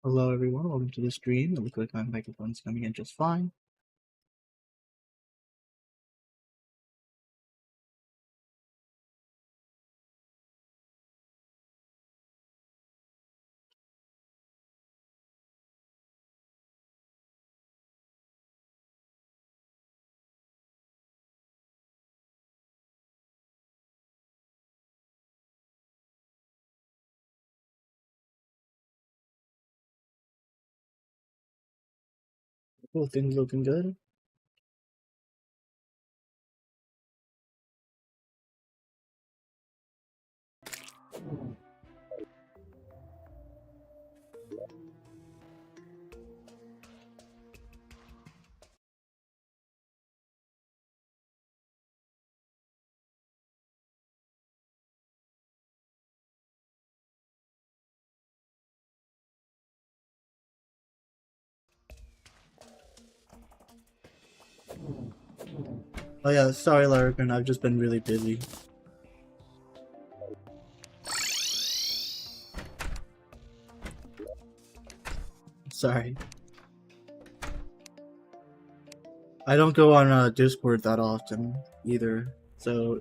Hello everyone, welcome to the stream. It looks like my microphone's coming in just fine. Cool, things looking good. Oh yeah, sorry Larkin, I've just been really busy. Sorry. I don't go on Discord that often either, so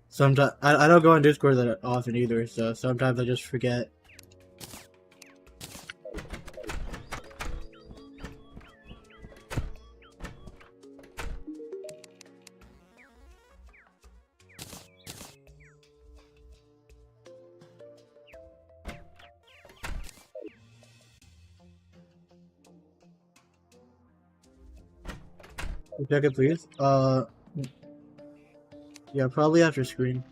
sometimes I don't go on Discord that often either, so sometimes I just forget. Check it please. Yeah, probably after the screen.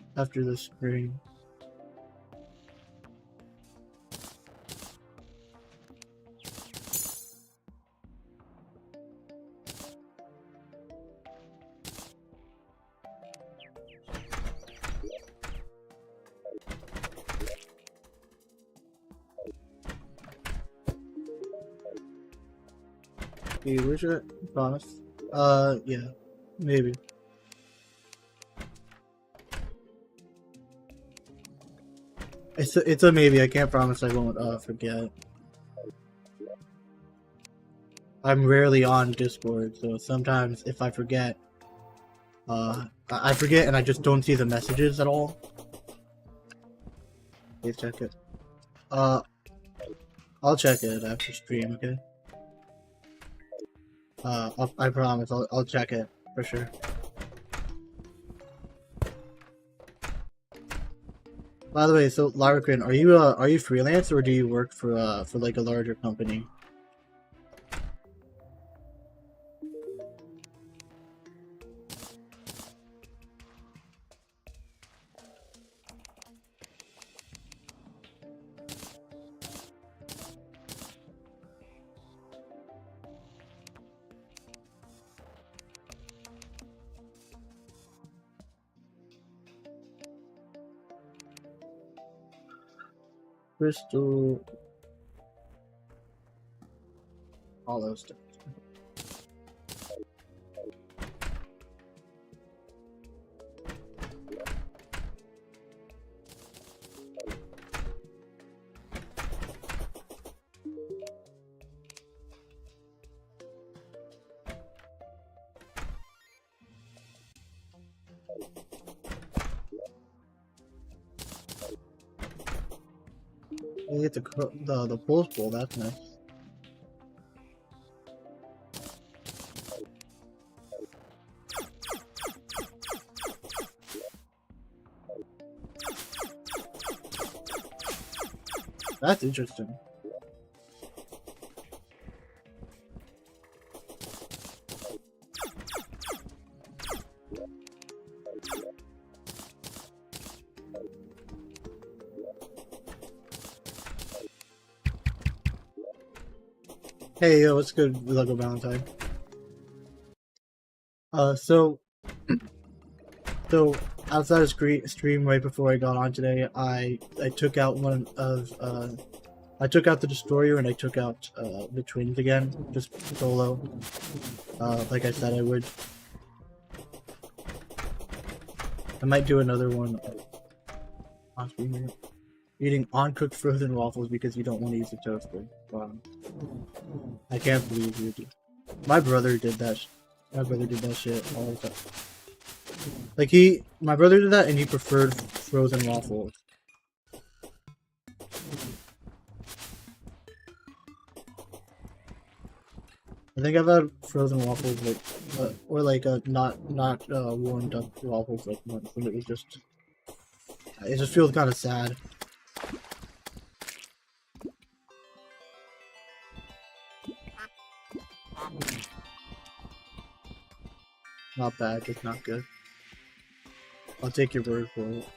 Hey, where's your boss? Yeah, maybe. It's a maybe. I can't promise I won't forget. I'm rarely on Discord, so sometimes if I forget, I forget and I just don't see the messages at all. Please check it. I'll check it after stream, okay? I promise, I'll check it for sure. By the way, so Larkin, are you freelance or do you work for like a larger company? Crystal Hollow stuff. You get the pulse bowl, that's nice. That's interesting. Hey, yo, what's good, Lego Valentine? So outside of stream right before I got on today, I took out I took out the Destroyer and I took out the twins again, just solo. Like I said I would. I might do another one on stream. Eating uncooked frozen waffles because you don't want to use the toaster. Wow. I can't believe you did. My brother did that. My brother did that shit all the time. Like my brother did that, and he preferred frozen waffles. I think I've had frozen waffles like, or like not warmed up waffles like once, and it just feels kind of sad. Not bad, just not good. I'll take your word for it.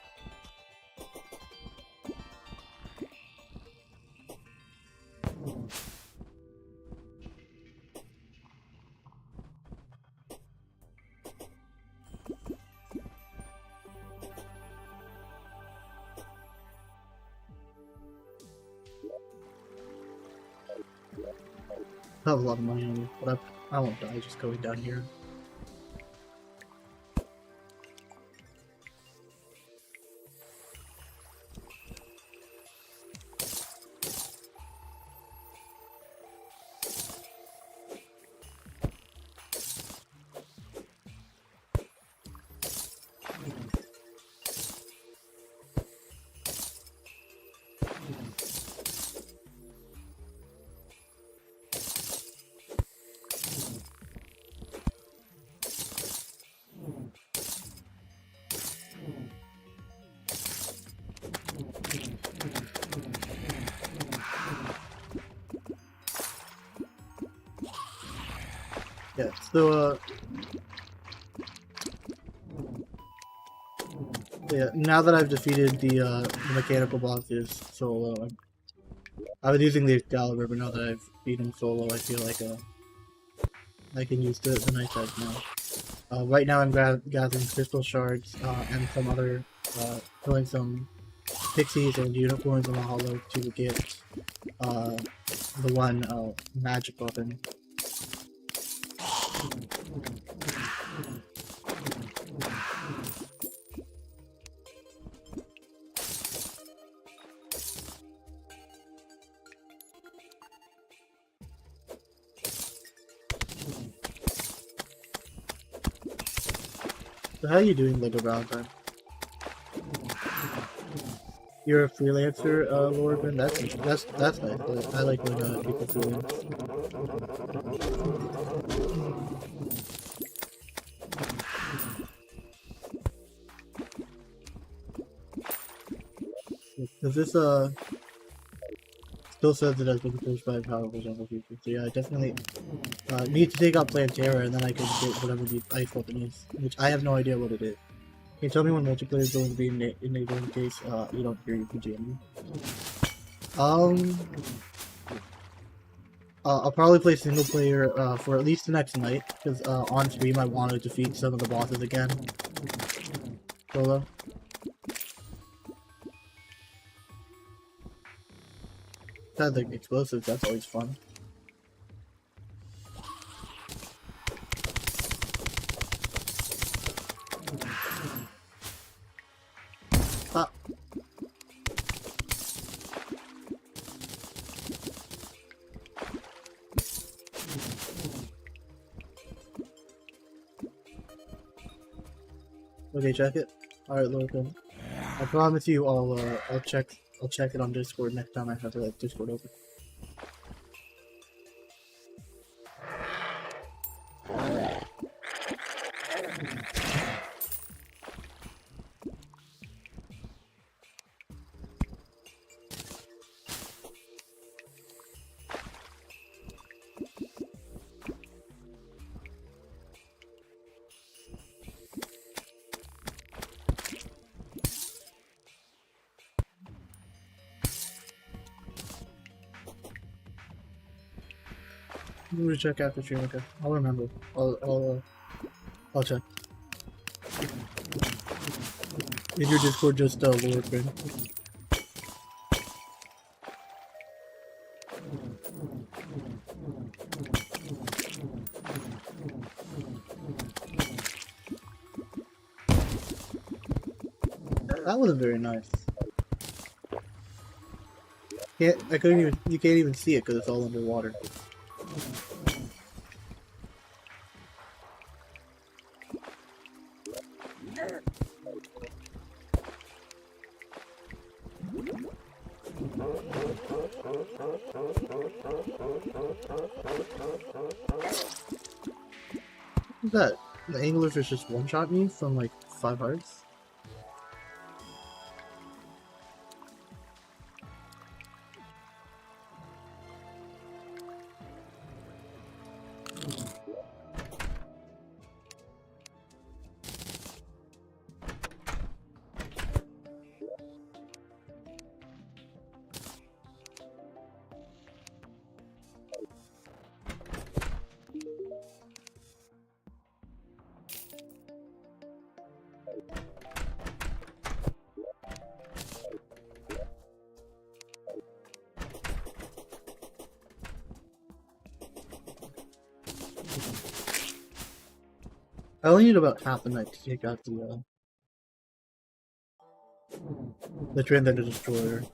I have a lot of money on me, but I won't die just going down here. Yeah, so yeah, now that I've defeated the mechanical bosses solo, I was using the Excalibur, but now that I've beaten solo, I feel like I can use the knife edge now. Right now I'm gathering crystal shards and some other killing some pixies and unicorns in the hollow to get the one magic weapon. So how are you doing, Lego Valentine? You're a freelancer, Lordman? That's nice. I like when people freelance. Because this still says it has been pushed by a powerful jungle feature. So yeah, I definitely need to take out Plantera, and then I can get whatever the ice weapon is, which I have no idea what it is. Can you tell me when multiplayer is going to be enabled in case you don't hear your PGM? I'll probably play single player for at least the next night, because on stream I want to defeat some of the bosses again. Solo. Had like explosives, that's always fun. Ah. Okay, check it. Alright, Logan. I promise you I'll check it on Discord next time I have Discord open. I'm gonna check after stream, okay. I'll remember. I'll check. In your Discord, just Lord friend. That wasn't very nice. I couldn't even, you can't even see it because it's all underwater. What's that? The anglerfish just one-shot me from like 5 hearts? I only need about half a night to take out the Transcendent Destroyer.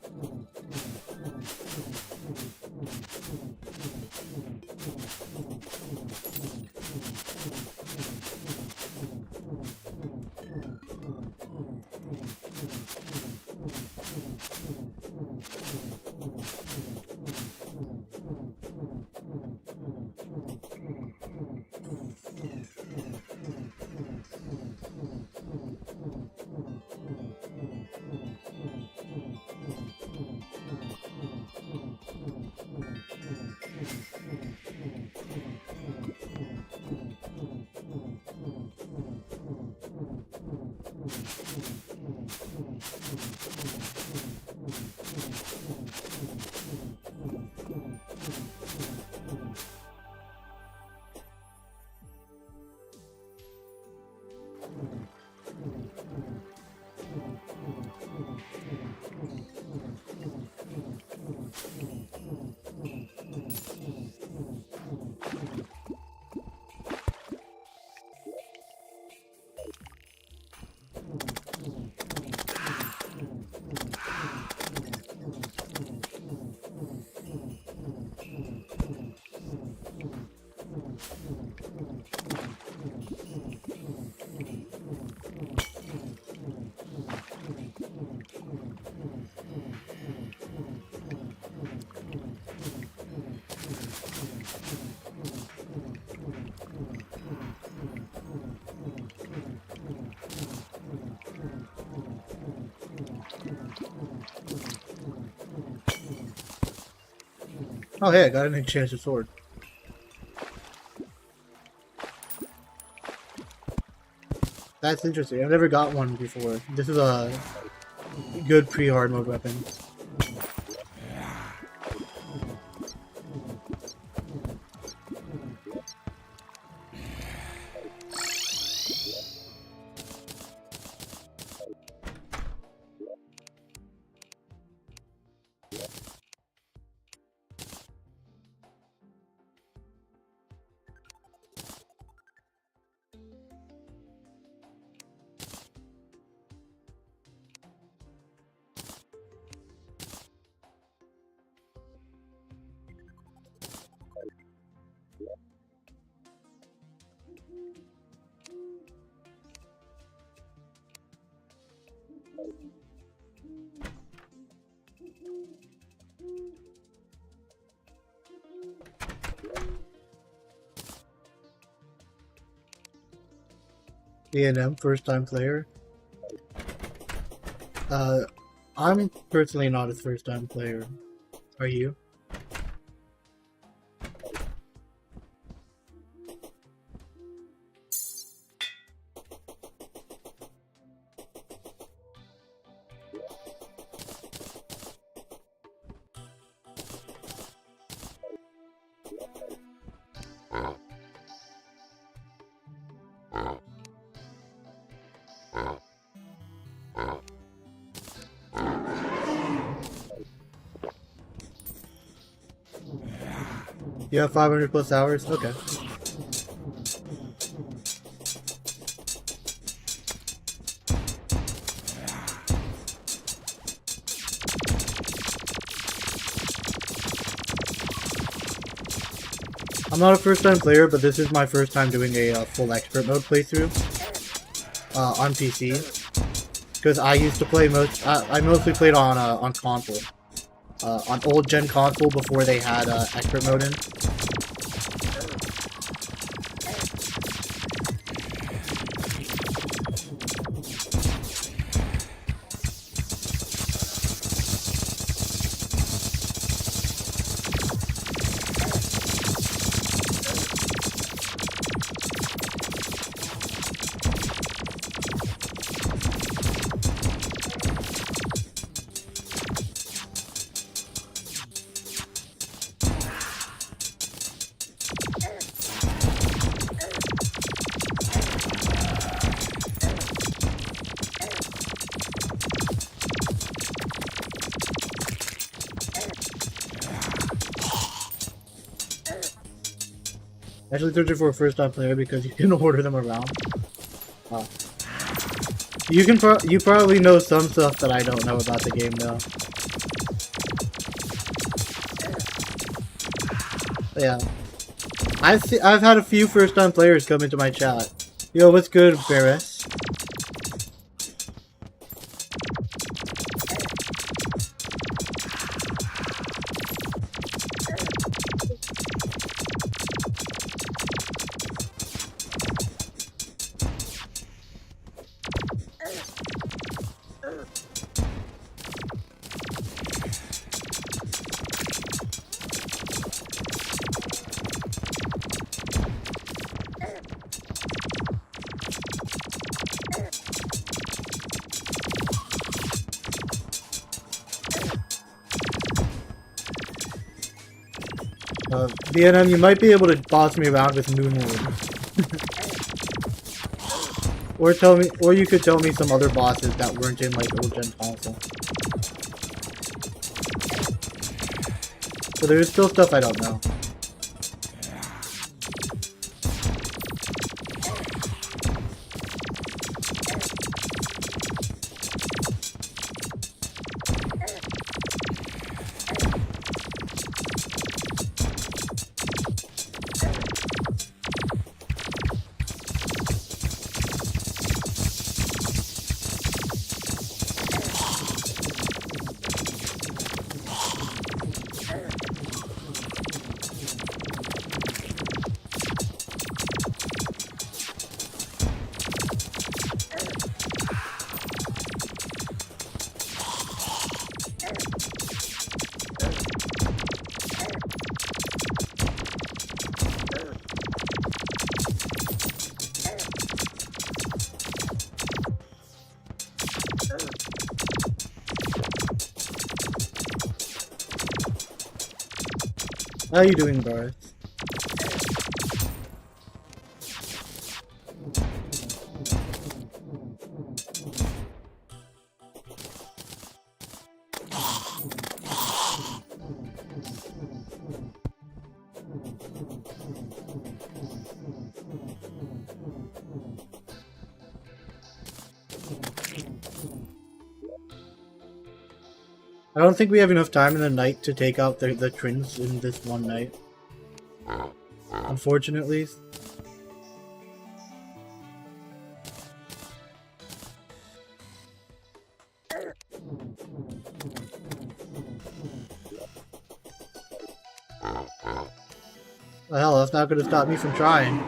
Oh hey, I got an enchanted sword. That's interesting. I've never got one before. This is a good pre-hard mode weapon. E&M, first time player. I'm personally not a first time player. Are you? You have 500 plus hours? Okay. I'm not a first-time player, but this is my first time doing a full expert mode playthrough on PC. Because I used to play I mostly played on console, on old gen console before they had expert mode in. Actually searching for a first-time player because you can order them around. You probably know some stuff that I don't know about the game though. But yeah, I've had a few first-time players come into my chat. Yo, what's good, Barris? BNM, you might be able to boss me around with Moonwood. or you could tell me some other bosses that weren't in like old gen console. So there's still stuff I don't know. How you doing, Garth? I don't think we have enough time in the night to take out the twins in this one night. Unfortunately. Well, hell, that's not going to stop me from trying.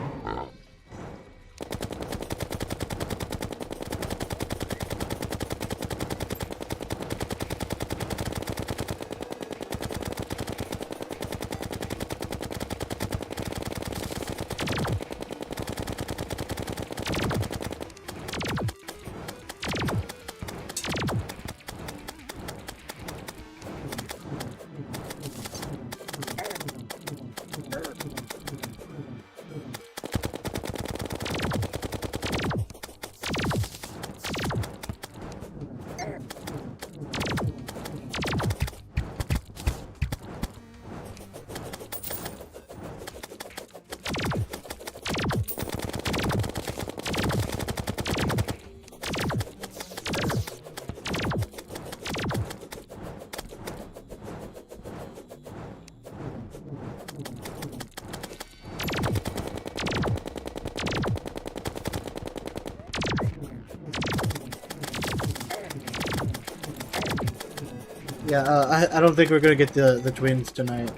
Yeah, I don't think we're gonna get the twins tonight.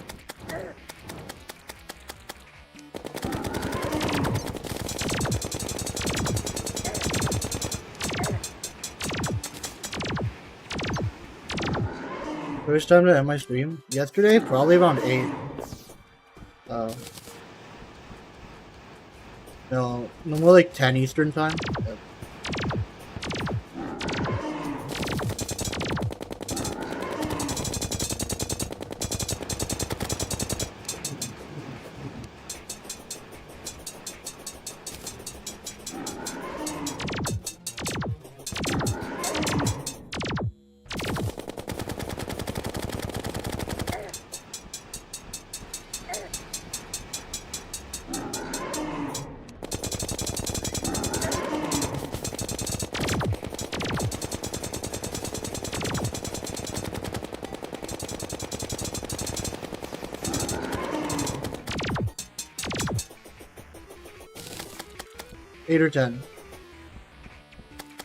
First time to end my stream? Yesterday? Probably around 8. No, more like 10 Eastern time. Yep. Eight or 10.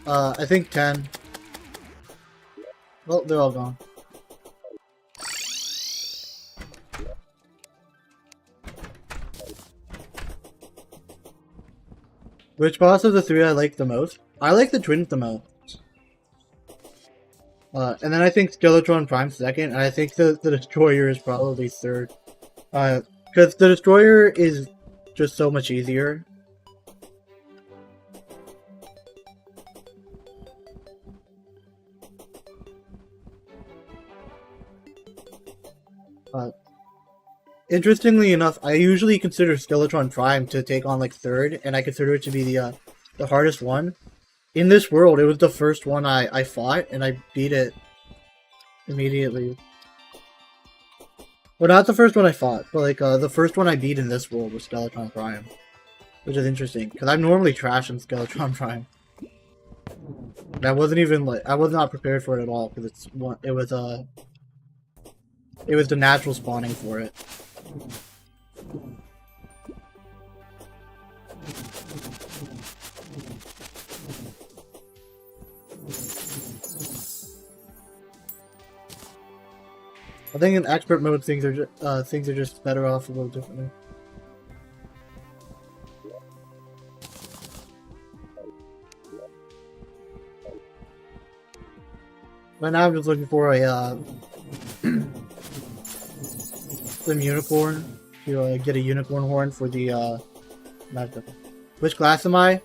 I think 10. Well, they're all gone. Which boss of the 3 I like the most? I like the twins the most. And then I think Skeletron Prime second, and I think the Destroyer is probably third. Because the Destroyer is just so much easier. Interestingly enough, I usually consider Skeletron Prime to take on like third, and I consider it to be the hardest one. In this world, it was the first one I fought, and I beat it immediately. Well, not the first one I fought, but like the first one I beat in this world was Skeletron Prime, which is interesting because I'm normally trash in Skeletron Prime. And I wasn't even like I was not prepared for it at all because it was the natural spawning for it. I think in expert mode things are just better off a little differently. Right now I'm just looking for a some unicorn to get a unicorn horn for the which class am I?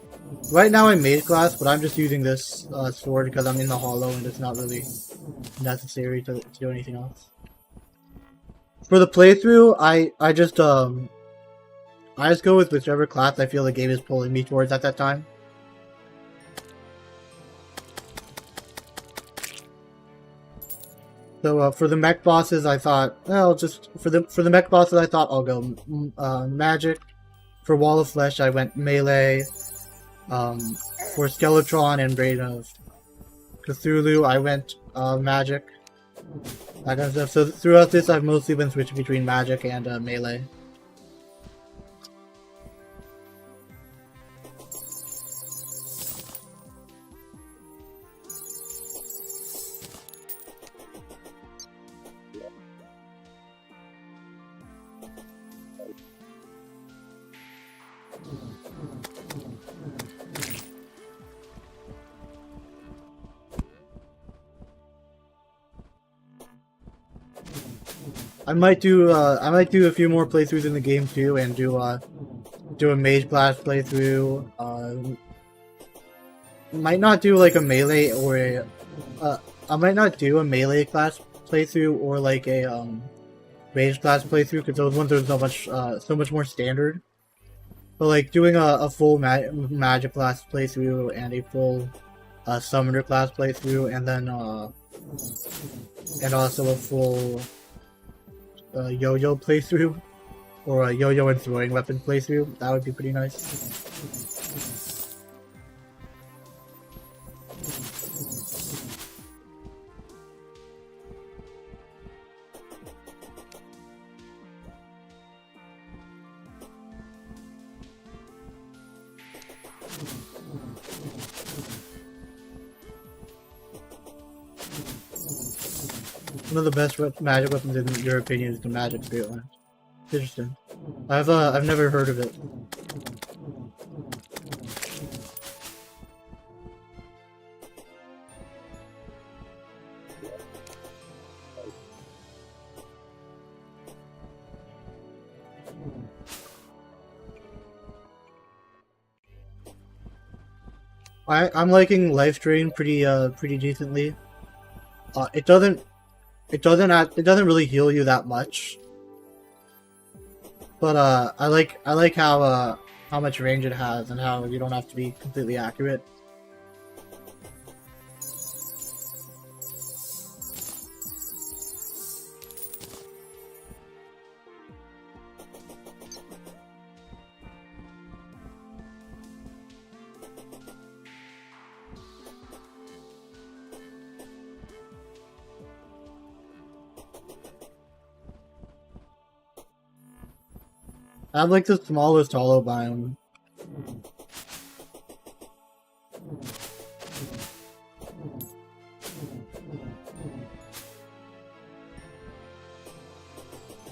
Right now I'm mage class, but I'm just using this sword because I'm in the hollow and it's not really necessary to do anything else. For the playthrough, I just go with whichever class I feel the game is pulling me towards at that time. So for the mech bosses, I thought, well, just for the mech bosses, I thought I'll go magic. For Wall of Flesh, I went melee. For Skeletron and Brain of Cthulhu, I went magic. That kind of stuff. So throughout this, I've mostly been switching between magic and melee. I might do a few more playthroughs in the game too, and do a mage class playthrough. Might not do like a melee or a I might not do a melee class playthrough or like a mage class playthrough because those ones are so much more standard. But like doing a full magic class playthrough and a full summoner class playthrough, and then and also a full yo-yo playthrough, or a yo-yo and throwing weapon playthrough. That would be pretty nice. One of the best magic weapons in your opinion is the magic spirit lance. Interesting. I've never heard of it. I'm liking Life Drain pretty decently. It doesn't really heal you that much. But I like how much range it has and how you don't have to be completely accurate. I have like the smallest hollow biome.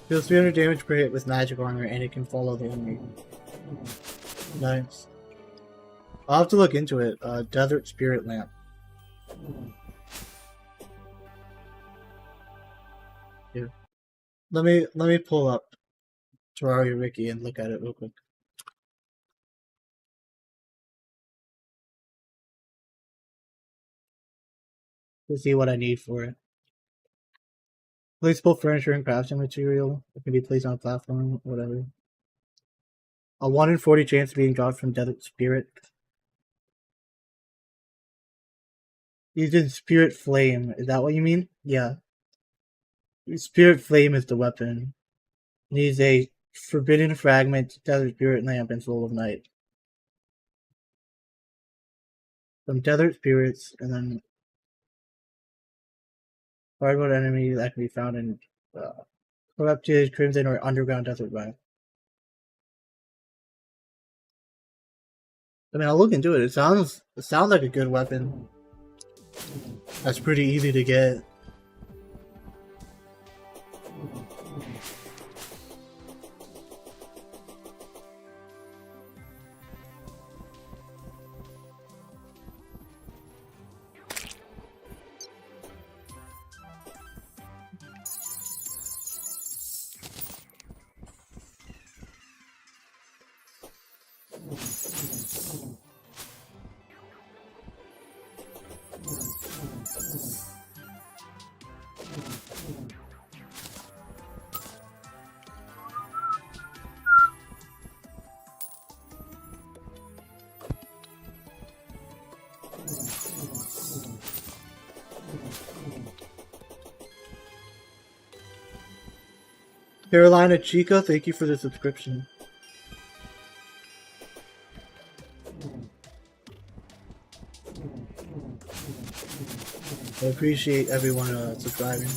Deals 300 damage per hit with magic armor, and it can follow the enemy. Nice. I'll have to look into it. Desert Spirit Lamp. Here. Let me pull up Terraria Wiki and look at it real quick. To see what I need for it. Placeable furniture and crafting material. It can be placed on a platform, whatever. A 1 in 40 chance of being dropped from Desert Spirit. Using Spirit Flame. Is that what you mean? Yeah. Spirit Flame is the weapon. Needs a Forbidden Fragment, Desert Spirit Lamp, and Soul of Night. Some Desert Spirits, and then hardwood enemy that can be found in corrupted, crimson, or underground desert biome. I mean, I'll look into it. It sounds like a good weapon. That's pretty easy to get. Carolina Chica, thank you for the subscription. I appreciate everyone subscribing.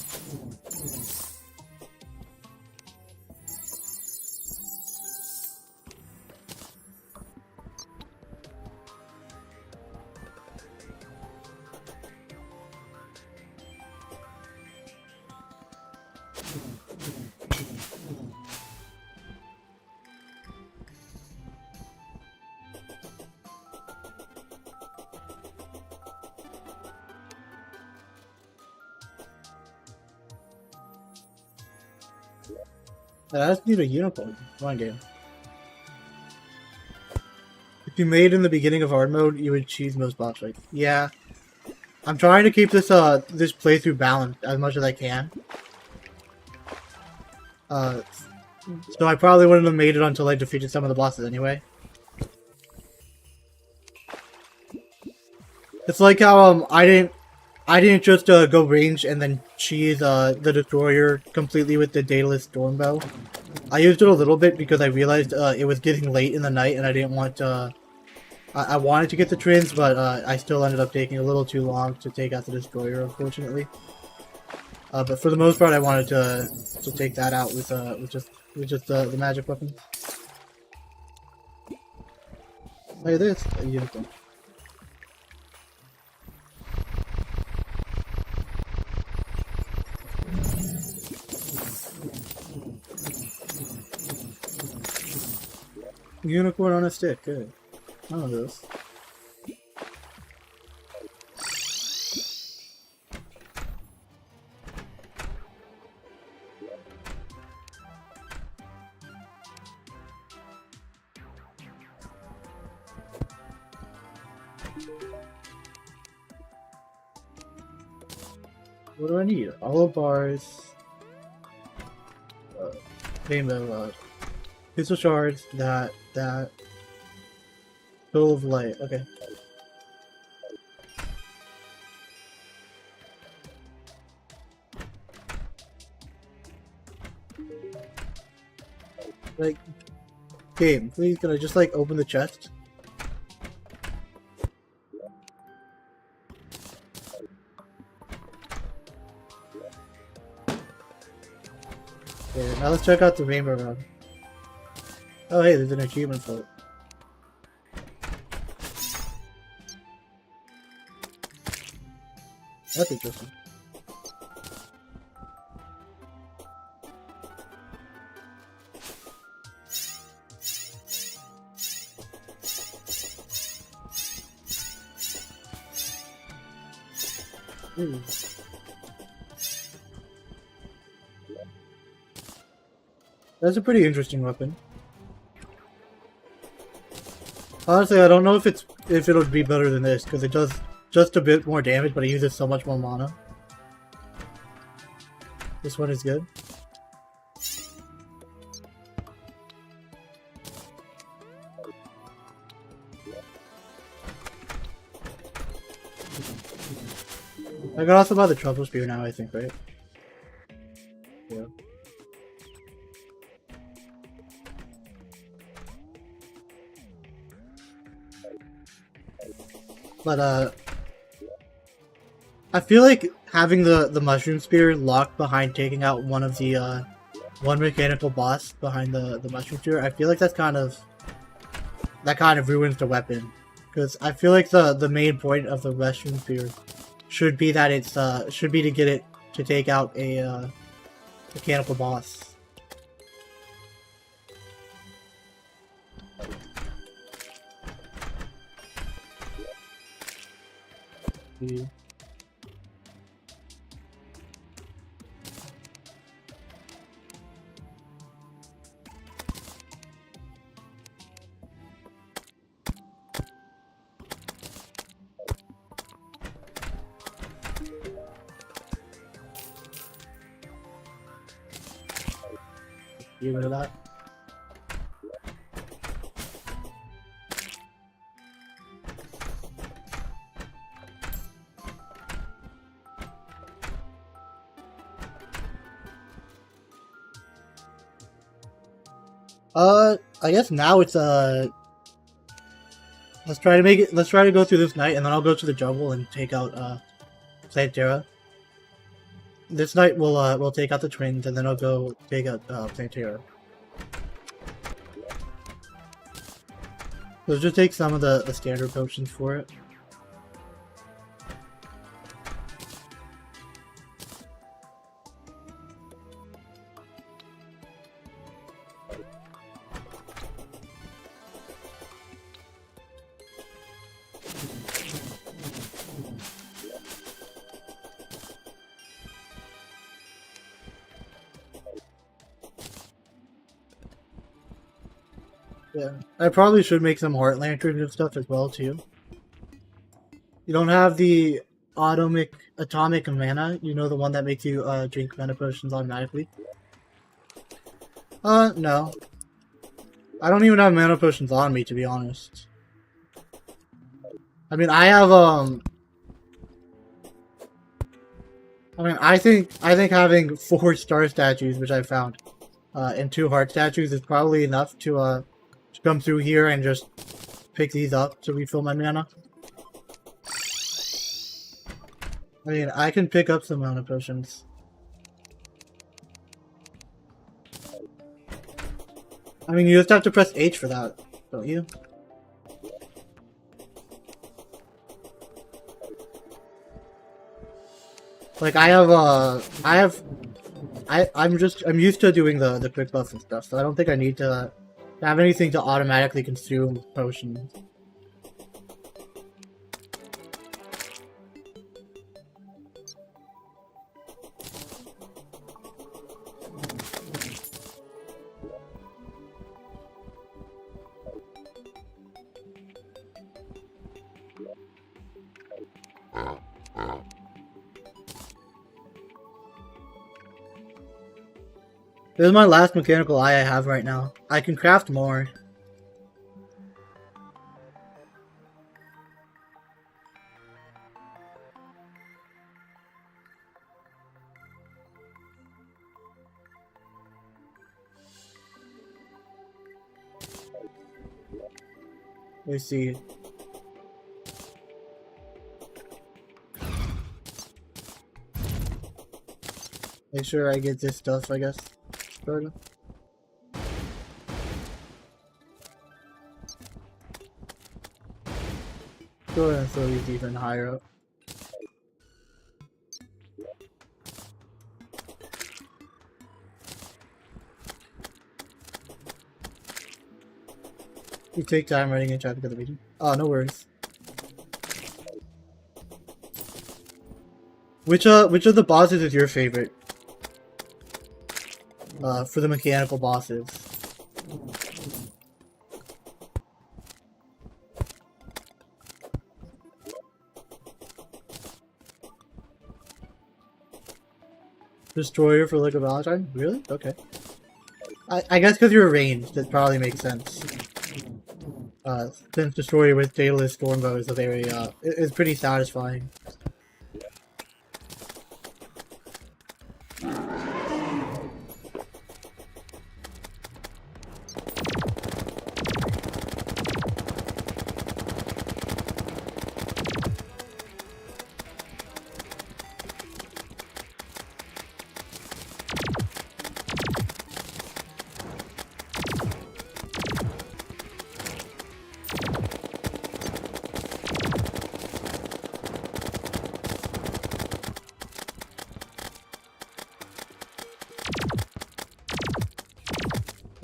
I just need a unicorn. Come on, game. If you made in the beginning of hard mode, you would achieve most boss fights. Yeah. I'm trying to keep this this playthrough balanced as much as I can. So I probably wouldn't have made it until I defeated some of the bosses anyway. It's like how I didn't just go range and then cheese the destroyer completely with the Daedalus Stormbow. I used it a little bit because I realized it was getting late in the night and I didn't want I wanted to get the twins, but I still ended up taking a little too long to take out the destroyer, unfortunately. But for the most part, I wanted to take that out with just the magic weapon. Look at this, a unicorn. Unicorn on a stick, good. I know this. What do I need? Olive bars. Rainbow crystal shards, that. Pill of light, okay. Like, game, please can I just like open the chest? Yeah, now let's check out the rainbow run. Oh hey, there's an achievement for it. That's interesting. That's a pretty interesting weapon. Honestly, I don't know if it'll be better than this because it does just a bit more damage, but it uses so much more mana. This one is good. I can also buy the Trouble Spear now, I think, right? Yeah. But, I feel like having the Mushroom Spear locked behind taking out one of the, one mechanical boss behind the Mushroom Spear, I feel like that kind of ruins the weapon. Because I feel like the main point of the Mushroom Spear should be that it's, should be to get it to take out a, mechanical boss. Yeah. Get rid of that. I guess now it's, let's try to go through this night, and then I'll go to the jungle and take out, Terraria. This night we'll take out the twins, and then I'll go take out, Terraria. Let's just take some of the standard potions for it. Yeah, I probably should make some heart lanterns and stuff as well too. You don't have the atomic mana, you know, the one that makes you drink mana potions automatically? No. I don't even have mana potions on me, to be honest. I mean, I have I think having 4 star statues, which I found, and 2 heart statues is probably enough to come through here and just pick these up to refill my mana. I mean, I can pick up some mana potions. I mean, you just have to press H for that, don't you? Like, I'm used to doing the quick buffs and stuff, so I don't think I need to have anything to automatically consume potions. This is my last mechanical eye I have right now. I can craft more. Let's see. Make sure I get this stuff, I guess. Sort of. Go ahead and throw these even higher up. You take time writing in traffic of the meeting. Oh, no worries. Which of the bosses is your favorite? For the mechanical bosses. Destroyer for like a Valentine? Really? Okay. I guess because you're ranged, that probably makes sense. Since Destroyer with Daedalus Stormbow is a very, is pretty satisfying.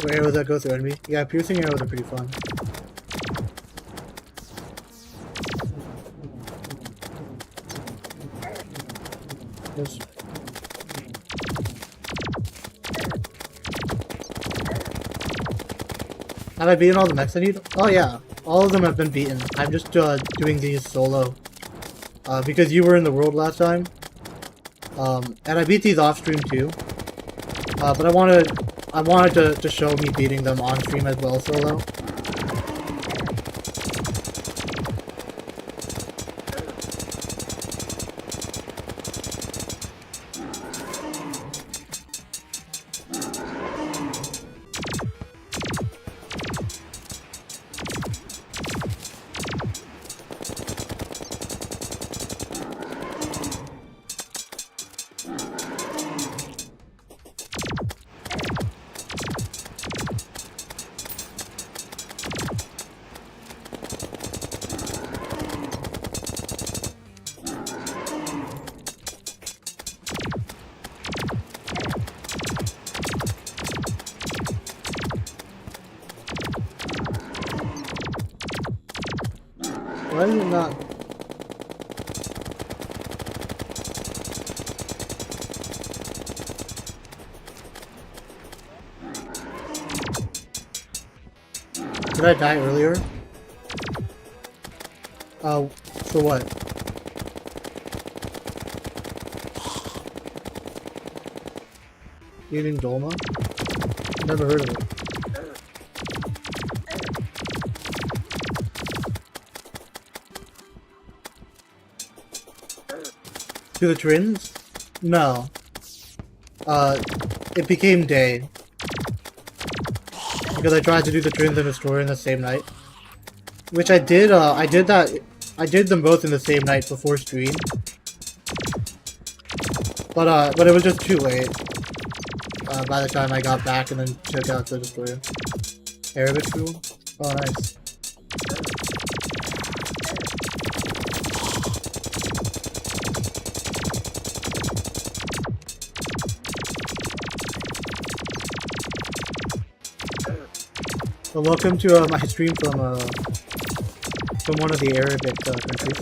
What arrows that go through enemy? Yeah, piercing arrows are pretty fun. Have I beaten all the mechs I need? Oh yeah, all of them have been beaten. I'm just doing these solo. Because you were in the world last time. And I beat these off stream too. But I wanted to show me beating them on stream as well solo. Why is it not? Did I die earlier? Oh, for what? Eating Dolma? Never heard of it. To the twins? No. It became day. Because I tried to do the twins and the story in the same night. Which I did, I did them both in the same night before stream. But it was just too late. By the time I got back and then took out the destroyer. Arabic school? Oh, nice. Well, welcome to my stream from one of the Arabic countries.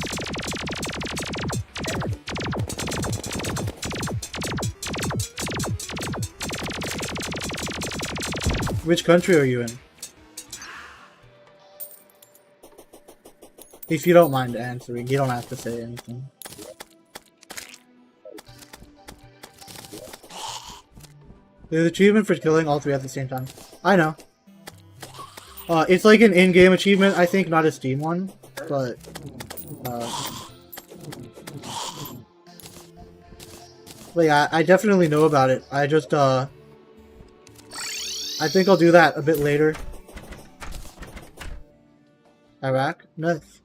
Which country are you in? If you don't mind answering, you don't have to say anything. There's an achievement for killing all three at the same time. I know. It's like an in-game achievement, I think, not a Steam one, but yeah, I definitely know about it. I just I think I'll do that a bit later. Iraq? Nice.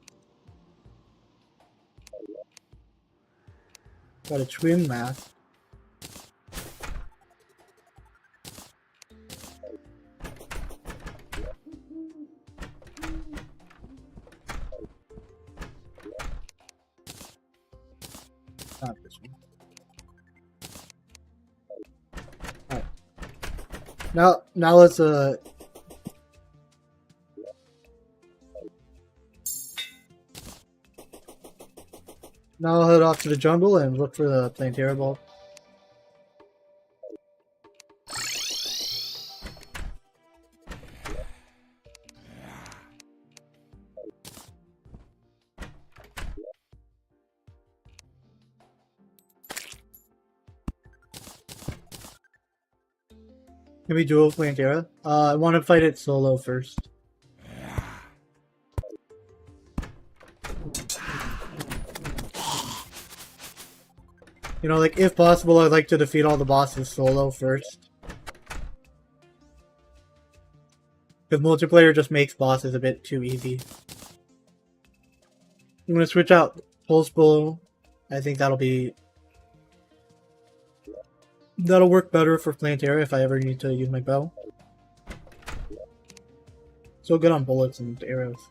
Got a twin mask. Not this one. Alright. Now let's now I'll head off to the jungle and look for the Plantera ball. Can we duel Plantera? I want to fight it solo first. You know, like, if possible, I'd like to defeat all the bosses solo first. Because multiplayer just makes bosses a bit too easy. I'm gonna switch out Pulse Bow. I think that'll work better for Plantera if I ever need to use my bow. So good on bullets and arrows.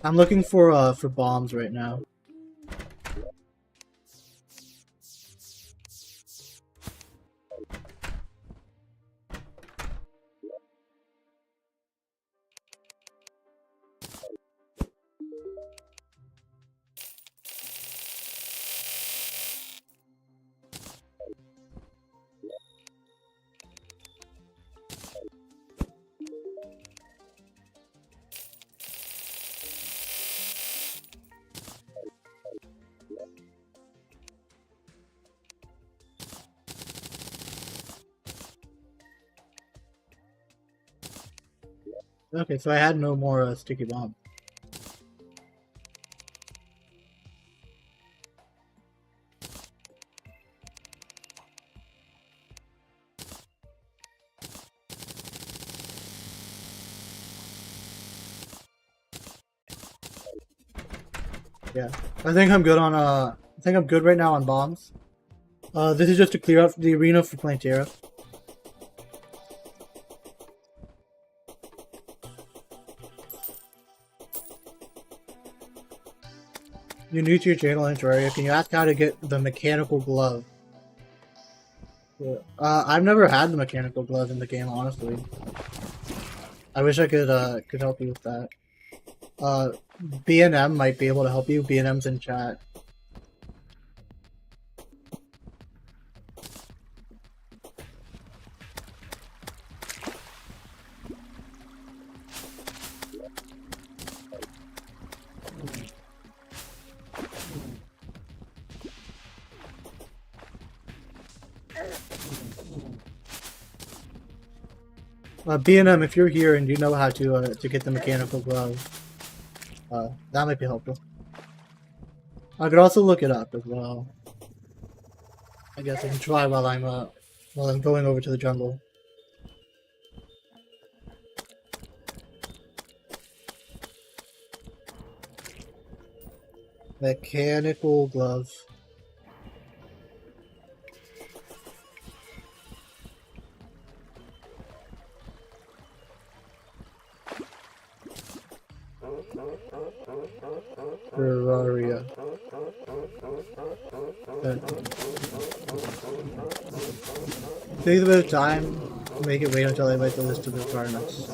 I'm looking for bombs right now. Okay, so I had no more sticky bomb. Yeah, I think I'm good on I think I'm good right now on bombs. This is just to clear out the arena for Plantera. You're new to your channel in Terraria. Can you ask how to get the mechanical glove? I've never had the mechanical glove in the game, honestly. I wish I could help you with that. B&M might be able to help you. B&M's in chat. B&M, if you're here and you know how to get the mechanical glove, that might be helpful. I could also look it up as well. I guess I can try while I'm going over to the jungle. Mechanical glove. Terraria. Take a bit of time. Make it wait until I write the list of requirements.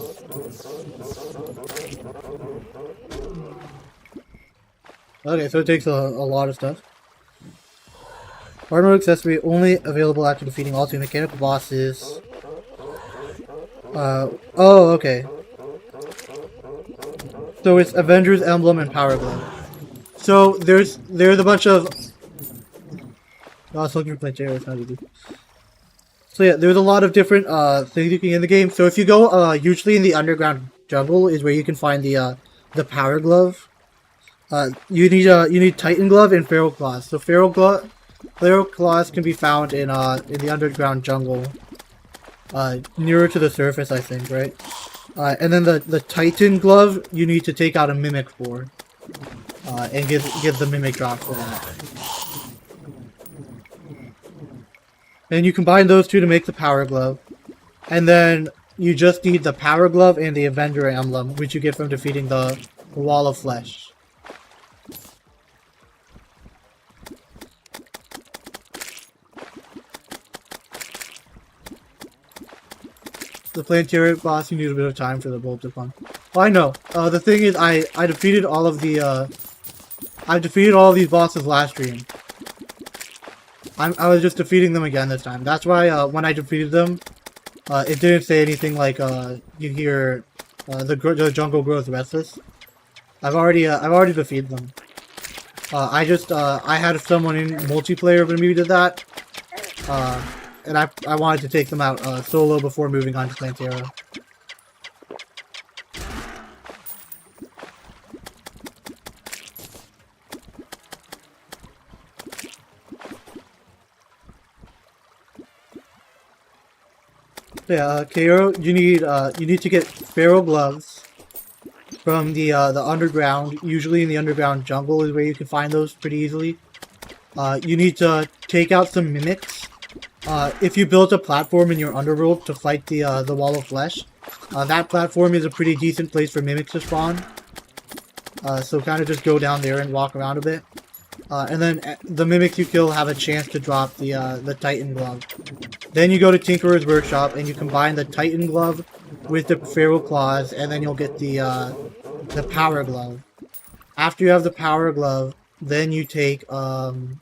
Okay, so it takes a lot of stuff. Hard mode accessory only available after defeating all 2 mechanical bosses. Oh, okay. So it's Avengers Emblem and Power Glove. So there's a bunch of. Oh, I was looking for Terraria, it's not easy. So yeah, there's a lot of different things you can get in the game. So if you go usually in the underground jungle is where you can find the Power Glove. You need Titan Glove and Feral Claws. So Feral Claws can be found in the underground jungle, nearer to the surface, I think, right? And then the Titan Glove you need to take out a Mimic for, and get the Mimic drop for that. And you combine those two to make the Power Glove, and then you just need the Power Glove and the Avenger Emblem, which you get from defeating the Wall of Flesh. The Planetary boss, you need a bit of time for the bolt to come. Oh, I know. The thing is, I defeated all of the I defeated all of these bosses last stream. I was just defeating them again this time. That's why when I defeated them, it didn't say anything like you hear the jungle grows restless. I've already defeated them. I had someone in multiplayer when we did that. And I wanted to take them out solo before moving on to Terraria. Yeah, Kairo, you need to get feral gloves from the underground. Usually in the underground jungle is where you can find those pretty easily. You need to take out some mimics. If you build a platform in your underworld to fight the Wall of Flesh, that platform is a pretty decent place for mimics to spawn. So kind of just go down there and walk around a bit. And then the mimics you kill have a chance to drop the Titan Glove. Then you go to Tinkerer's Workshop and you combine the Titan Glove with the Feral Claws, and then you'll get the Power Glove. After you have the Power Glove, then you take the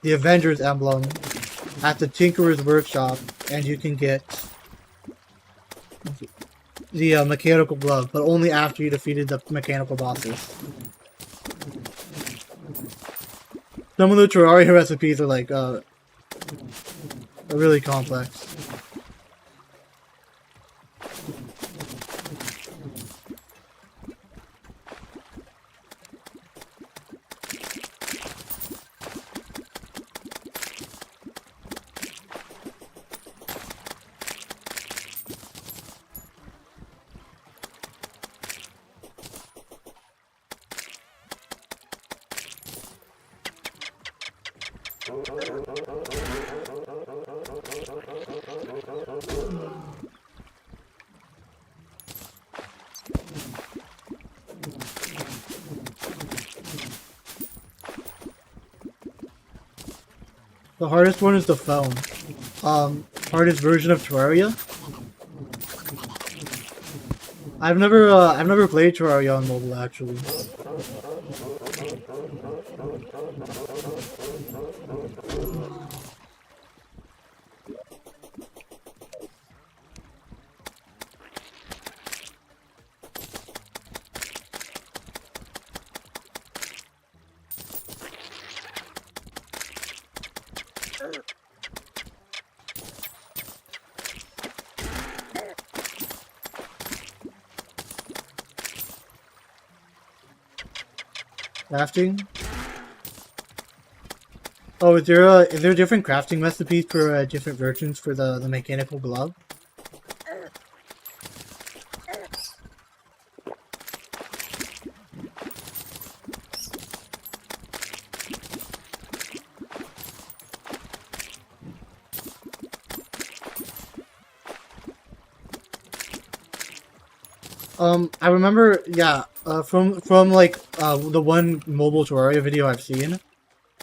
Avengers Emblem at the Tinkerer's Workshop, and you can get the Mechanical Glove, but only after you defeated the mechanical bosses. Some of the Terraria recipes are like are really complex. The hardest one is the phone. Hardest version of Terraria. I've never played Terraria on mobile actually. Crafting? Oh, is there different crafting recipes for different versions for the mechanical glove? I remember, yeah, From like the one mobile Terraria video I've seen,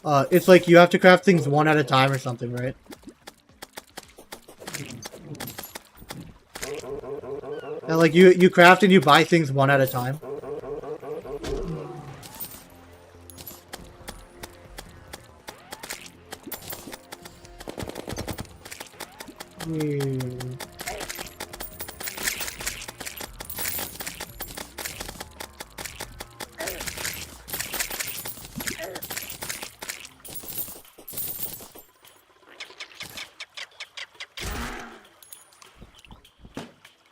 it's like you have to craft things one at a time or something, right? And like you craft and you buy things one at a time.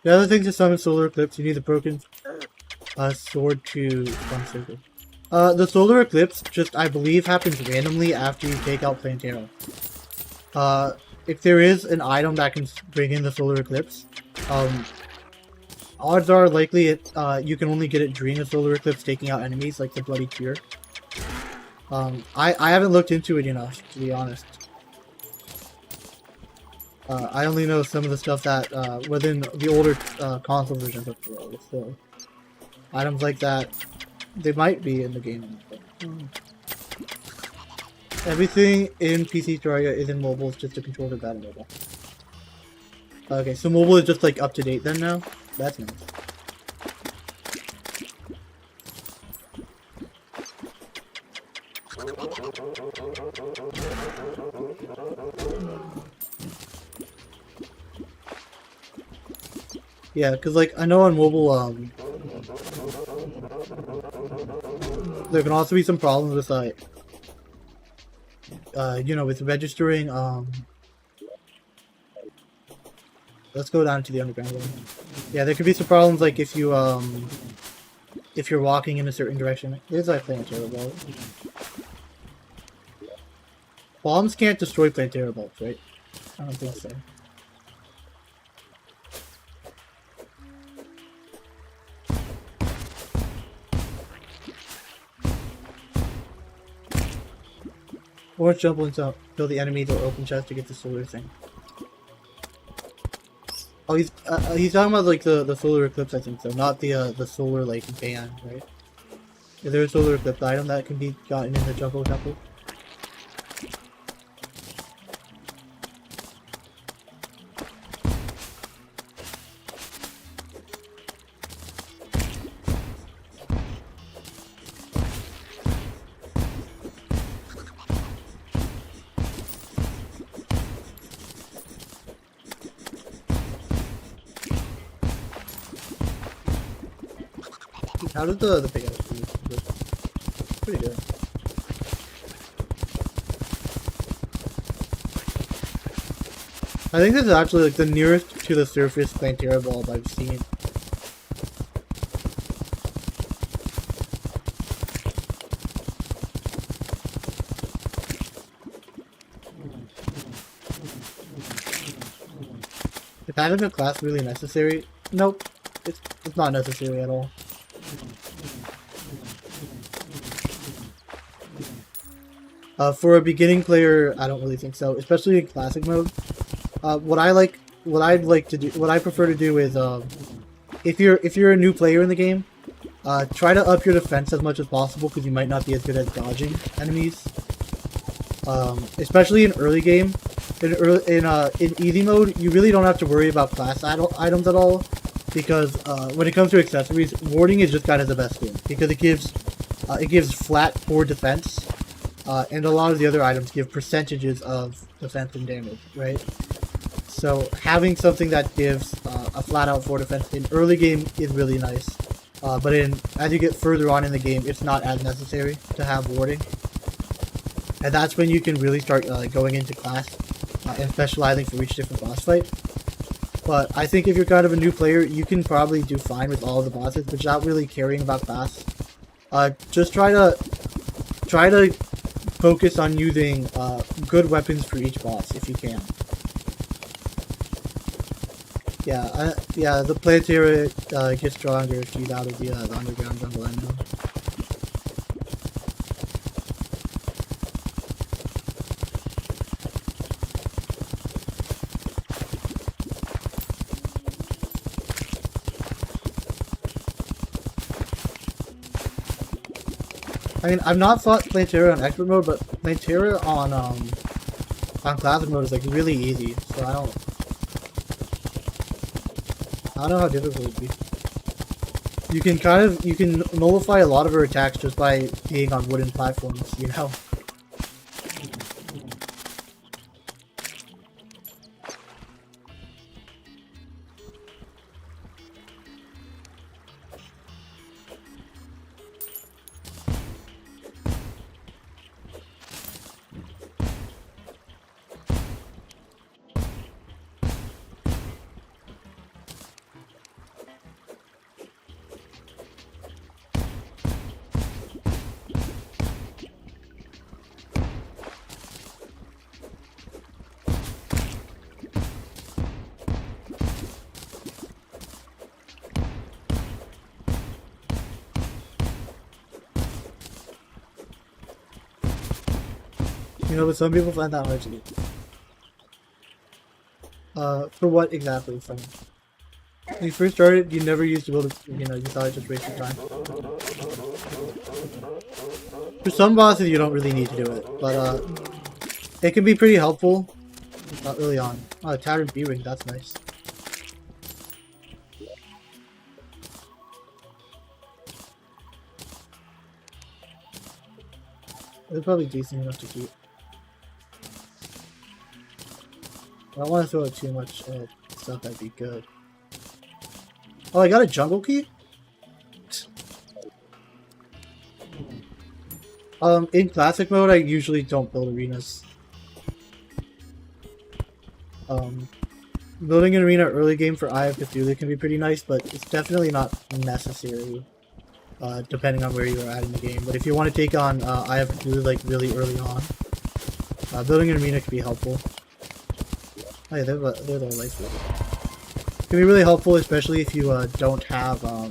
The other thing to summon solar eclipse, you need the broken sword to spawn circle. The solar eclipse just, I believe, happens randomly after you take out Plantera. If there is an item that can bring in the solar eclipse, odds are likely you can only get it during the solar eclipse taking out enemies, like the Bloody Tear. I haven't looked into it enough, to be honest. I only know some of the stuff that within the older console versions of the world. So items like that, they might be in the game. Everything in PC Terraria is in mobile. It's just a controller battle mobile. Okay, so mobile is just like up to date then now. That's nice. Yeah, because like I know on mobile, there can also be some problems with like, you know, with registering. Let's go down to the underground one. Yeah, there could be some problems like if you're walking in a certain direction. There's like Plantera bolts. Bombs can't destroy Plantera bolts, right? I don't think so. Or jump into kill the enemies or open chest to get the solar thing. Oh, he's talking about like the solar eclipse, I think so, not the solar like band, right? Is there a solar eclipse item that can be gotten in the Jungle Temple? How did the big ass do? Pretty good. I think this is actually like the nearest to the surface Plantera bulb I've seen. Is having a class really necessary? Nope. It's not necessary at all. For a beginning player, I don't really think so, especially in classic mode. What I prefer to do is, if you're a new player in the game, try to up your defense as much as possible because you might not be as good at dodging enemies. Especially in early game, in easy mode, you really don't have to worry about class items at all, because when it comes to accessories, warding is just kind of the best thing because it gives flat 4 defense. And a lot of the other items give percentages of defense and damage, right? So having something that gives a flat-out 4 defense in early game is really nice. But as you get further on in the game, it's not as necessary to have warding. And that's when you can really start going into class and specializing for each different boss fight. But I think if you're kind of a new player, you can probably do fine with all of the bosses without really caring about class. Just try to focus on using good weapons for each boss if you can. Yeah, the Plantera gets stronger if she's out of the underground jungle, I know. I mean, I've not fought Terraria on expert mode, but Terraria on classic mode is like really easy. So I don't know how difficult it would be. You can nullify a lot of her attacks just by being on wooden platforms, you know? You know, but some people find that hard to do. For what exactly? From when you first started, you never used to build a, you thought it just wasted time. For some bosses, you don't really need to do it, but it can be pretty helpful. Not really on. Oh, Tavern B-Ring, that's nice. It's probably decent enough to keep. I don't want to throw out too much stuff that'd be good. Oh, I got a jungle key? In classic mode, I usually don't build arenas. Building an arena early game for Eye of Cthulhu can be pretty nice, but it's definitely not necessary, depending on where you're at in the game. But if you want to take on Eye of Cthulhu like really early on, building an arena can be helpful. Oh yeah, they're the life level. It can be really helpful, especially if you don't have the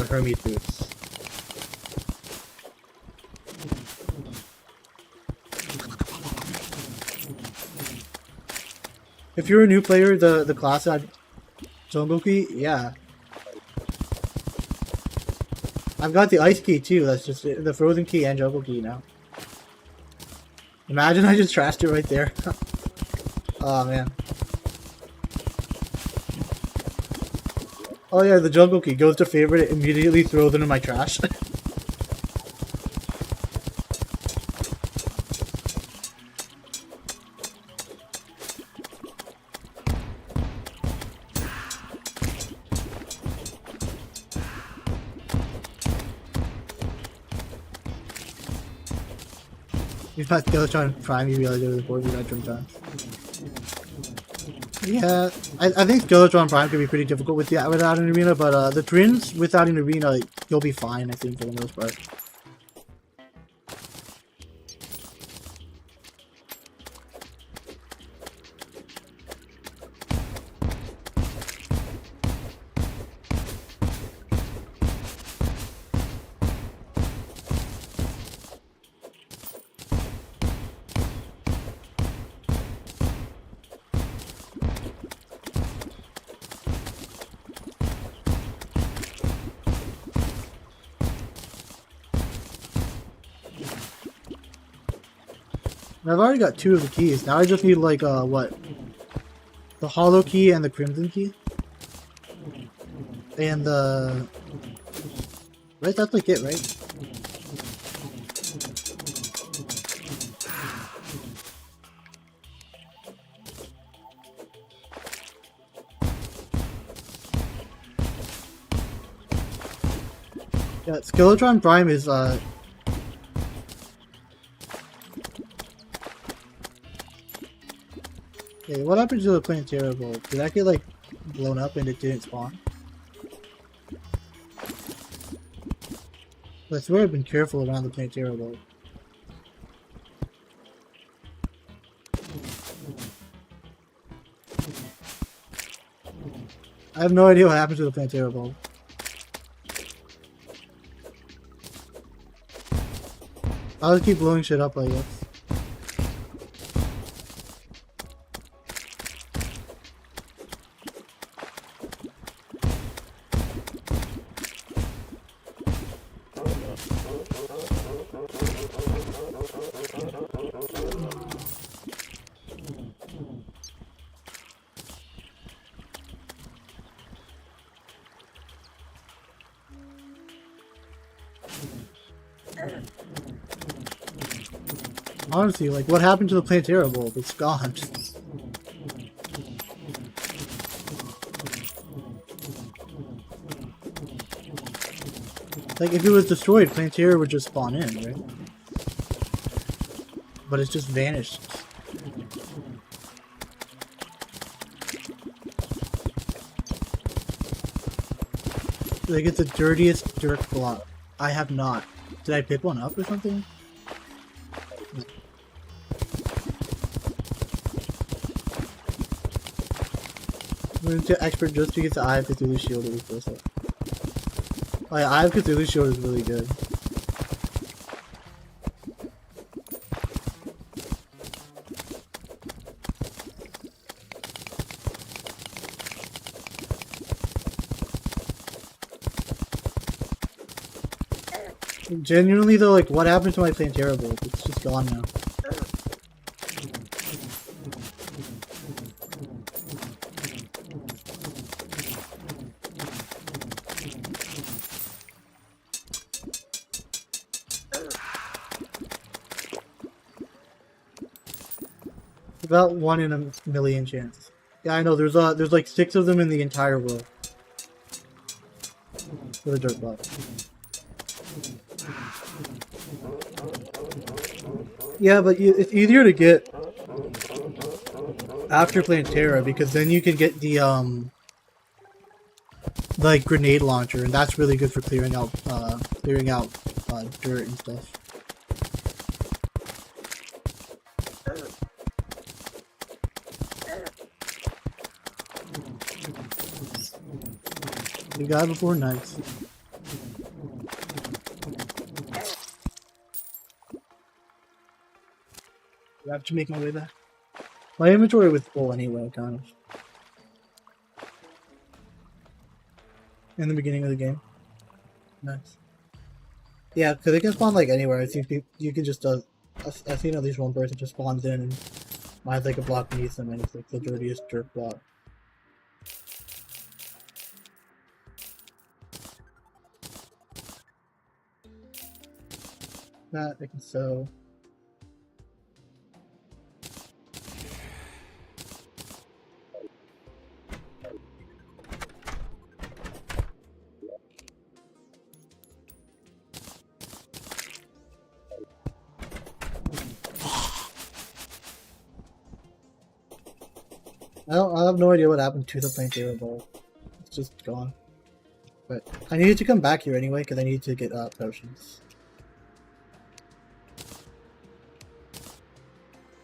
Hermes boots. If you're a new player, the class at Jungle Key, yeah. I've got the ice key too, that's just the frozen key and jungle key now. Imagine I just trashed it right there. Oh man. Oh yeah, the jungle key goes to favorite, it immediately throws it in my trash. You've got Skeletron Prime, you realize over the board you got Drum Time. Yeah, I think Skeletron Prime can be pretty difficult without an arena, but the twins without an arena, you'll be fine, I think, for the most part. I've already got 2 of the keys. Now I just need like what? The hollow key and the crimson key. And the right, that's like it, right? Yeah, Skeletron Prime is Hey, what happened to the Planetara Bowl? Did that get like blown up and it didn't spawn? I swear I've been careful around the Planetara Bowl. I have no idea what happened to the Planetara Bowl. I'll just keep blowing shit up, I guess. Honestly, like, what happened to the Plantera bulb? It's gone. Like, if it was destroyed, Plantera would just spawn in, right? But it's just vanished. Like, it's the dirtiest dirt block. I have not. Did I pick one up or something? Move to expert just to get the Eye of Cthulhu shield that we first up. Oh yeah, Eye of Cthulhu shield is really good. Genuinely though, like, what happened to my Plantera bulb? It's just gone now. About 1 in a million chance. Yeah, I know. There's like 6 of them in the entire world. For the dirt block. Yeah, but it's easier to get after Plantera because then you can get the like grenade launcher, and that's really good for clearing out dirt and stuff. You got it before night. I have to make my way back. My inventory was full anyway, kind of. In the beginning of the game. Nice. Yeah, because it can spawn like anywhere. I think you can just I've seen at least one person just spawns in and mine's like a block beneath them and it's like the dirtiest dirt block. That I can sew. I have no idea what happened to the Plantera bulb. It's just gone. But I needed to come back here anyway because I need to get potions.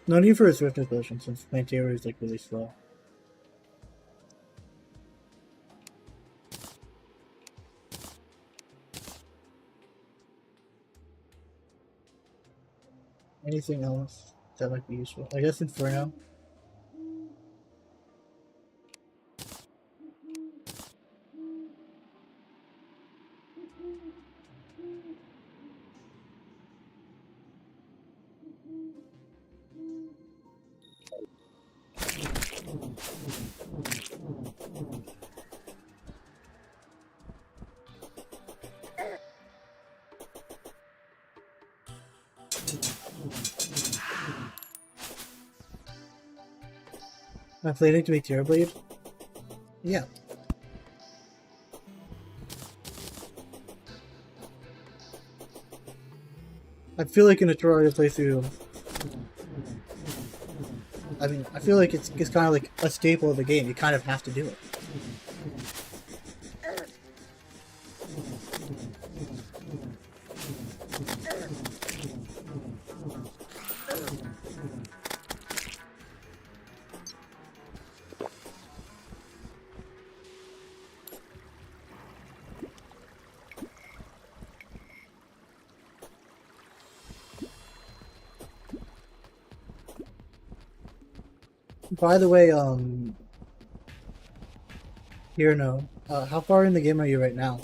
No need for a swiftness potion since Plantera is like really slow. Anything else that might be useful? I guess Inferno. Am I planning to make Terrorblade? Yeah. I feel like in a Terraria playthrough, I mean, I feel like it's kind of like a staple of the game. You kind of have to do it. By the way, here, no. How far in the game are you right now?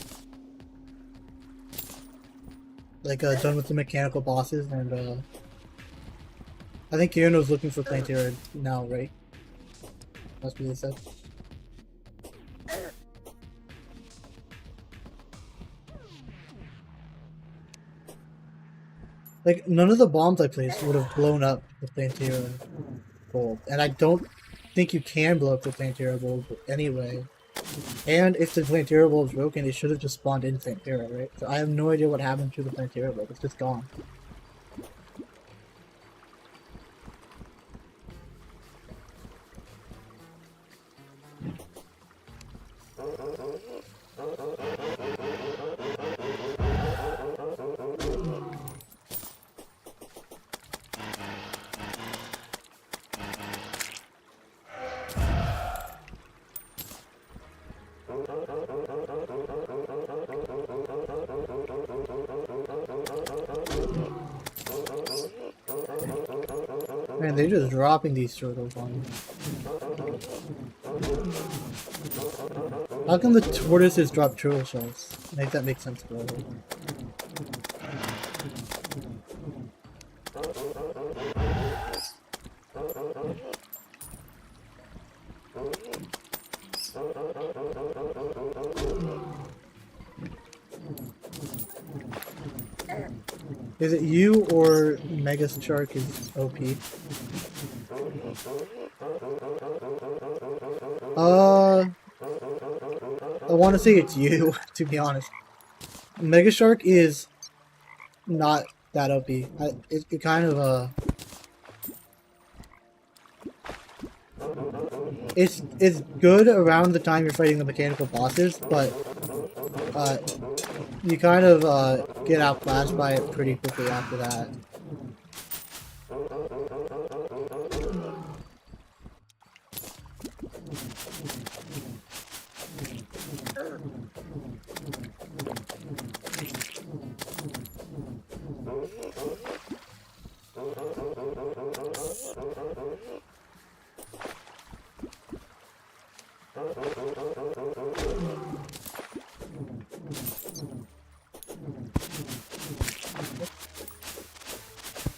like done with the mechanical bosses, and I think Kirino's looking for Plantera now, right? That's what they said. Like, none of the bombs I placed would have blown up the Plantera bulb. And I don't think you can blow up the Plantera bulb anyway. And if the Plantera bulb is broken, it should have just spawned in Plantera, right? So I have no idea what happened to the Plantera bulb. It's just gone. Man, they're just dropping these turtles on me. How come the tortoises drop turtle shells? Make that make sense, bro. Is it you or Mega Shark is OP? I want to say it's you, to be honest. Mega Shark is not that OP. It kind of it's good around the time you're fighting the mechanical bosses, but you kind of get outclassed by it pretty quickly after that.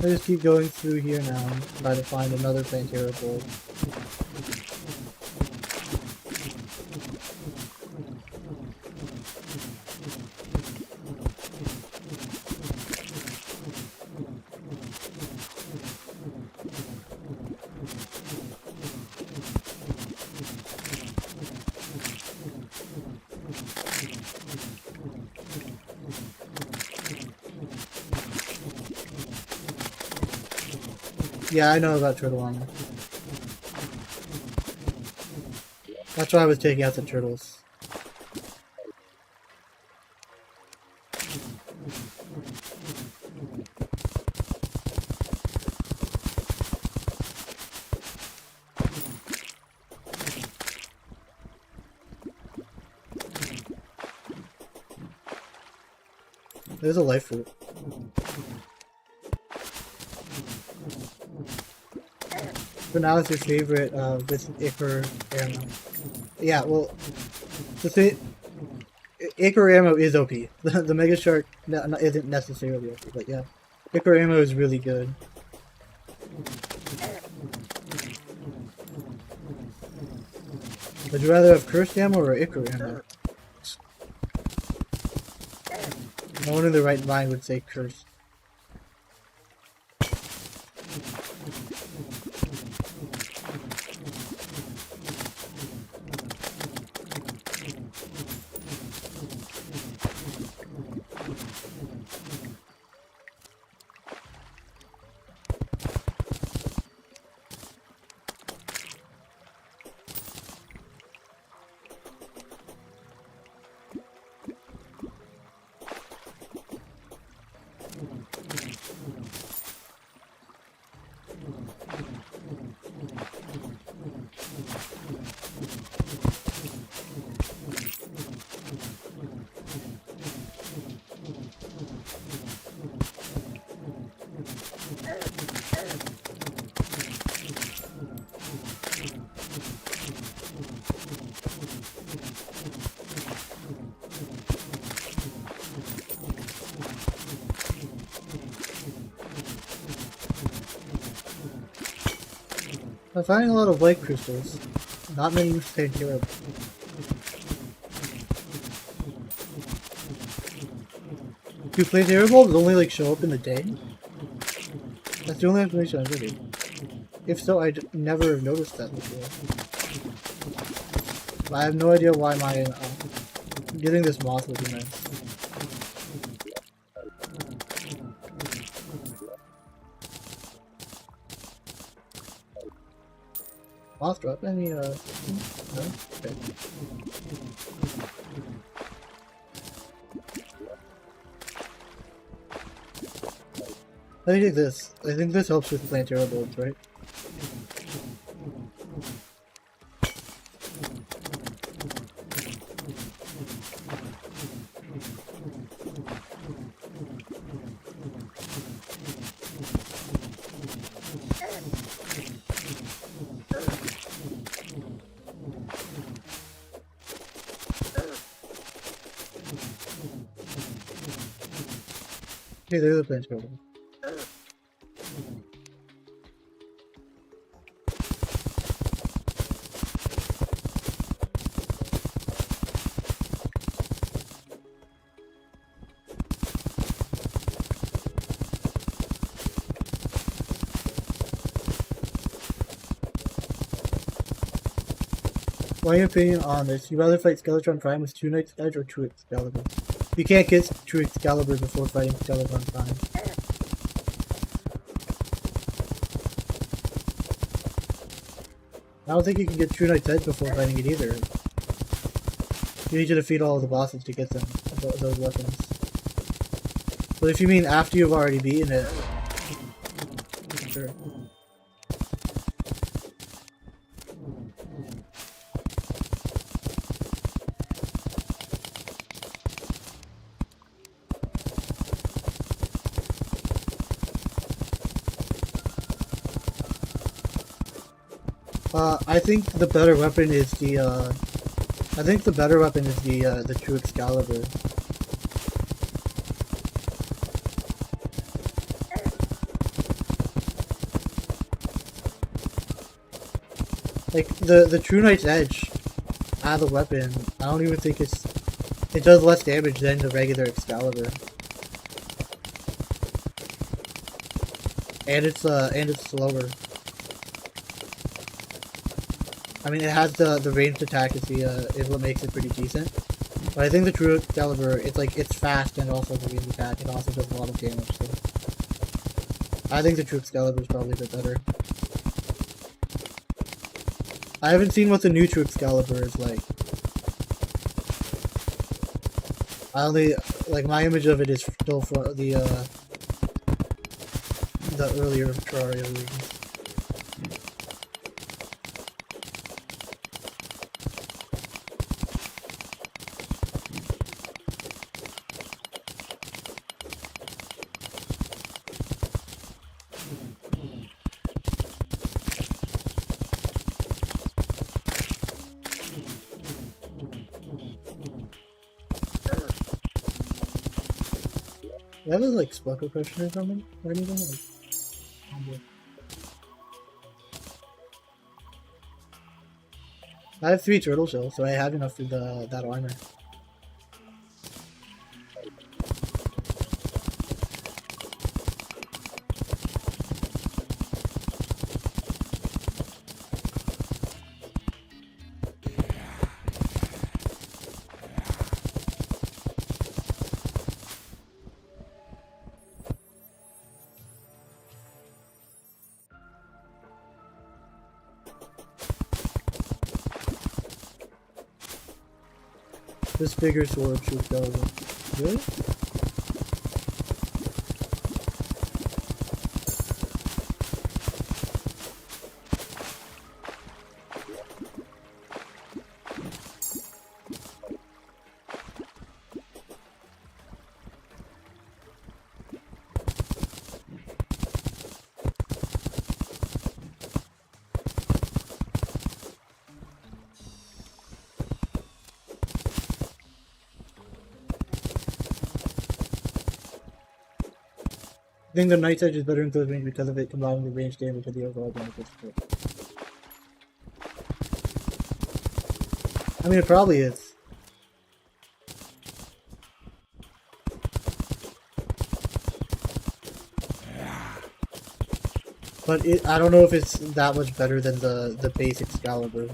I just keep going through here now and try to find another Plantera bulb. Yeah, I know about turtle armor. That's why I was taking out the turtles. There's a life fruit. But now it's your favorite with Icar ammo. Yeah, well, the thing, Icar ammo is OP. The Mega Shark isn't necessarily OP, but yeah, Icar ammo is really good. Would you rather have cursed ammo or Icar ammo? No one in the right mind would say cursed. I'm finding a lot of white crystals. Not many staying terrible. Do planetary bulbs only like show up in the day? That's the only information I'm getting. If so, I never have noticed that before. I have no idea why my getting this moth would be nice. Moth drop? Any no? Okay. Let me take this. I think this helps with planetary bulbs, right? Okay, there's a planetary bulb. What are your opinion on this? You rather fight Skeletron Prime with 2 Knight's Edge or 2 Excalibur? You can't get 2 Excalibur before fighting Skeletron Prime. I don't think you can get 2 Knight's Edge before fighting it either. You need to defeat all of the bosses to get them, those weapons. But if you mean after you've already beaten it, sure. I think the better weapon is the, the true Excalibur. Like, the True Knight's Edge, as a weapon, I don't even think it does less damage than the regular Excalibur. And it's slower. I mean, it has the ranged attack is what makes it pretty decent. But I think the True Excalibur, it's fast and also the ranged attack. It also does a lot of damage. So I think the True Excalibur is probably a bit better. I haven't seen what the new True Excalibur is like. I only my image of it is still for the earlier Terraria versions. That was like Spucker question or something? Or anything? I have 3 turtle shells, so I have enough for that armor. This bigger sword shoots Excalibur. Really? I think the Knight's Edge is better in close range because of it combining the range damage with the overall damage. I mean, it probably is. But I don't know if it's that much better than the base Excalibur.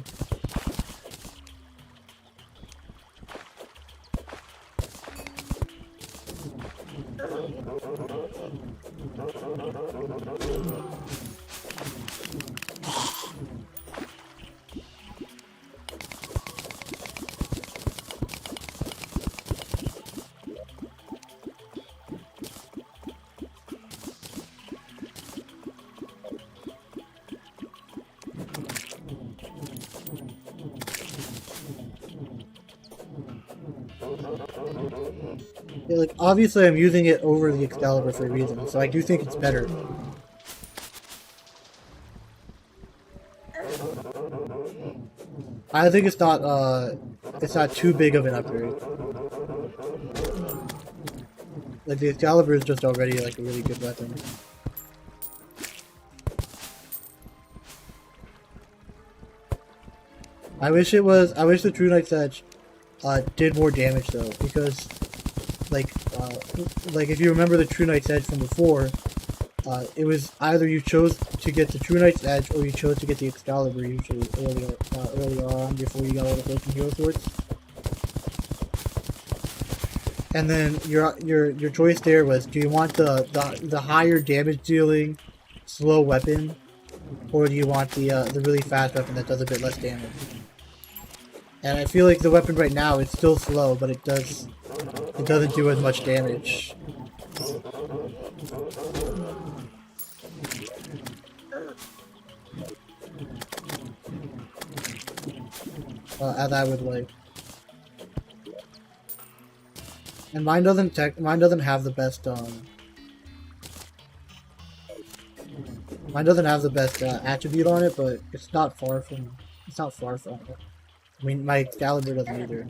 Yeah, like, obviously I'm using it over the Excalibur for a reason, so I do think it's better. I think it's not too big of an upgrade. Like, the Excalibur is just already, like, a really good weapon. I wish the True Knight's Edge, did more damage, though, because, like if you remember the True Knight's Edge from before, it was either you chose to get the True Knight's Edge or you chose to get the Excalibur usually earlier on before you got all the Broken Hero Swords. And then your choice there was, do you want the higher damage dealing slow weapon, or do you want the really fast weapon that does a bit less damage? And I feel like the weapon right now is still slow, but it doesn't do as much damage. As I would like. And mine doesn't have the best attribute on it, but it's not far from it. I mean, my Excalibur doesn't either.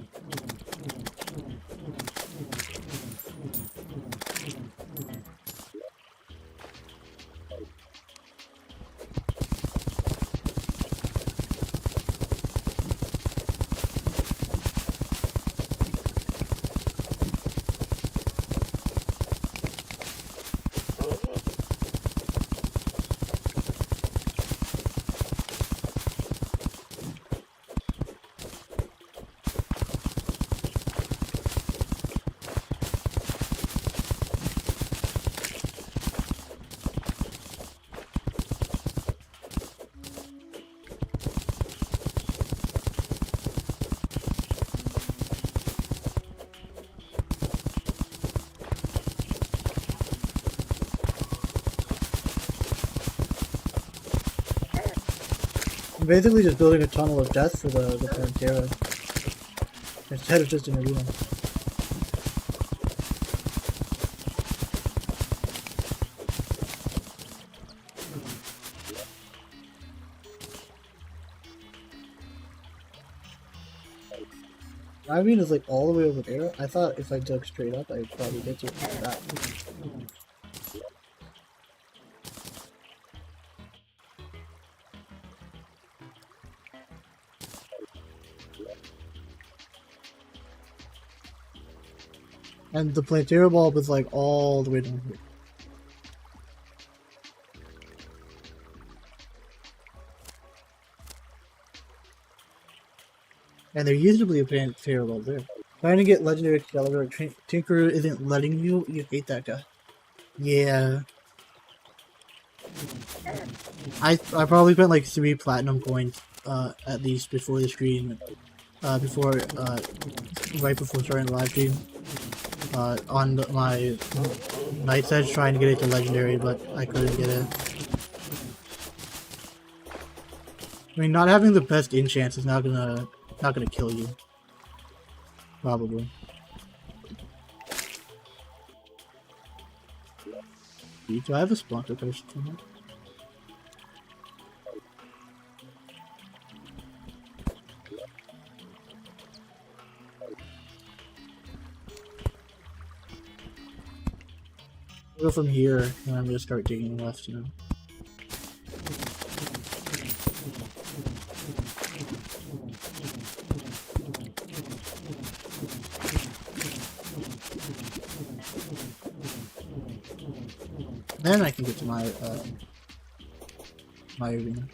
I'm basically just building a tunnel of death for the Terraria, instead of just an arena. I mean, it's like all the way over there. I thought if I dug straight up, I'd probably get to it like that. And the Plantera bulb is like all the way down here. And there used to be a Plantera bulb there. Trying to get Legendary Excalibur, Tinker isn't letting you. You hate that guy. Yeah. I probably spent like 3 platinum coins at least before the stream, right before starting the live stream, on my Knight's Edge, trying to get it to Legendary, but I couldn't get it. I mean, not having the best enchants is not gonna kill you. Probably. Do I have a Splunker potion? I'll go from here, and I'm gonna start digging left, you know. Then I can get to my my arena.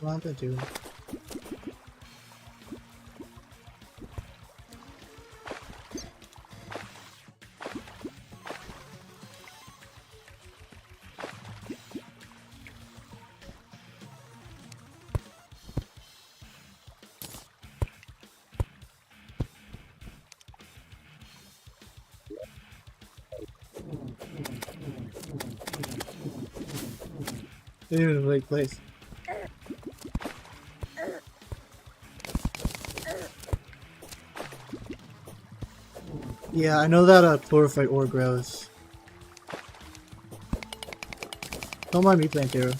What am I doing? Didn't even the right place. Yeah, I know that chlorophyte ore grows. Don't mind me playing Terra.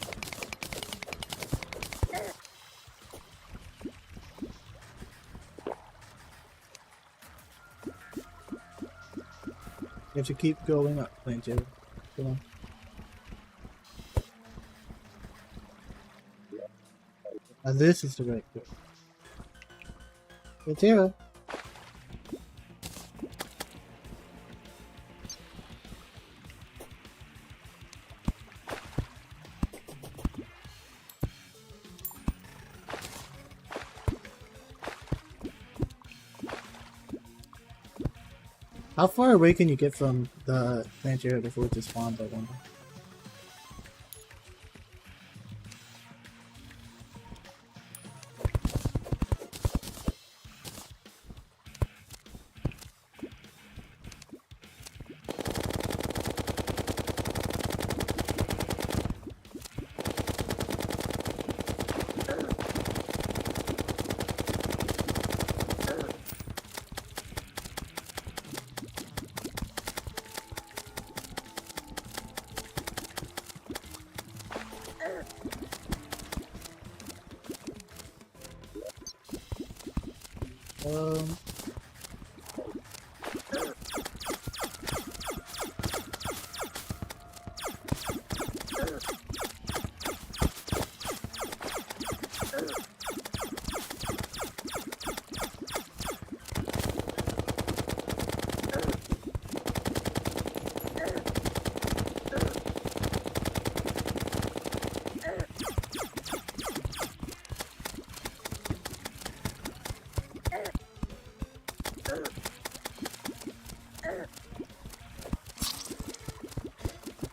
You have to keep going up playing Terra. Come on. And this is the right way. Play Terra. How far away can you get from the plant area before it spawns, I wonder?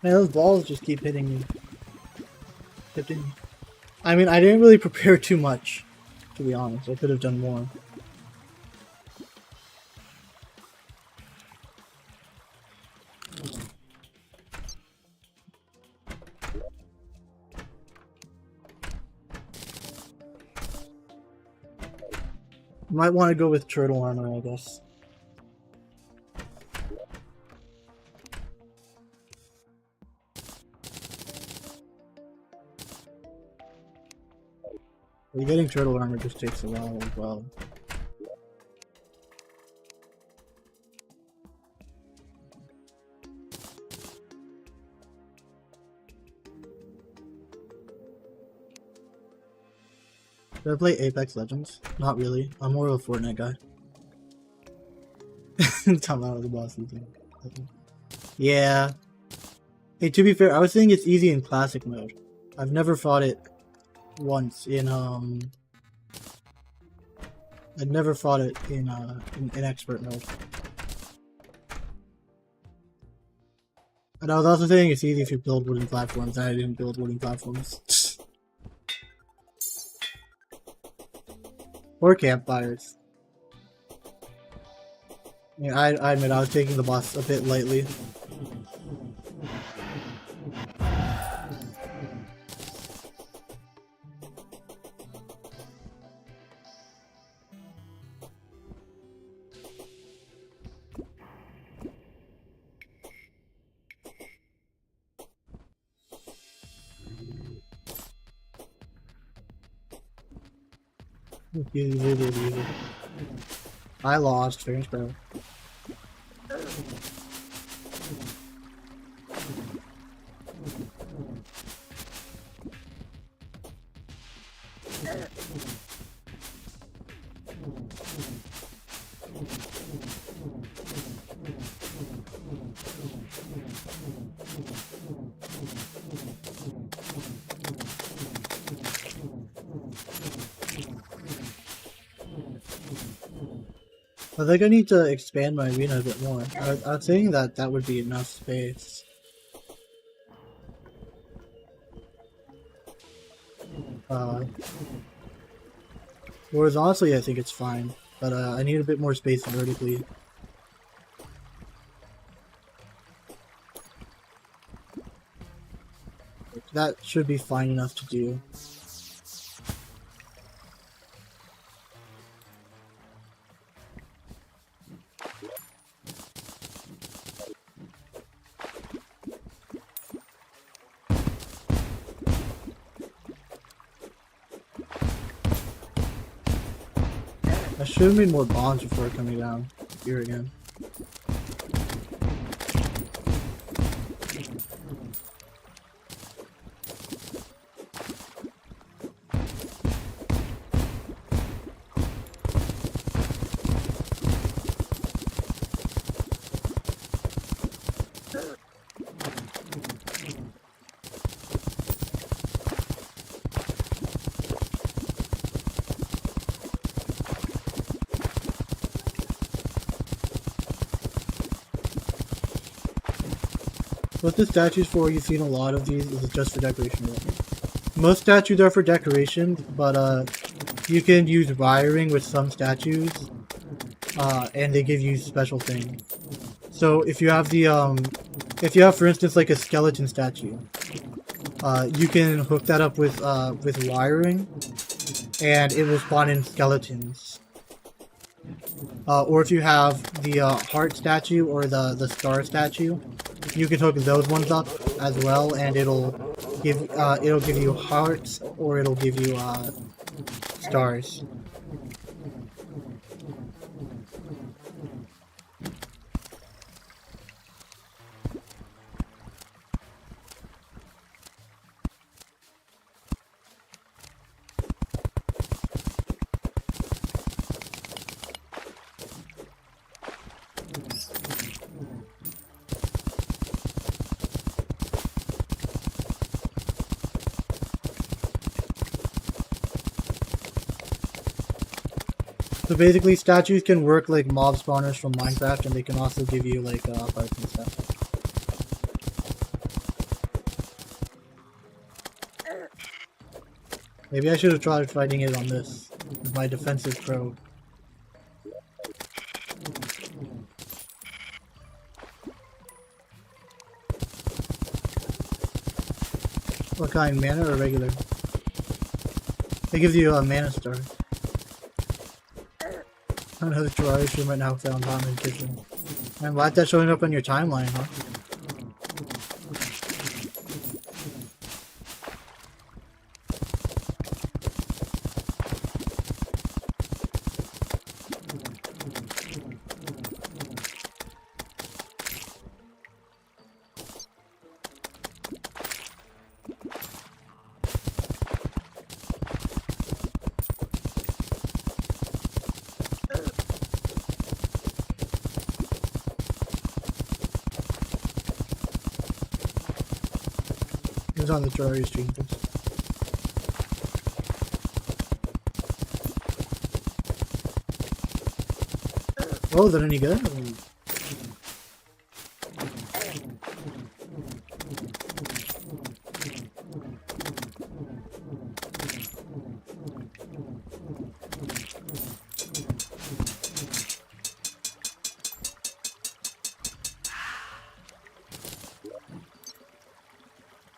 Man, those balls just keep hitting me. I mean, I didn't really prepare too much, to be honest. I could have done more. Might want to go with turtle armor, I guess. Getting turtle armor just takes a while as well. Do I play Apex Legends? Not really. I'm more of a Fortnite guy. Talking about the boss. Yeah. Hey, to be fair, I was saying it's easy in classic mode. I've never fought it once in I'd never fought it in expert mode. And I was also saying it's easy if you build wooden platforms, and I didn't build wooden platforms. Or campfires. Yeah, I admit I was taking the boss a bit lightly. Easy. I lost. Fairness, bro. I think I need to expand my arena a bit more. I'm saying that that would be enough space. Whereas honestly, I think it's fine, but I need a bit more space vertically. That should be fine enough to do. I should have made more bombs before coming down here again. What the statues for, you've seen a lot of these, is just for decoration. Most statues are for decoration, but you can use wiring with some statues, and they give you special things. So if you have for instance like a skeleton statue, you can hook that up with wiring, and it will spawn in skeletons. Or if you have the heart statue or the star statue, you can hook those ones up as well, and it'll give you hearts, or it'll give you stars. So basically, statues can work like mob spawners from Minecraft, and they can also give you like parts and stuff. Maybe I should have tried fighting it on this with my defensive pro. What kind, mana or regular? It gives you a mana star. I don't know, the Terraria stream right now found Tom in the kitchen. And why's that showing up on your timeline, huh? It was on the Terraria stream. Oh, is that any good?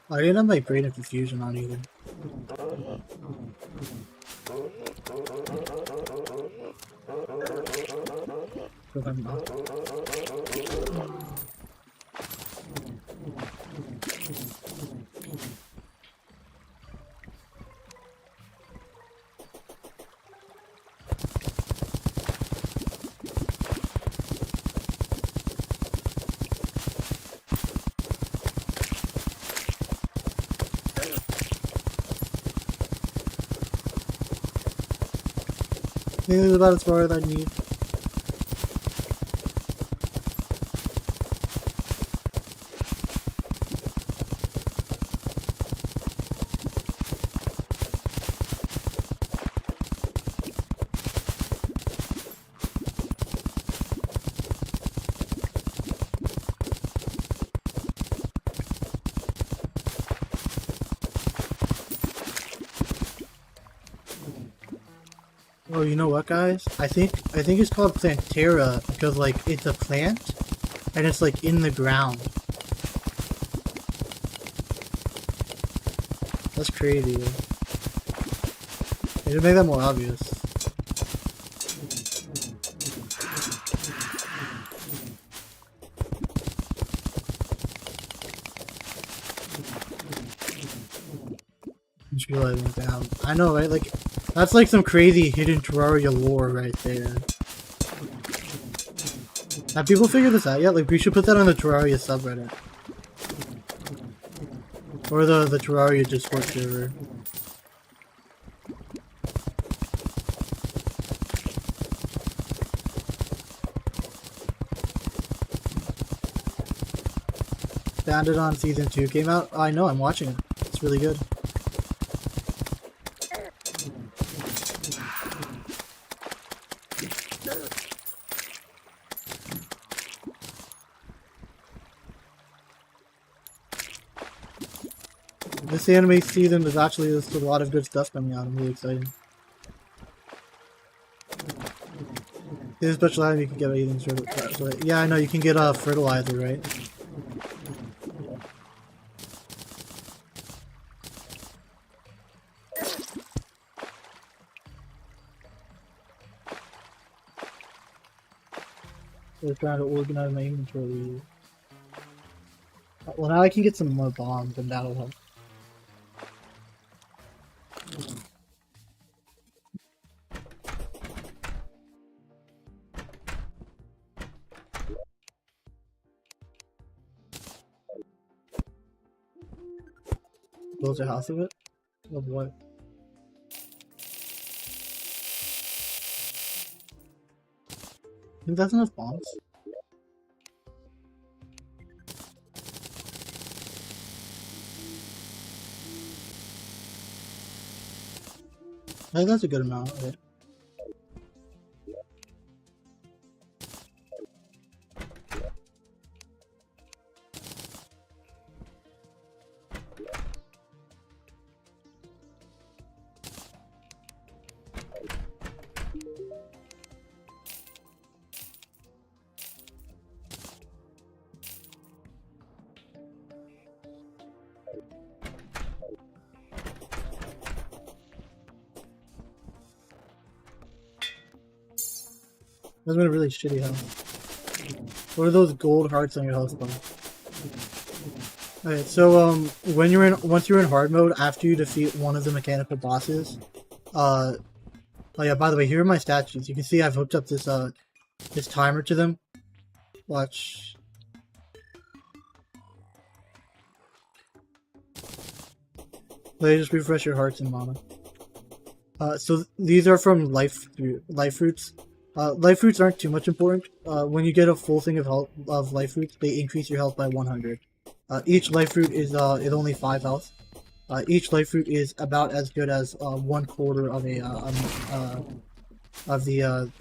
I didn't have my brain of confusion on either. think this is about as far as I need. Oh, you know what, guys? I think it's called Plantera because like it's a plant and it's like in the ground. That's crazy. They should make that more obvious. Just realizing it down. I know, right? Like, that's like some crazy hidden Terraria lore right there. Have people figured this out yet? Like, we should put that on the Terraria subreddit. Or the Terraria Discord server. Banded on Season 2 came out? I know, I'm watching it. It's really good. This anime season is actually just a lot of good stuff coming out. I'm really excited. There's a special item you can get anything sort of. Yeah, I know you can get a fertilizer, right? So I'm trying to organize my inventory. Well, now I can get some more bombs, and that'll help. Build a house of it? Of what? I think that's enough bombs. I think that's a good amount, right? That's been a really shitty house. What are those gold hearts on your house bar? Alright, so once you're in hard mode, after you defeat one of the mechanical bosses, oh yeah, by the way, here are my statues. You can see I've hooked up this this timer to them. Watch. Let me just refresh your hearts and mana. So these are from life fruits. Life fruits aren't too much important. When you get a full thing of life fruits, they increase your health by 100. Each life fruit is only 5 health. Each life fruit is about as good as 1/4 of the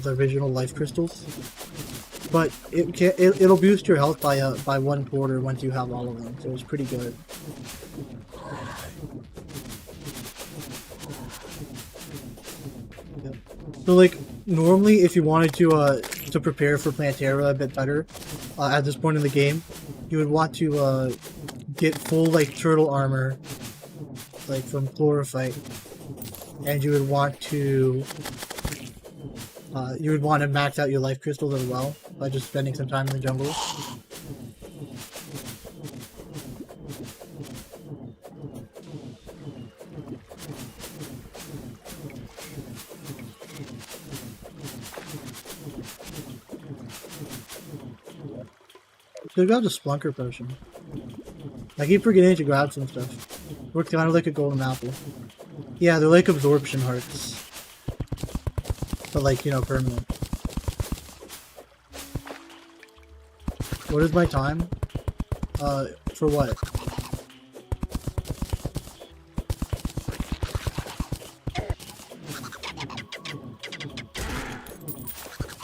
original life crystals. But it'll boost your health by 1/4 once you have all of them. So it's pretty good. So like normally, if you wanted to prepare for Plantera a bit better at this point in the game, you would want to get full like turtle armor, like from Chlorophyte, and you would want to max out your life crystals as well by just spending some time in the jungle. Should have got the Splunker potion. I keep forgetting to grab some stuff. Works kind of like a golden apple. Yeah, they're like absorption hearts. But like, you know, permanent. What is my time? For what?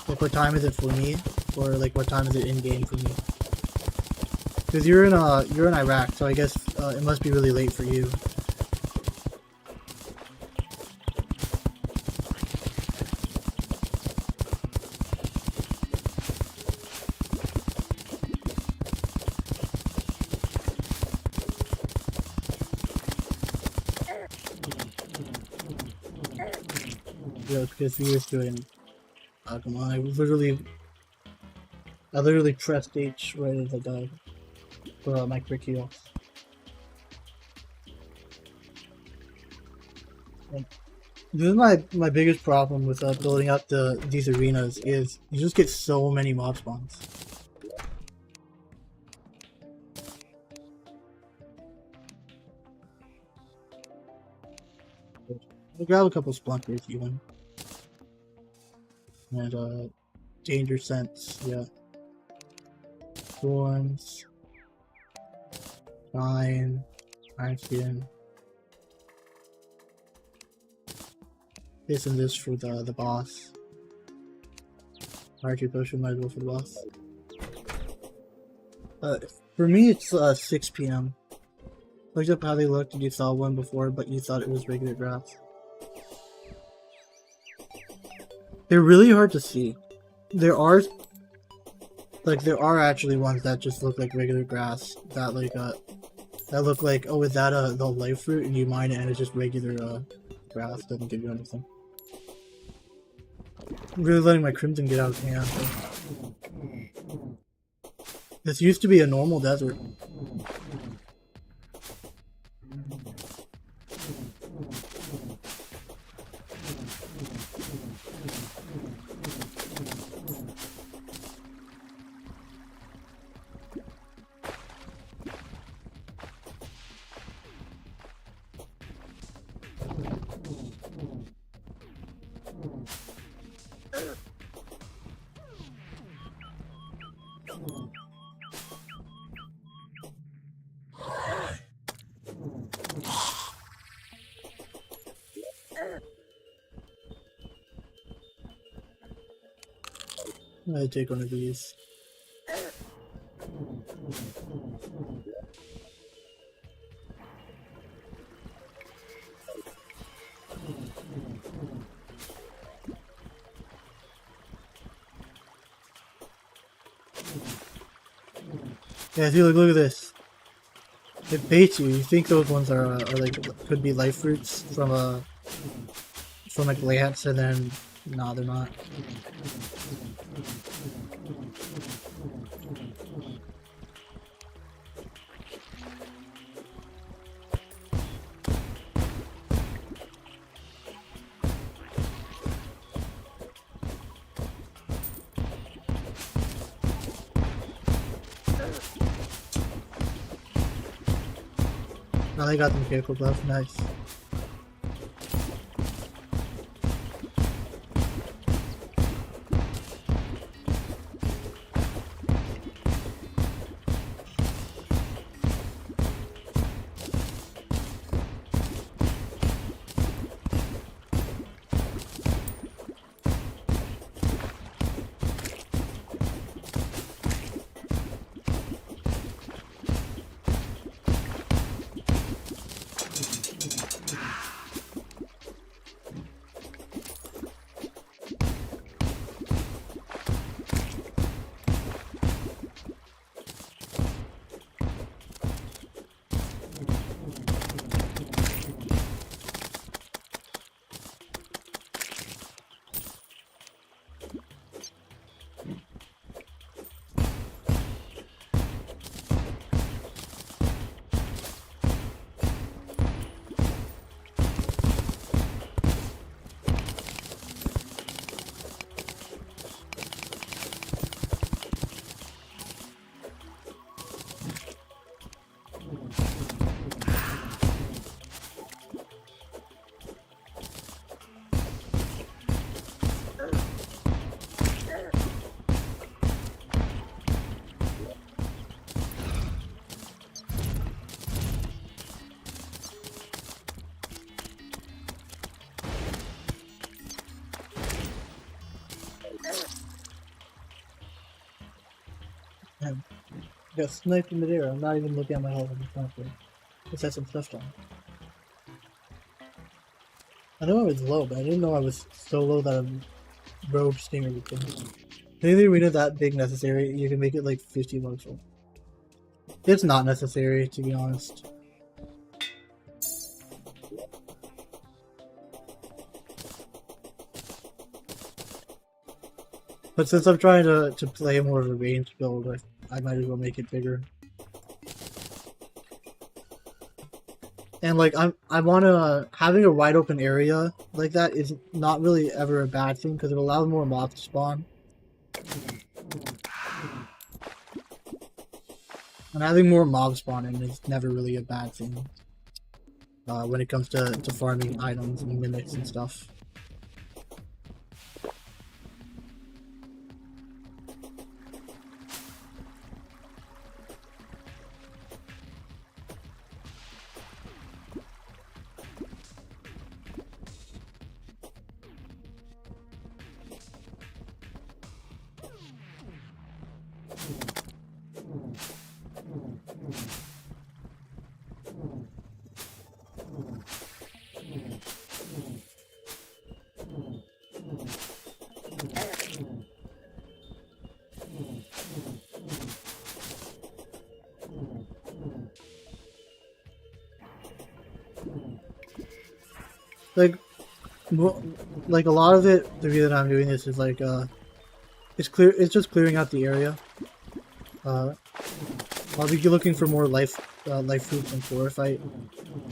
Like, what time is it for me? Or like, what time is it in game for me? Because you're in Iraq, so I guess it must be really late for you. Yeah, because he was doing. Oh, come on! I literally pressed H right as I died for my quick heal. And this is my biggest problem with building up these arenas is you just get so many mob spawns. I'll grab a couple splunkers even. And danger sense, yeah. Thorns. Iron skin. This and this for the boss. Archery potion might as well for the boss. For me it's 6 p.m. Looked up how they looked and you saw one before, but you thought it was regular grass. They're really hard to see. There are actually ones that just look like regular grass that that look like, oh, is that the life fruit, and you mine it and it's just regular grass, doesn't give you anything. I'm really letting my crimson get out of hand. This used to be a normal desert. I'm gonna take one of these. Yeah, see, look at this. It baits you. You think those ones are like could be life fruits from a glance, and then nah, they're not. Now they got them vehicle buff, nice. I got sniped in midair. I'm not even looking at my health. I'm just not good. Let's have some stuff down. I know I was low, but I didn't know I was so low that a rogue stinger would kill me. Maybe the arena that big necessary, you can make it like 50 bucks. It's not necessary, to be honest. But since I'm trying to play more of a ranged build, I might as well make it bigger. And like I wanna having a wide open area like that is not really ever a bad thing because it allows more mobs to spawn. And having more mobs spawning is never really a bad thing when it comes to farming items and mimics and stuff. Like a lot of it, the reason I'm doing this is like it's just clearing out the area. I'll be looking for more life fruits and chlorophyte.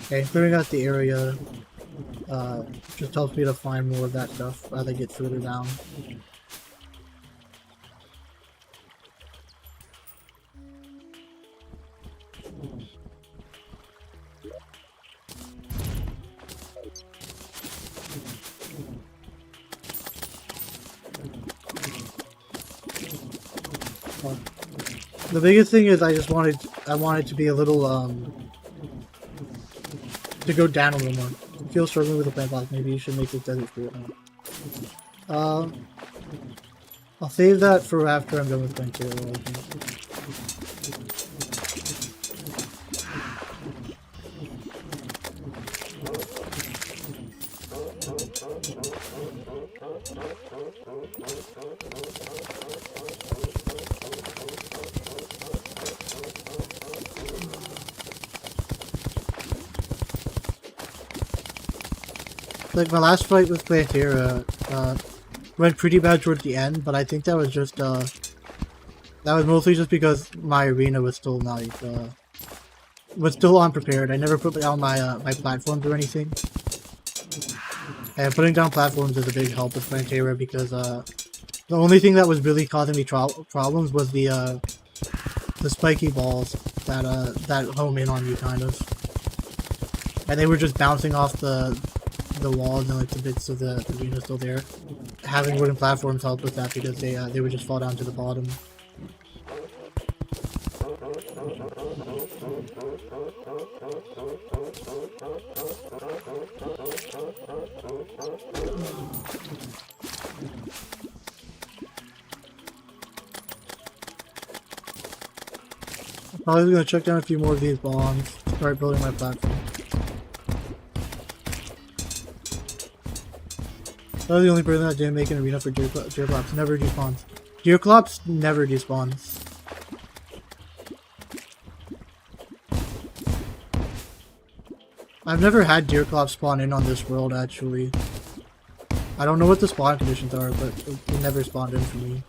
Okay, clearing out the area just helps me to find more of that stuff as I get further down. The biggest thing is I wanted to be a little to go down a little more. If you're struggling with the plant box, maybe you should make this desert spirit now. I'll save that for after I'm done with playing Terraria, I think. Like my last fight with Terraria, went pretty bad towards the end, but I think that was just that was mostly just because my arena was still not was still unprepared. I never put down my my platforms or anything, and putting down platforms is a big help with Terraria because the only thing that was really causing me problems was the spiky balls that that home in on you kind of, and they were just bouncing off the walls and like the bits of the arena still there. Having wooden platforms helped with that because they would just fall down to the bottom. I'm probably gonna check down a few more of these bombs, start building my platform. I was the only person that didn't make an arena for Deerclops. Never despawns. Deerclops never despawns. I've never had Deerclops spawn in on this world, actually. I don't know what the spawn conditions are, but it never spawned in for me.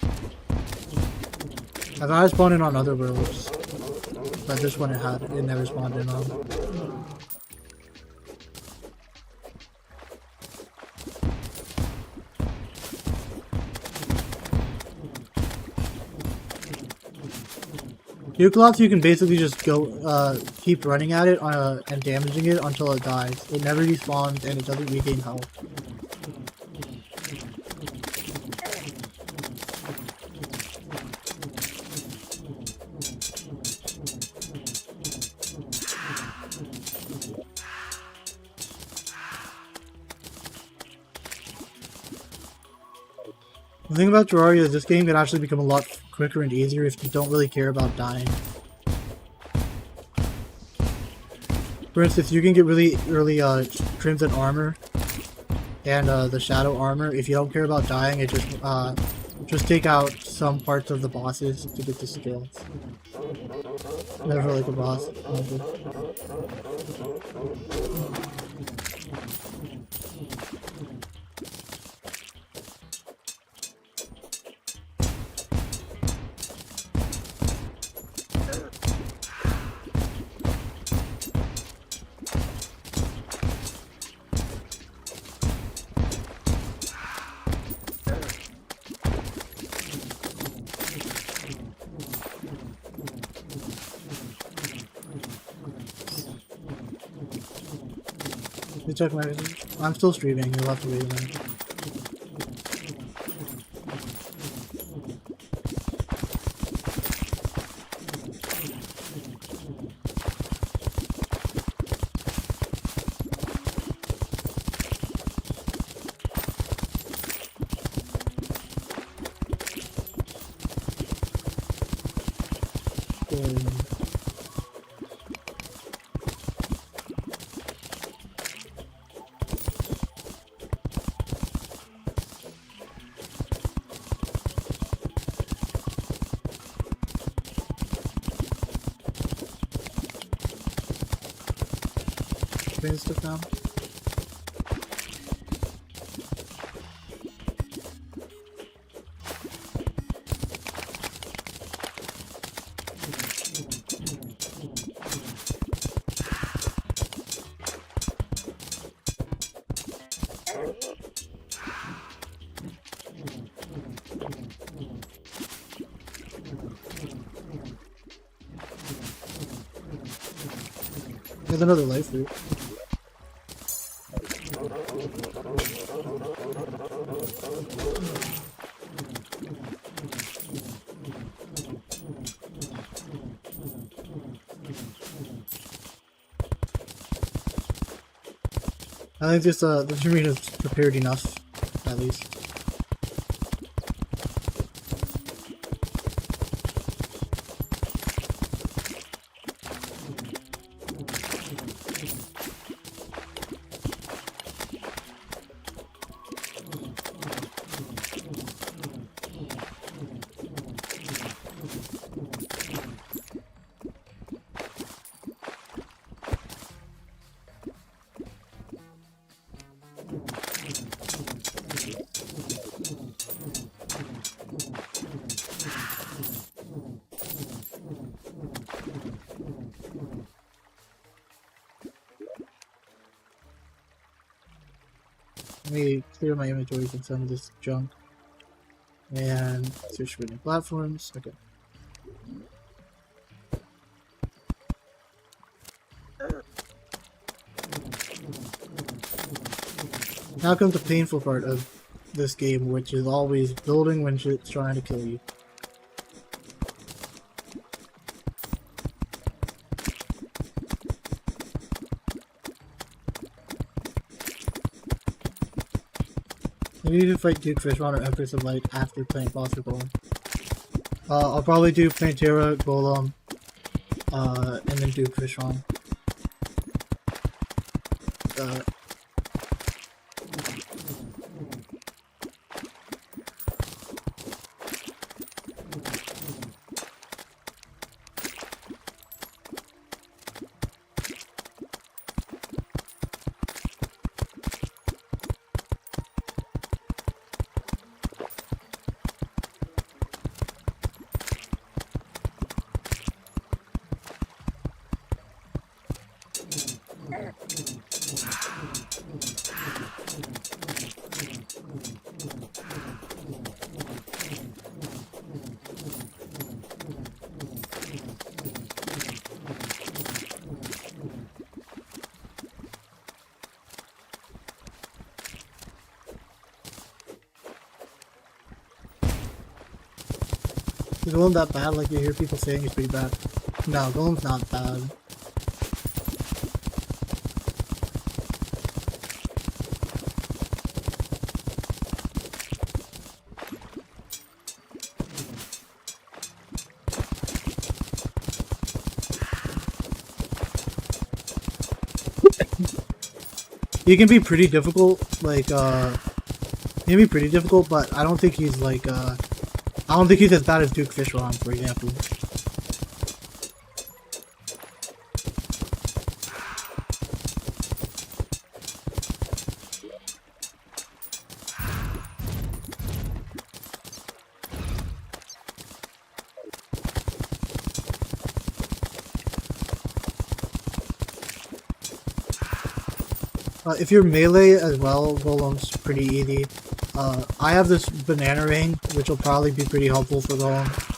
I've had it spawn in on other worlds, but this one it never spawned in on. Deerclops, you can basically just go, keep running at it and damaging it until it dies. It never despawns and it doesn't regain health. The thing about Terraria is this game can actually become a lot quicker and easier if you don't really care about dying. For instance, you can get really crimson armor and the shadow armor. If you don't care about dying, it just take out some parts of the bosses to get the skills. Never like a boss. You check my. I'm still streaming. You'll have to wait a minute. Bring stuff down. There's another life root. I think this arena is prepared enough, at least. Let me clear my inventory from some of this junk. And switch between platforms. Okay. Now comes the painful part of this game, which is always building when shit's trying to kill you. I need to fight Duke Fishron or Empress of Light after playing Foster Golem. I'll probably do Terraria, Golem, and then Duke Fishron. Is Golem that bad? Like you hear people saying it's pretty bad. No, Golem's not bad. he can be pretty difficult. Like he can be pretty difficult, but I don't think he's like I don't think he's as bad as Duke Fishron, for example. If you're melee as well, Golem's pretty easy. I have this banana ring, which will probably be pretty helpful for Golem.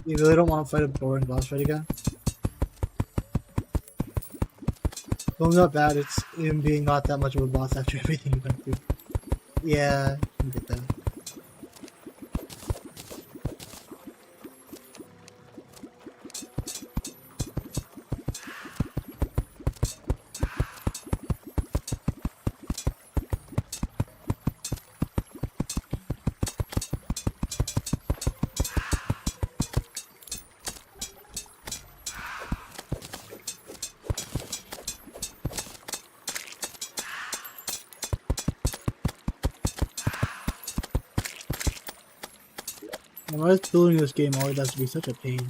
You really don't want to fight a boring boss fight again? Well, not bad, it's him being not that much of a boss after everything you went through. Yeah, I can get that. Why is building this game always has to be such a pain?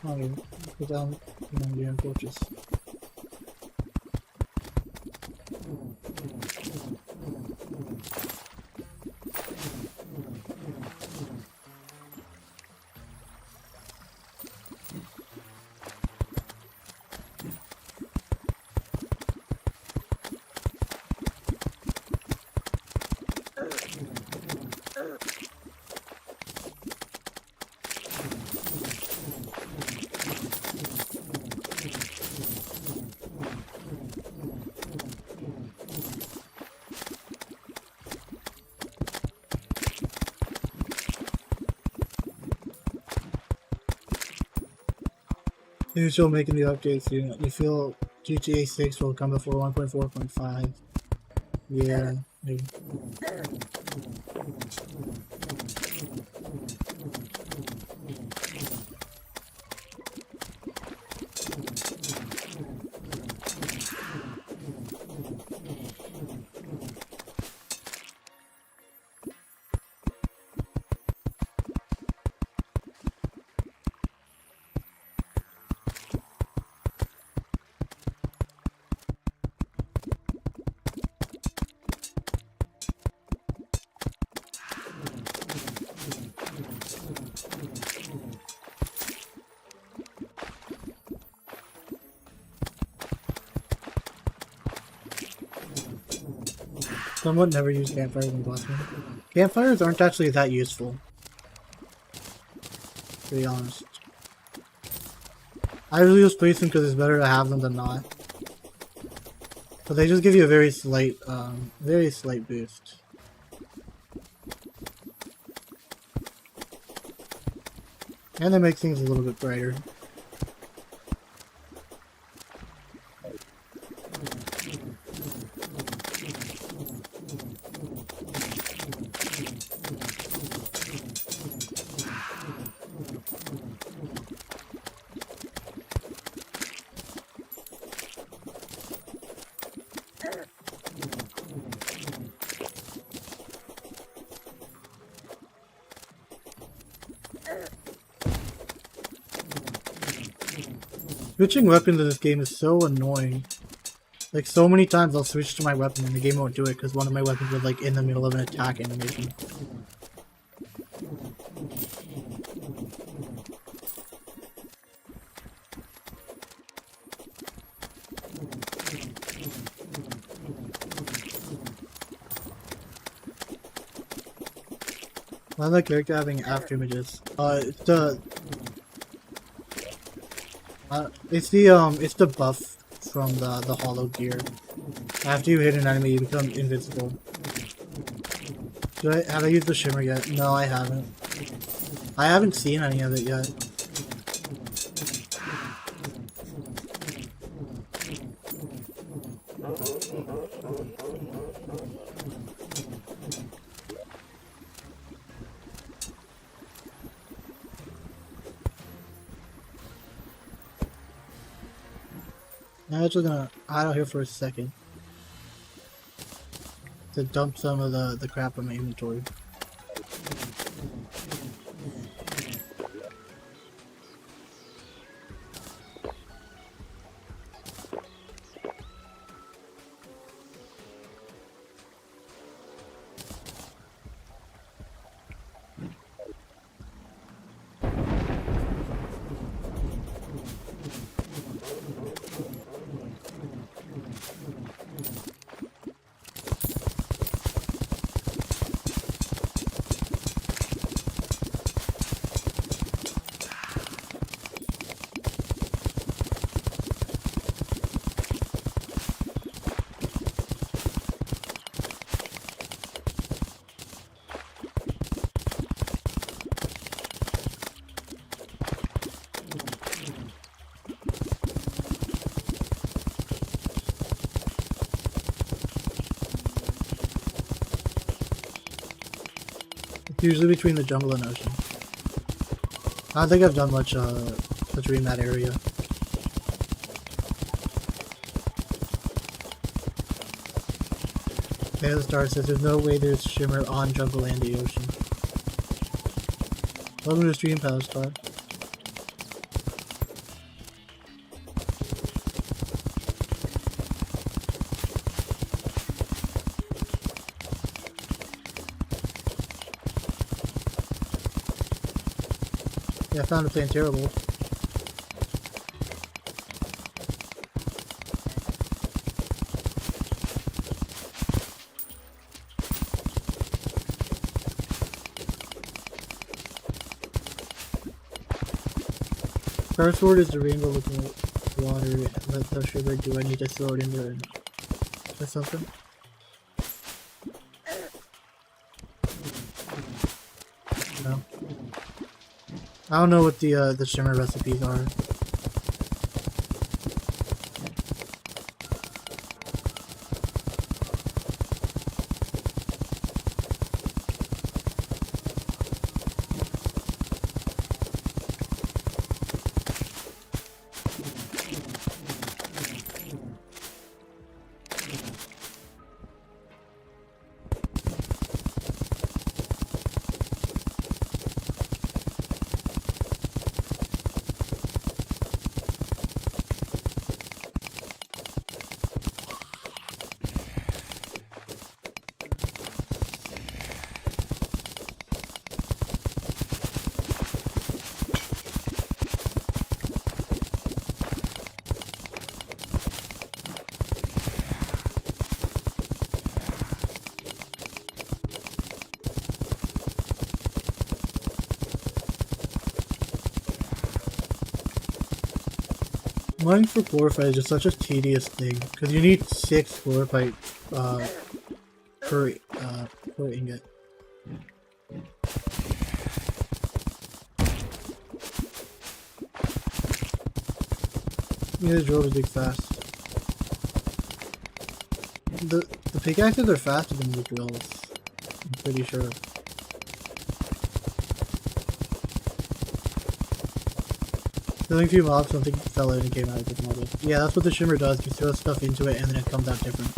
Oh, put down the torches. You're still making the updates, you feel GTA 6 will come before 1.4.5. Yeah, maybe. Someone never used campfires in Glassman. Campfires aren't actually that useful, to be honest. I usually just place them because it's better to have them than not. But they just give you a very slight boost. And they make things a little bit brighter. Switching weapons in this game is so annoying. Like, so many times I'll switch to my weapon and the game won't do it because one of my weapons was, like, in the middle of an attack animation. Why is that character having after images? It's the buff from the hollow gear. After you hit an enemy, you become invincible. Have I used the shimmer yet? No, I haven't. I haven't seen any of it yet. I'm actually gonna hide out here for a second to dump some of the crap in my inventory. Usually between the jungle and ocean. I don't think I've done much in that area. Pale Star says there's no way there's shimmer on jungle and the ocean. Welcome to the stream, Pale Star. Yeah, I found it playing terrible. First word is the rainbow looking at water. Let the sugar do. I need to throw it in there or something. No. I don't know what the shimmer recipes are. Mining for chlorophyte is just such a tedious thing, because you need 6 chlorophyte per ingot. You need to drill to dig fast. The pickaxes are faster than the drills, I'm pretty sure. Killing a few mobs, something fell in and came out of the model. Yeah, that's what the shimmer does. You throw stuff into it and then it comes out different.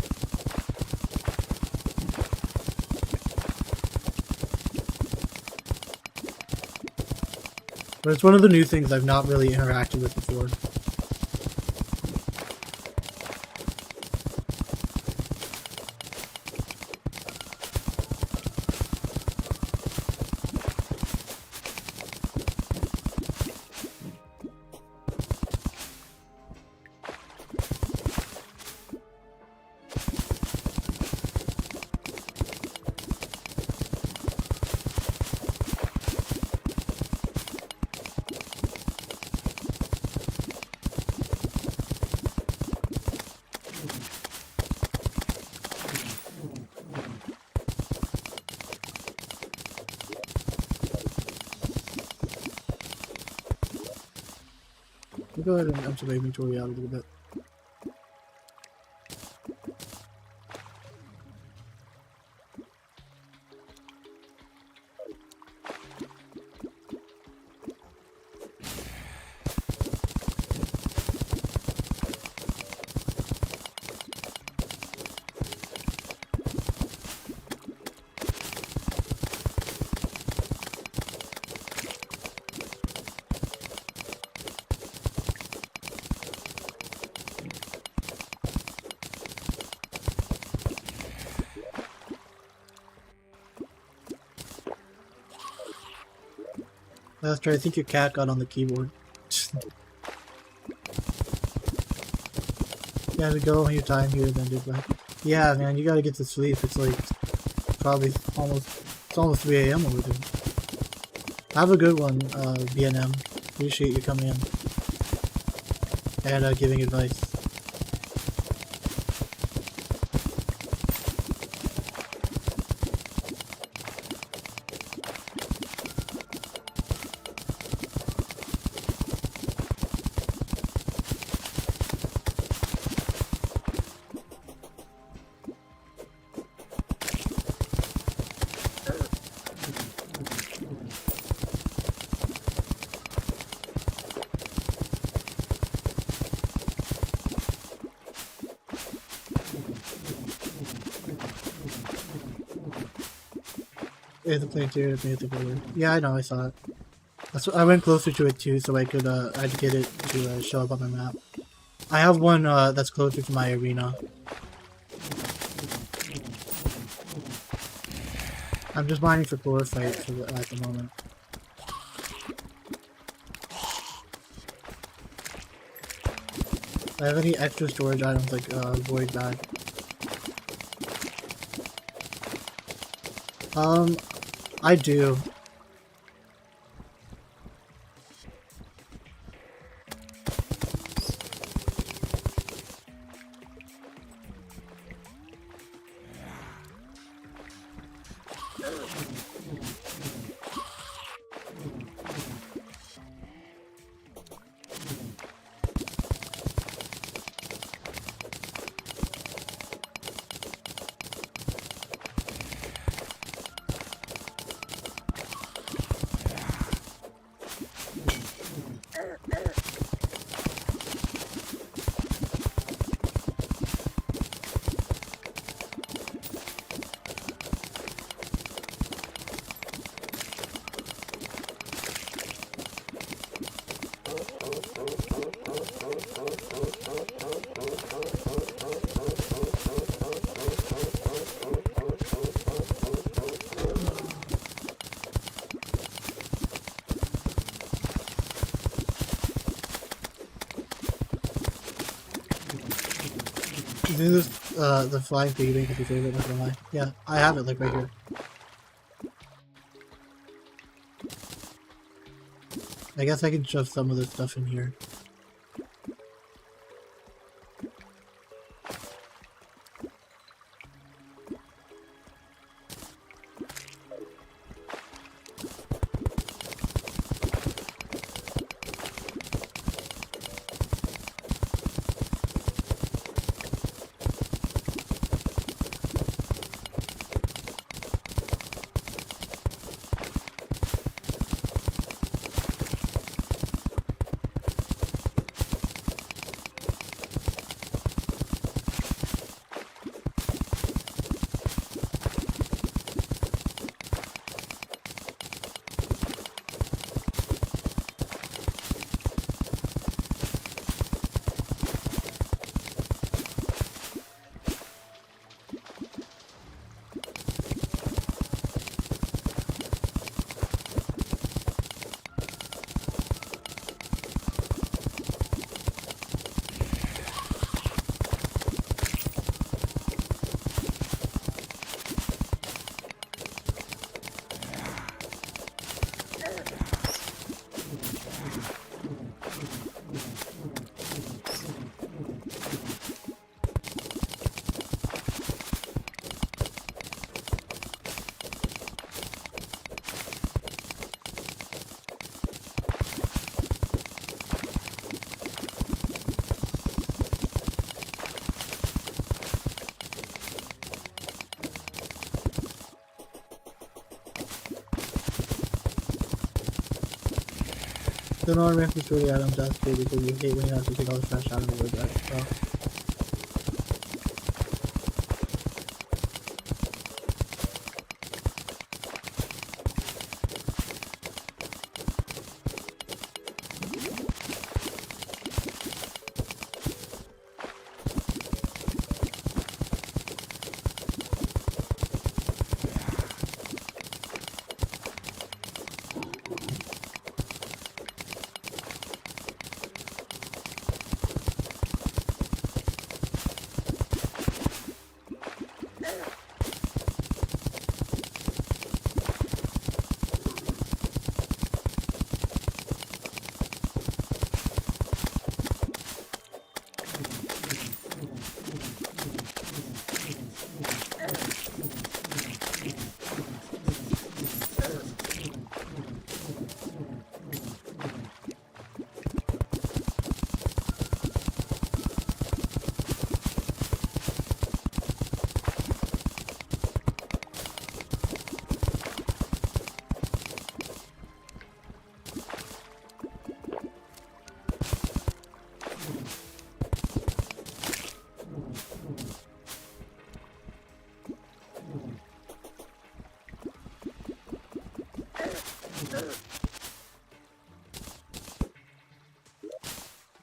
But it's one of the new things I've not really interacted with before. We'll go ahead and empty my inventory out a little bit. Lester, I think your cat got on the keyboard. You have to go on your time here, then do that. Yeah, man, you gotta get to sleep. It's like probably it's almost 3 a.m. over there. Have a good one, BNM. Appreciate you coming in and giving advice. Yeah, the planetarium made the border. Yeah, I know, I saw it. That's what, I went closer to it too, so I could I'd get it to show up on my map. I have one that's closer to my arena. I'm just mining for chlorophyte at the moment. Do I have any extra storage items like void bag? I do. You think this, the flying piggy bank is your favorite, not gonna lie. Yeah, I have it, like, right here. I guess I can shove some of this stuff in here. Don't automatically destroy the items after because you hate when you have to take all the trash out of the way back. Well,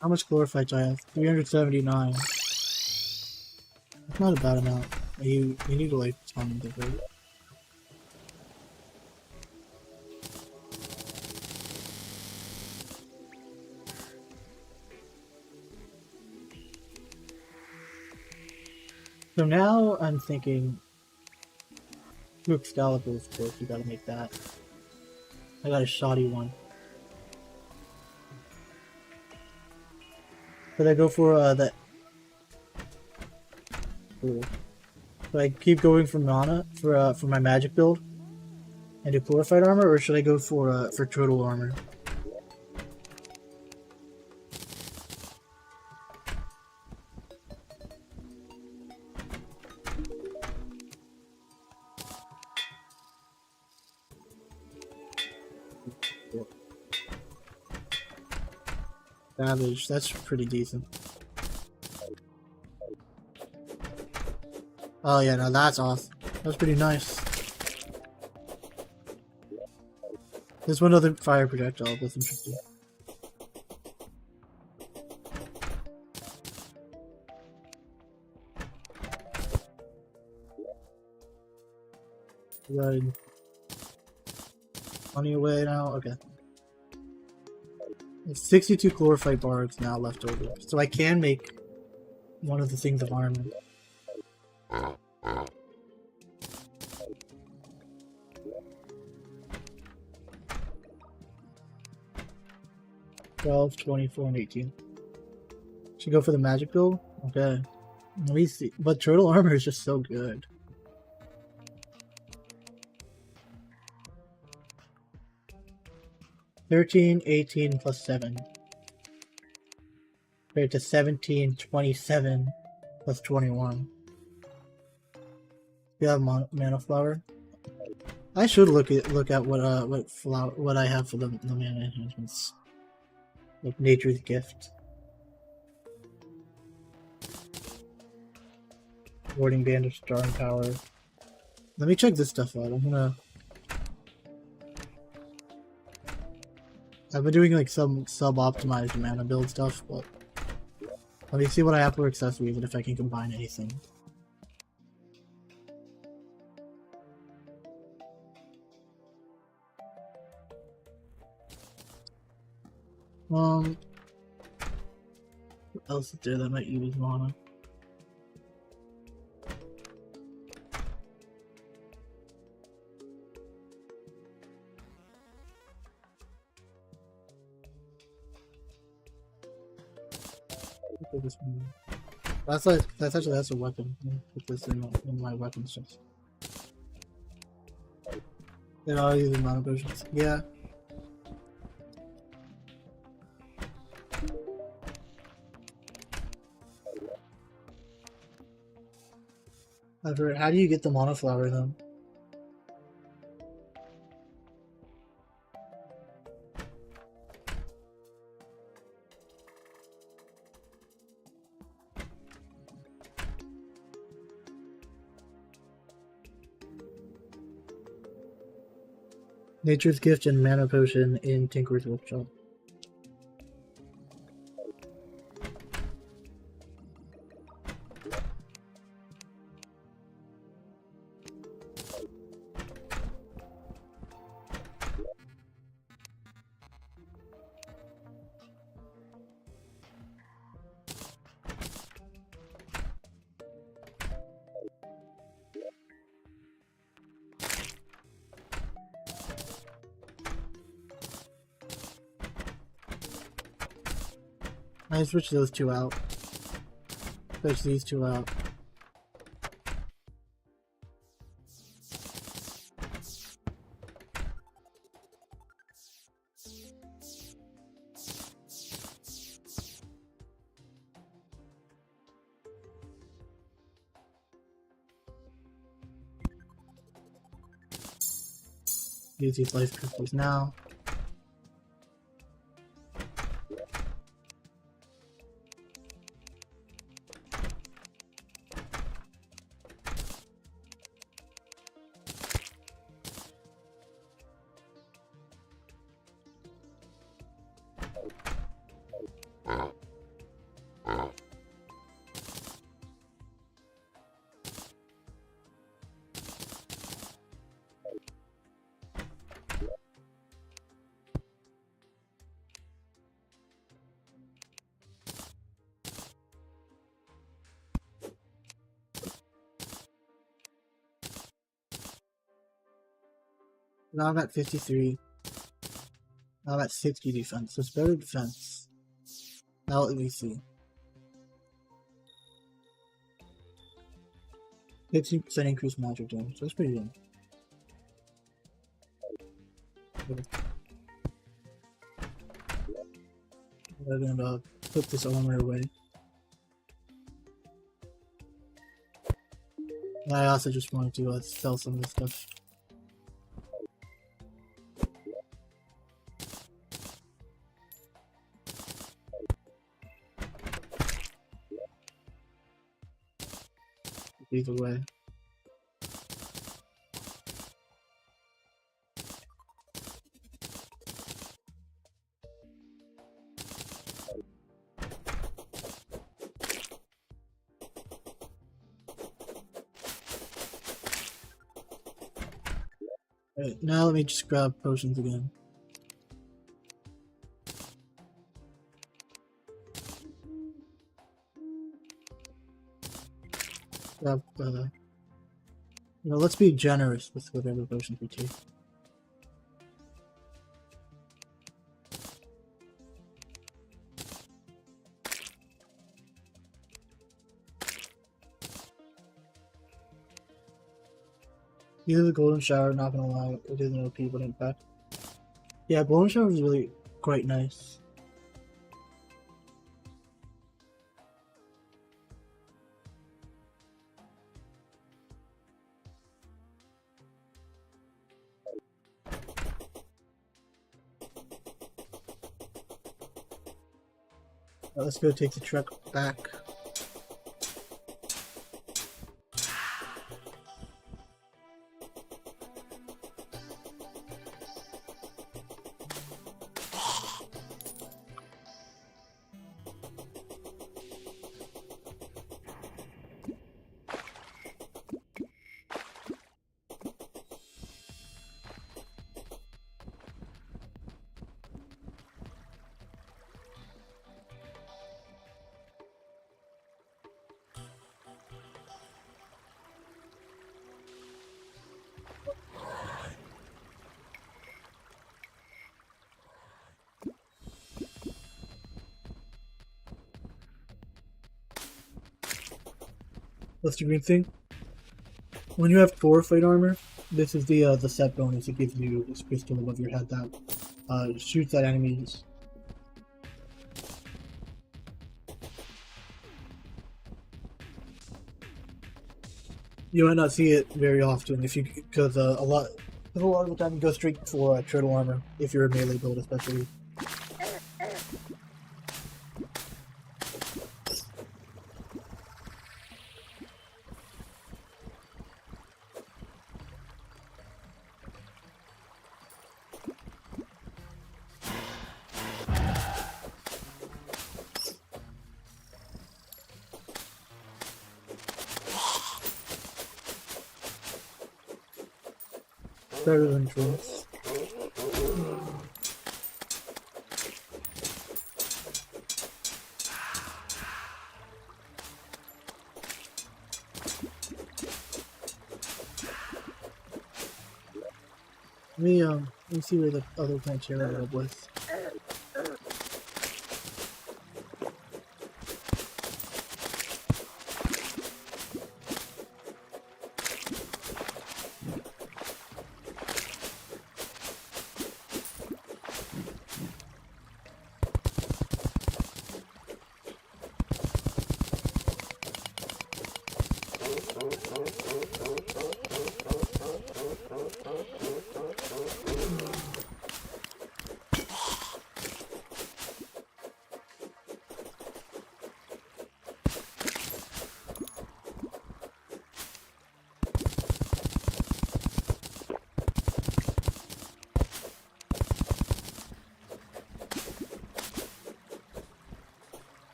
how much glorified do I have? 379. That's not a bad amount. You need to like tell me the rate. So now I'm thinking two Excaliburs, of course, you gotta make that. I got a shoddy one. But I go for that. Cool. Should I keep going for mana for my magic build and do glorified armor, or should I go for total armor? Savage, that's pretty decent. Oh yeah, no, that's awesome. That's pretty nice. There's one other fire projectile, that's interesting. Right. 20 away now, okay. There's 62 chlorophyte bars now left over, so I can make one of the things of armor. $12, $24, and $18. Should go for the magic build? Okay. Let me see. But turtle armor is just so good. $13, $18 plus 7. Compared to $17, $27 plus 21. You have mana flower. I should look at what I have for the mana enhancements. Like nature's gift. Warding band of starring power. Let me check this stuff out. I've been doing like some sub-optimized mana build stuff, but let me see what I have for accessories and if I can combine anything. What else is there that might use mana? That's a weapon. Put this in my weapons chest. They're all using mana potions. Yeah. I've heard. How do you get the mana flower then? Nature's Gift and Mana Potion in Tinker's Workshop. I switch those two out. Switch these two out. Use these life crystals now. Now I'm at 53. Now I'm at 60 defense. So it's better defense. Now let me see. 15% increased magic damage. That's pretty good. I'm gonna put this armor away. And I also just wanted to sell some of this stuff. These away. Alright, now let me just grab potions again. Grab, let's be generous with whatever potions we take. Either the Golden Shower, not gonna lie, it is an OP, but impact. Yeah, Golden Shower is really quite nice. Let's go take the truck back. What's the green thing? When you have 4 fight armor, this is the set bonus. It gives you this crystal above your head that shoots at enemies. You might not see it very often because a lot of the time you go straight for turtle armor if you're a melee build, especially. better than drinks. Let me see where the other Terraria ended up with.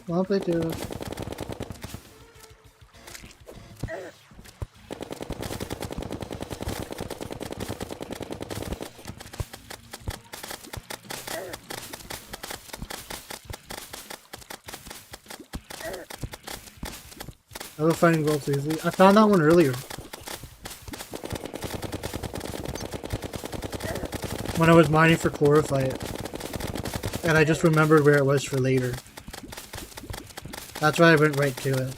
Well, they do. I love finding gold so easily. I found that one earlier. When I was mining for chlorophyte. And I just remembered where it was for later. That's why I went right to it.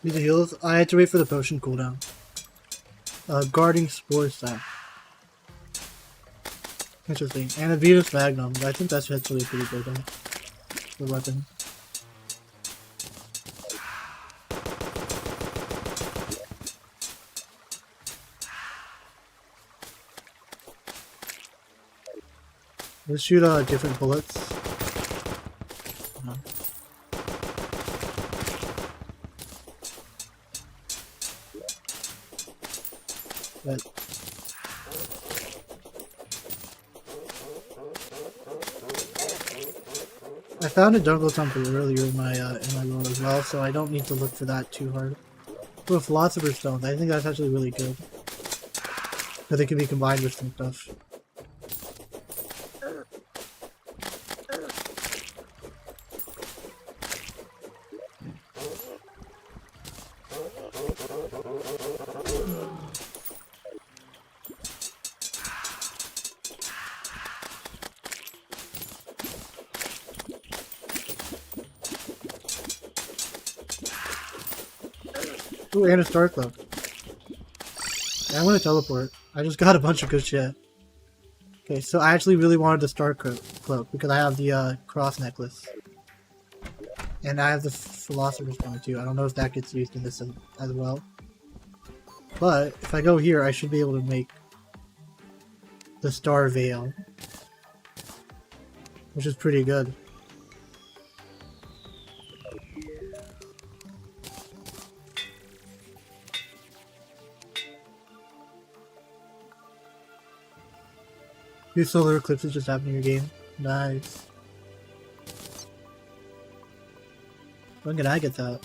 Need the heals? I had to wait for the potion cooldown. Guarding Spore Staff. Interesting. And a Venus Magnum. I think that's actually pretty good, the weapon. Let's shoot different bullets. But I found a jungle temple earlier in my world as well, so I don't need to look for that too hard. With philosopher's stones, I think that's actually really good. But they can be combined with some stuff. Ooh, and a star cloak. Yeah, I'm gonna teleport. I just got a bunch of good shit. Okay, so I actually really wanted the star cloak because I have the cross necklace. And I have the philosopher's stone too. I don't know if that gets used in this as well. But if I go here, I should be able to make the star veil. Which is pretty good. Two solar eclipses just happened in your game. Nice. When can I get that?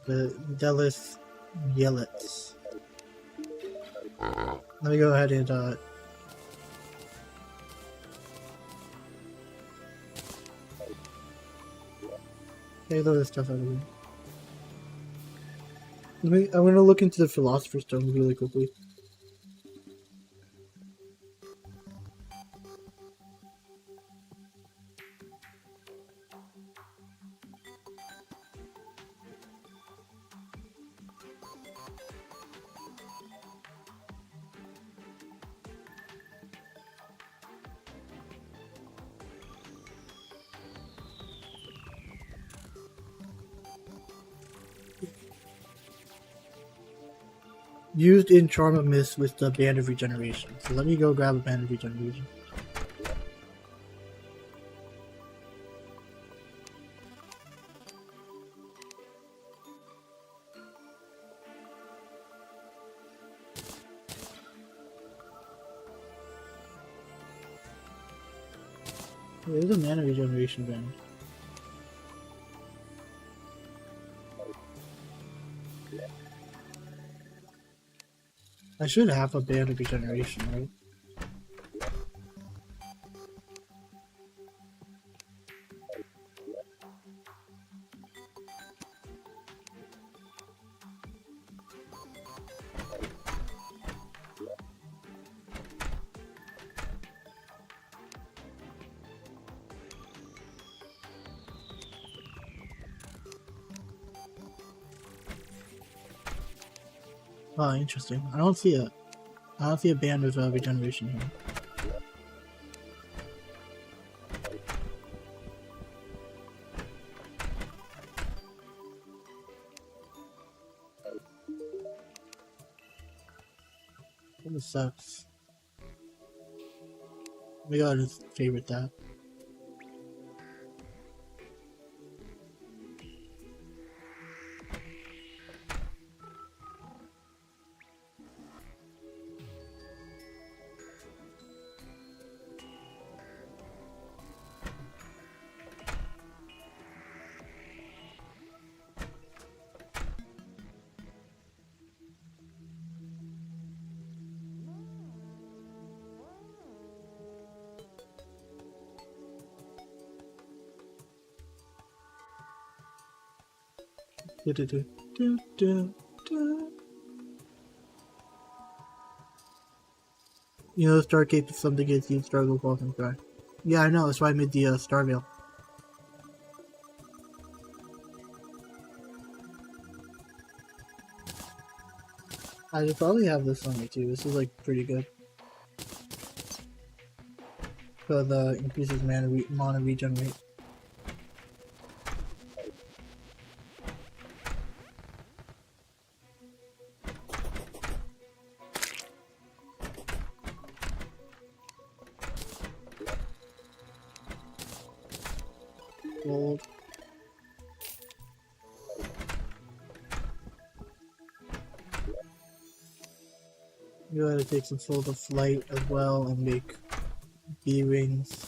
The Delis Yellets. Let me go ahead and get all this stuff out of here. I'm gonna look into the Philosopher's Stone really quickly. Used in Charm of Mist with the Band of Regeneration. So let me go grab a Band of Regeneration. There's a Mana Regeneration band. I should have a Band of Regeneration, right? Oh, interesting. I don't see a Band of Regeneration here. This sucks. We gotta just favorite that. You know, Starcape is something against you, Stargirl falls and cry. Yeah, I know, that's why I made the Starveil. I should probably have this on me too. This is like pretty good. So the increases mana regenerate. Gold. You gotta take some Souls of Flight as well and make B-Rings.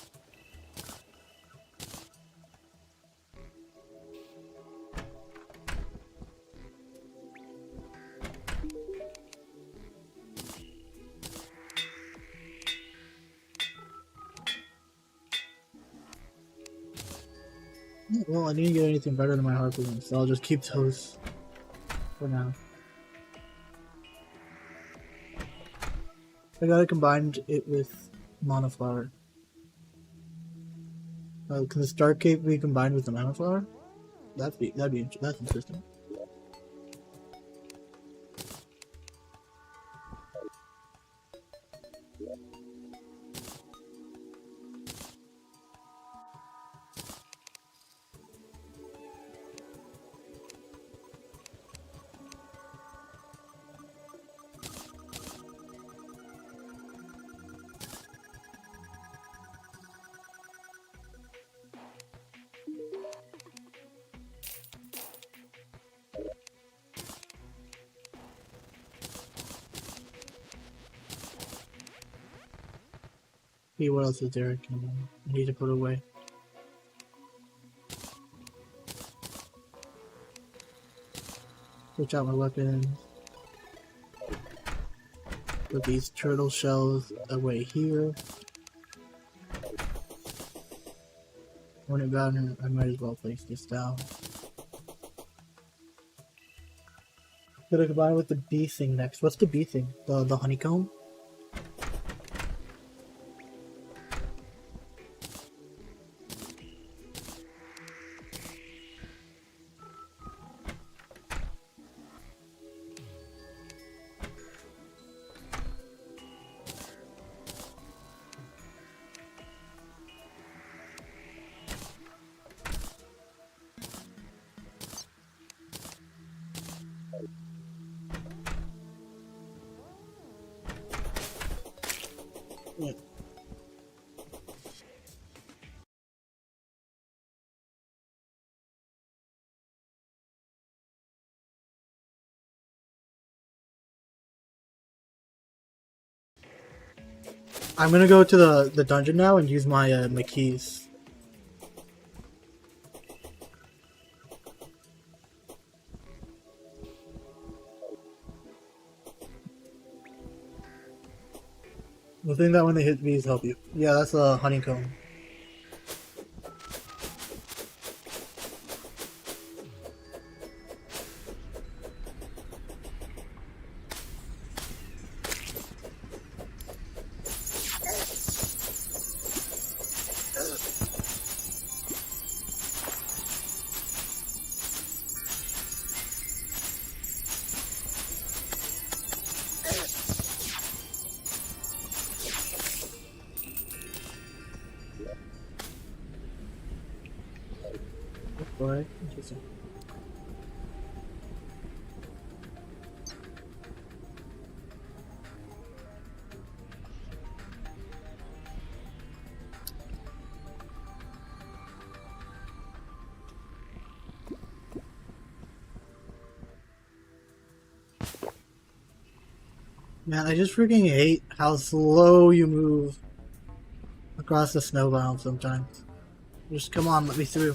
Well, I didn't get anything better than my Harpoon, so I'll just keep those for now. I gotta combine it with Mana Flower. Can the Star Cape be combined with the Mana Flower? That's interesting. See what else is there I need to put away. Switch out my weapons. Put these turtle shells away here. When it got in, I might as well place this down. Gonna combine with the bee thing next. What's the bee thing? The honeycomb? Yeah. I'm gonna go to the dungeon now and use my my keys. The thing that when they hit bees help you. Yeah, that's a honeycomb. Alright, interesting. Man, I just freaking hate how slow you move across the snow biome sometimes. Just come on, let me through.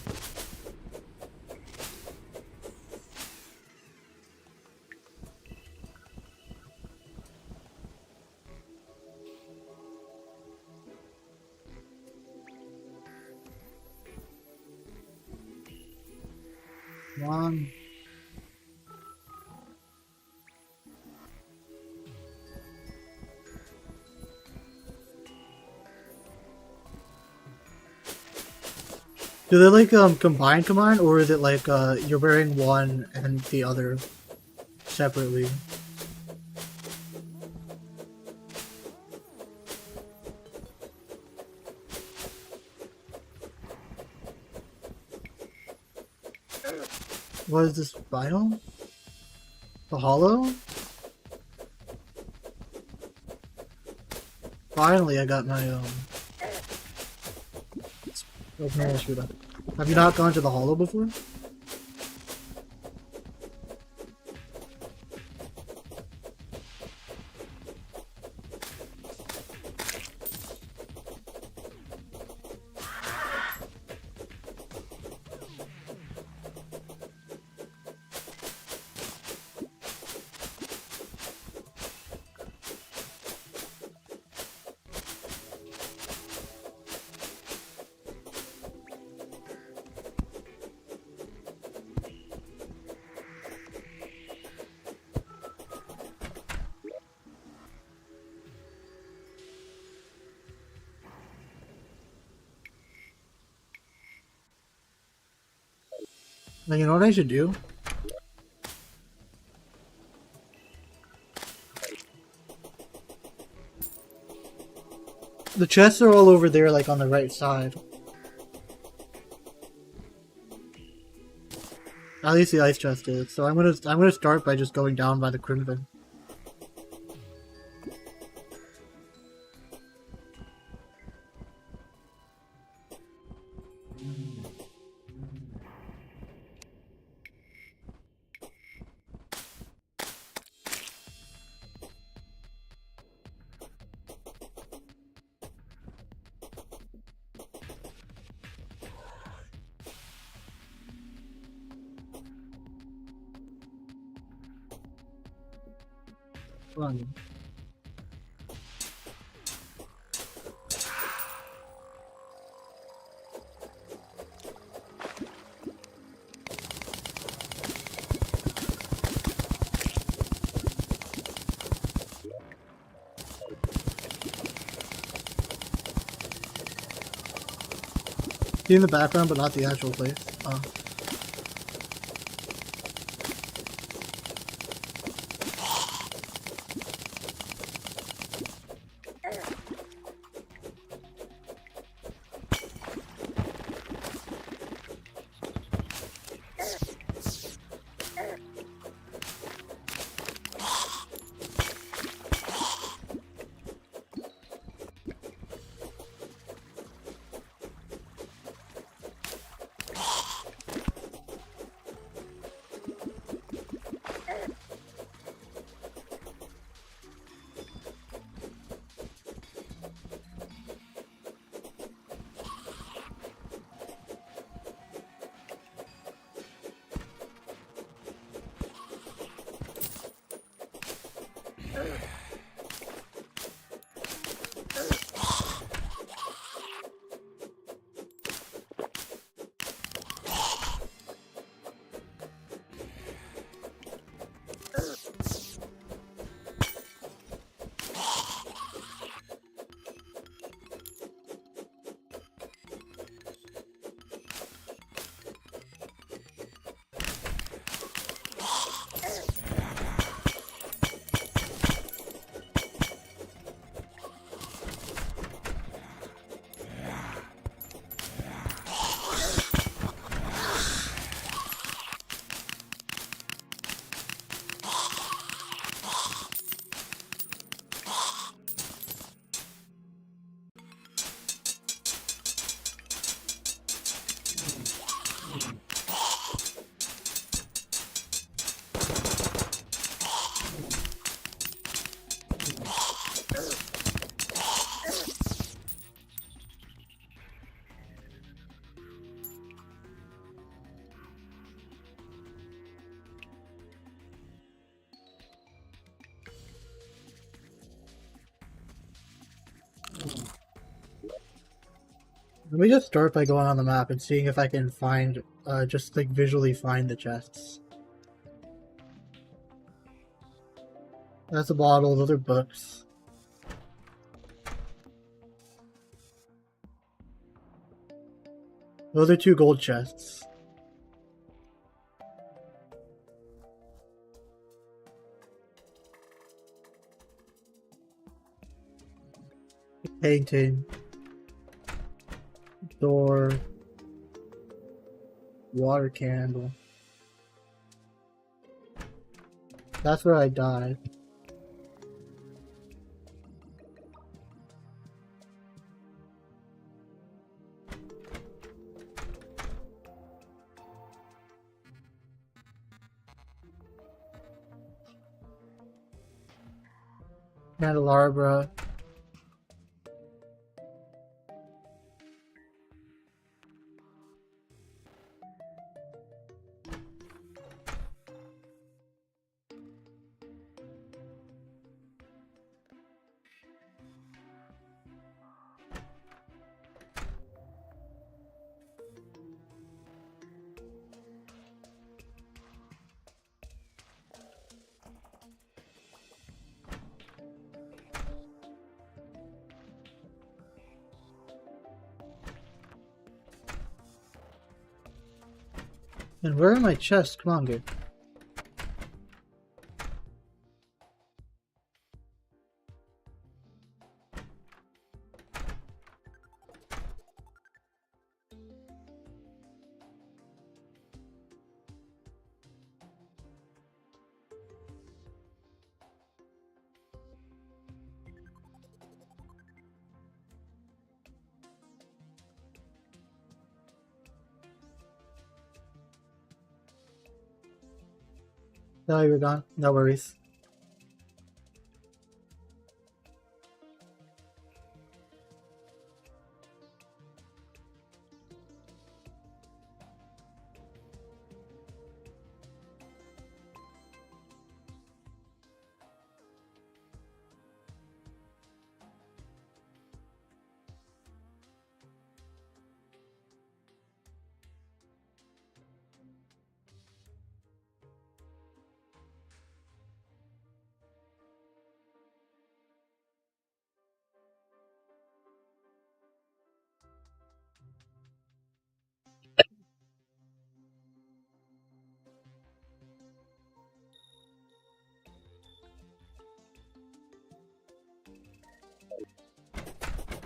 Come on. Do they like combine, or is it like you're wearing one and the other separately? What is this biome? The hollow? Finally, I got my okay, shoot up. Have you not gone to the hollow before? Now you know what I should do? The chests are all over there, like on the right side. At least the ice chest is. So I'm gonna start by just going down by the crimson. Fun. See in the background, but not the actual place. Let me just start by going on the map and seeing if I can find, just like visually find the chests. That's a bottle, those are books. Those are 2 gold chests. Painting. Door. Water candle. That's where I died. Candelabra. And where are my chests? Come on, dude. No, you're gone. No worries.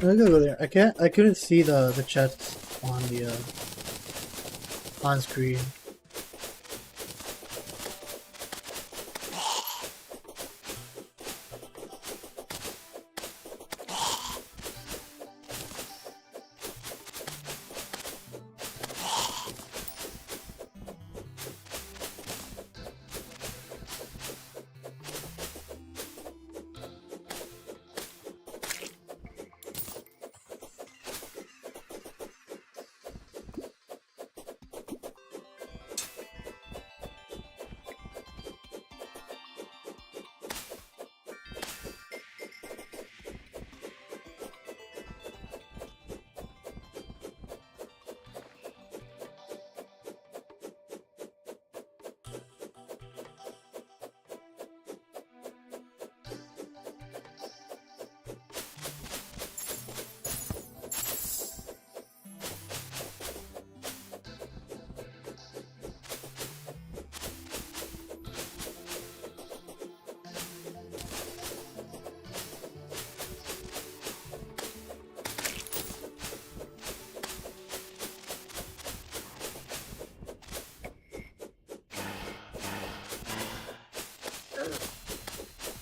I'm gonna go there. I couldn't see the chests on the on screen.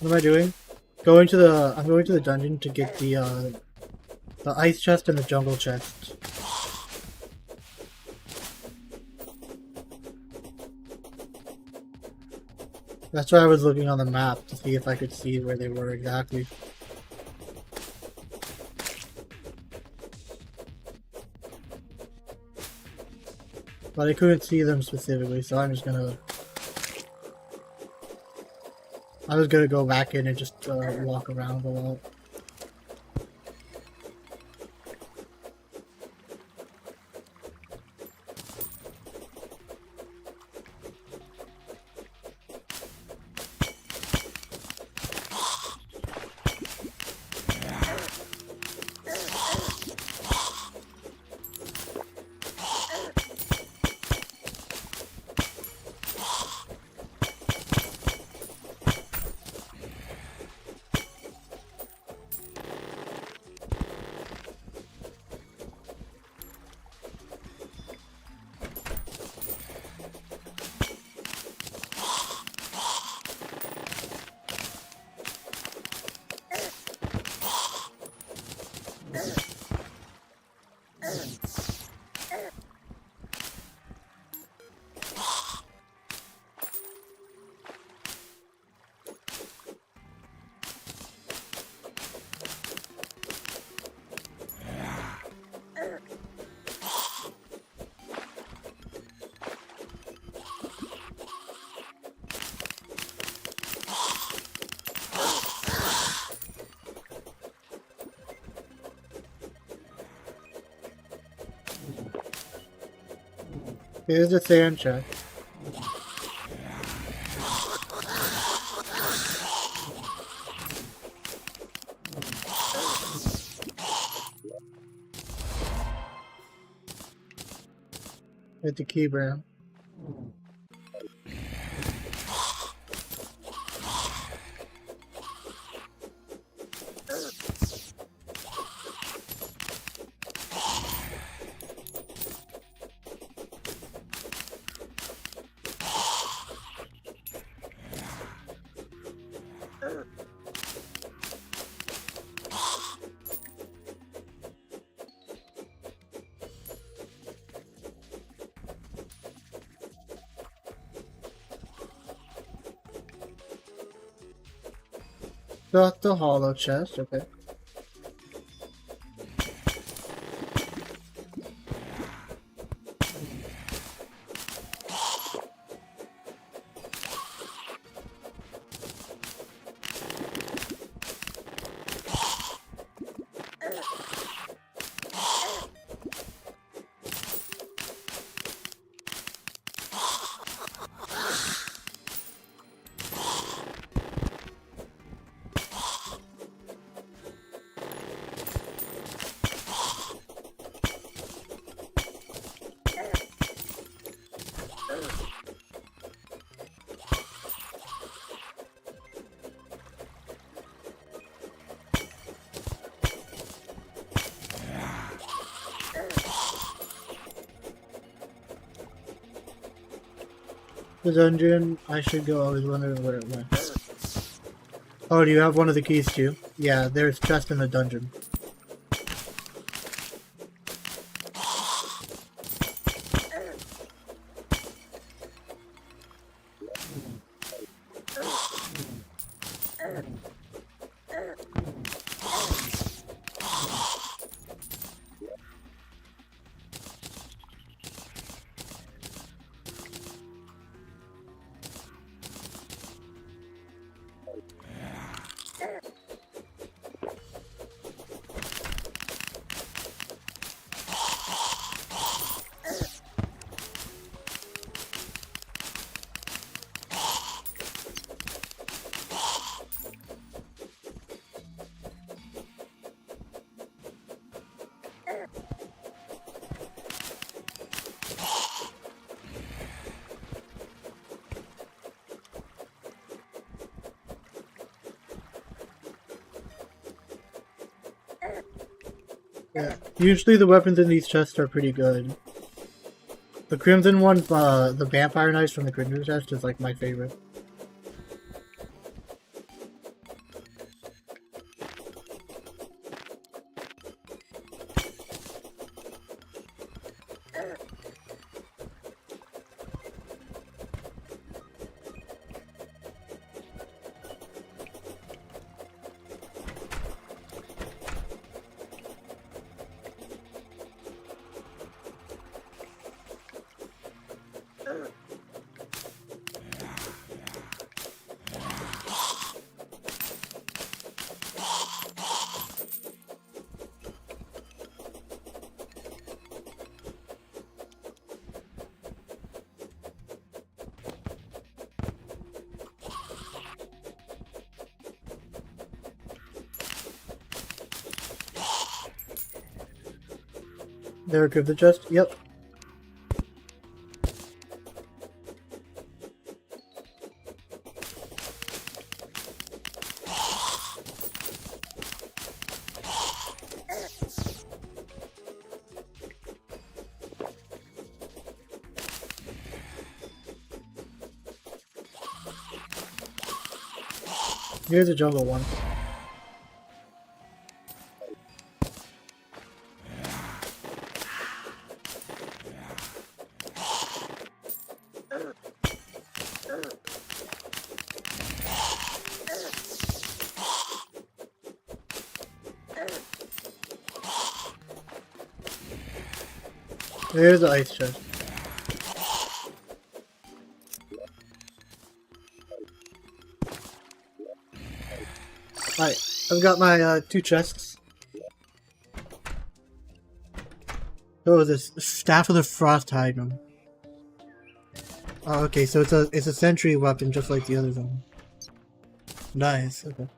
What am I doing? I'm going to the dungeon to get the ice chest and the jungle chest. That's why I was looking on the map to see if I could see where they were exactly. But I couldn't see them specifically, so I was gonna go back in and just walk around a lot. Here's the sand chest. With the key brown. The hollow chest, okay. The dungeon, I should go. I was wondering where it went. Oh, do you have one of the keys too? Yeah, there's chest in the dungeon. Yeah, usually the weapons in these chests are pretty good. The crimson one, the vampire knives from the crimson chest is like my favorite. There, give the chest. Yep. Here's a jungle one. There's the ice chest. Alright, I've got my 2 chests. What was this? Staff of the Frost Hydrant. Oh, okay, so it's a sentry weapon just like the others one. Nice, okay.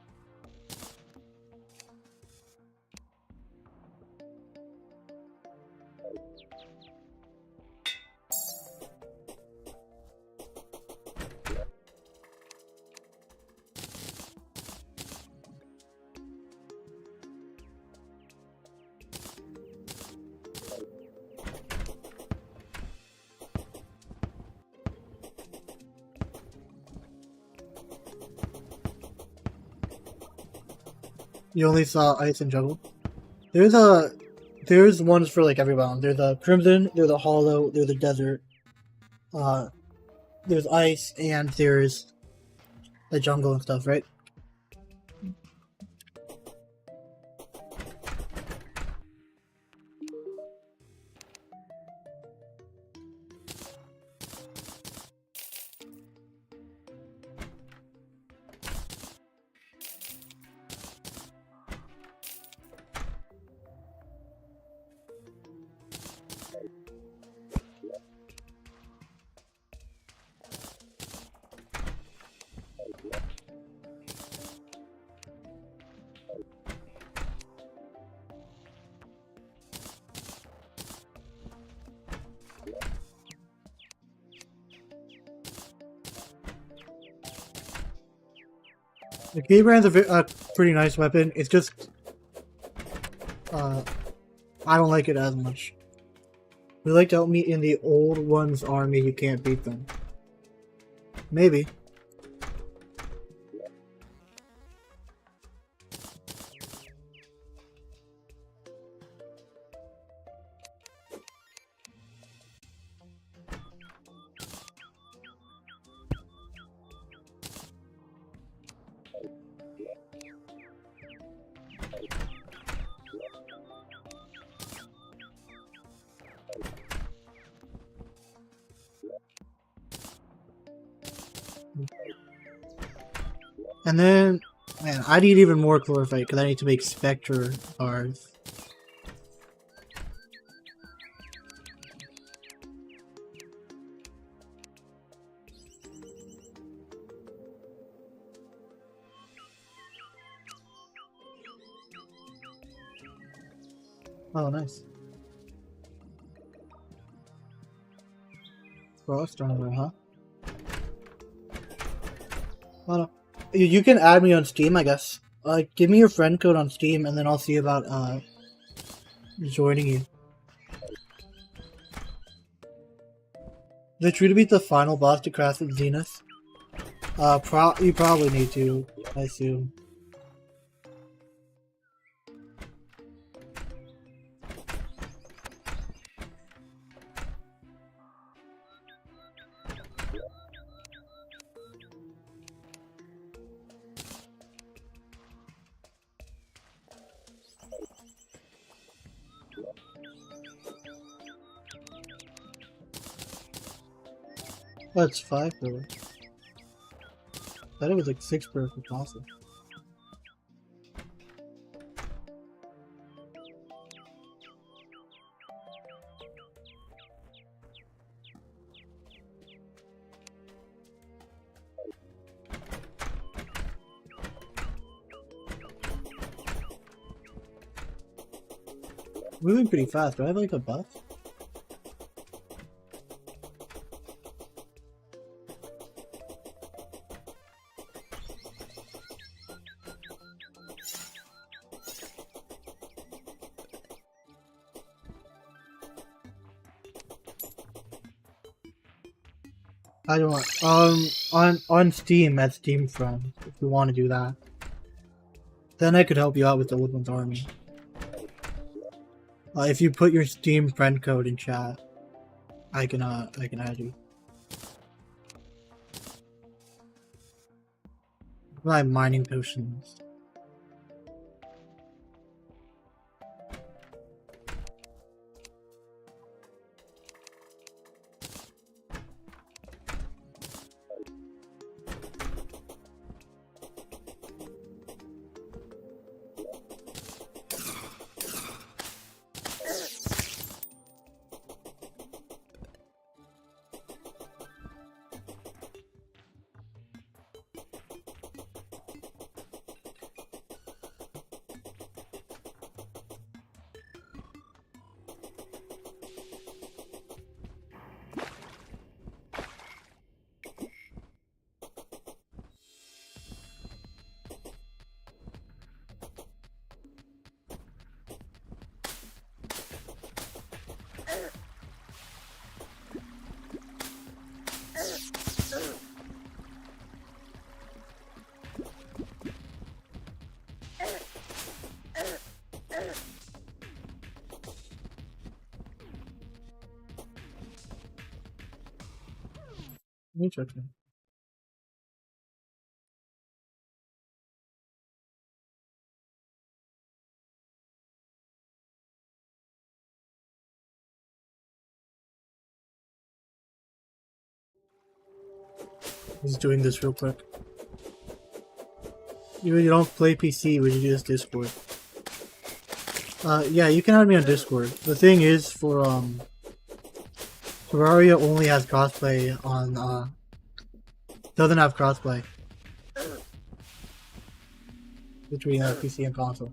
You only saw ice and jungle? There's ones for like every round. There's the crimson, there's the hollow, there's the desert. There's ice, and there's the jungle and stuff, right? The key brand's a pretty nice weapon. It's just, I don't like it as much. We like to help me in the old one's army. You can't beat them. Maybe. And then, man, I need even more chlorophyte because I need to make spectre bars. Oh, nice. Frost armor, huh? Oh, no. You can add me on Steam, I guess. Give me your friend code on Steam, and then I'll see about joining you. Is it true to beat the final boss to craft with Zenith? You probably need to, I assume. That's 5 per. I thought it was like 6 per fossil. Moving pretty fast. Do I have like a buff? I don't want, on Steam at Steam Friends, if you want to do that. Then I could help you out with the Woodlands Army. If you put your Steam friend code in chat, I can add you. My mining potions. Interesting. Just doing this real quick. You don't play PC, would you use Discord? Yeah, you can add me on Discord. The thing is, for Terraria only has crossplay on doesn't have crossplay between PC and console.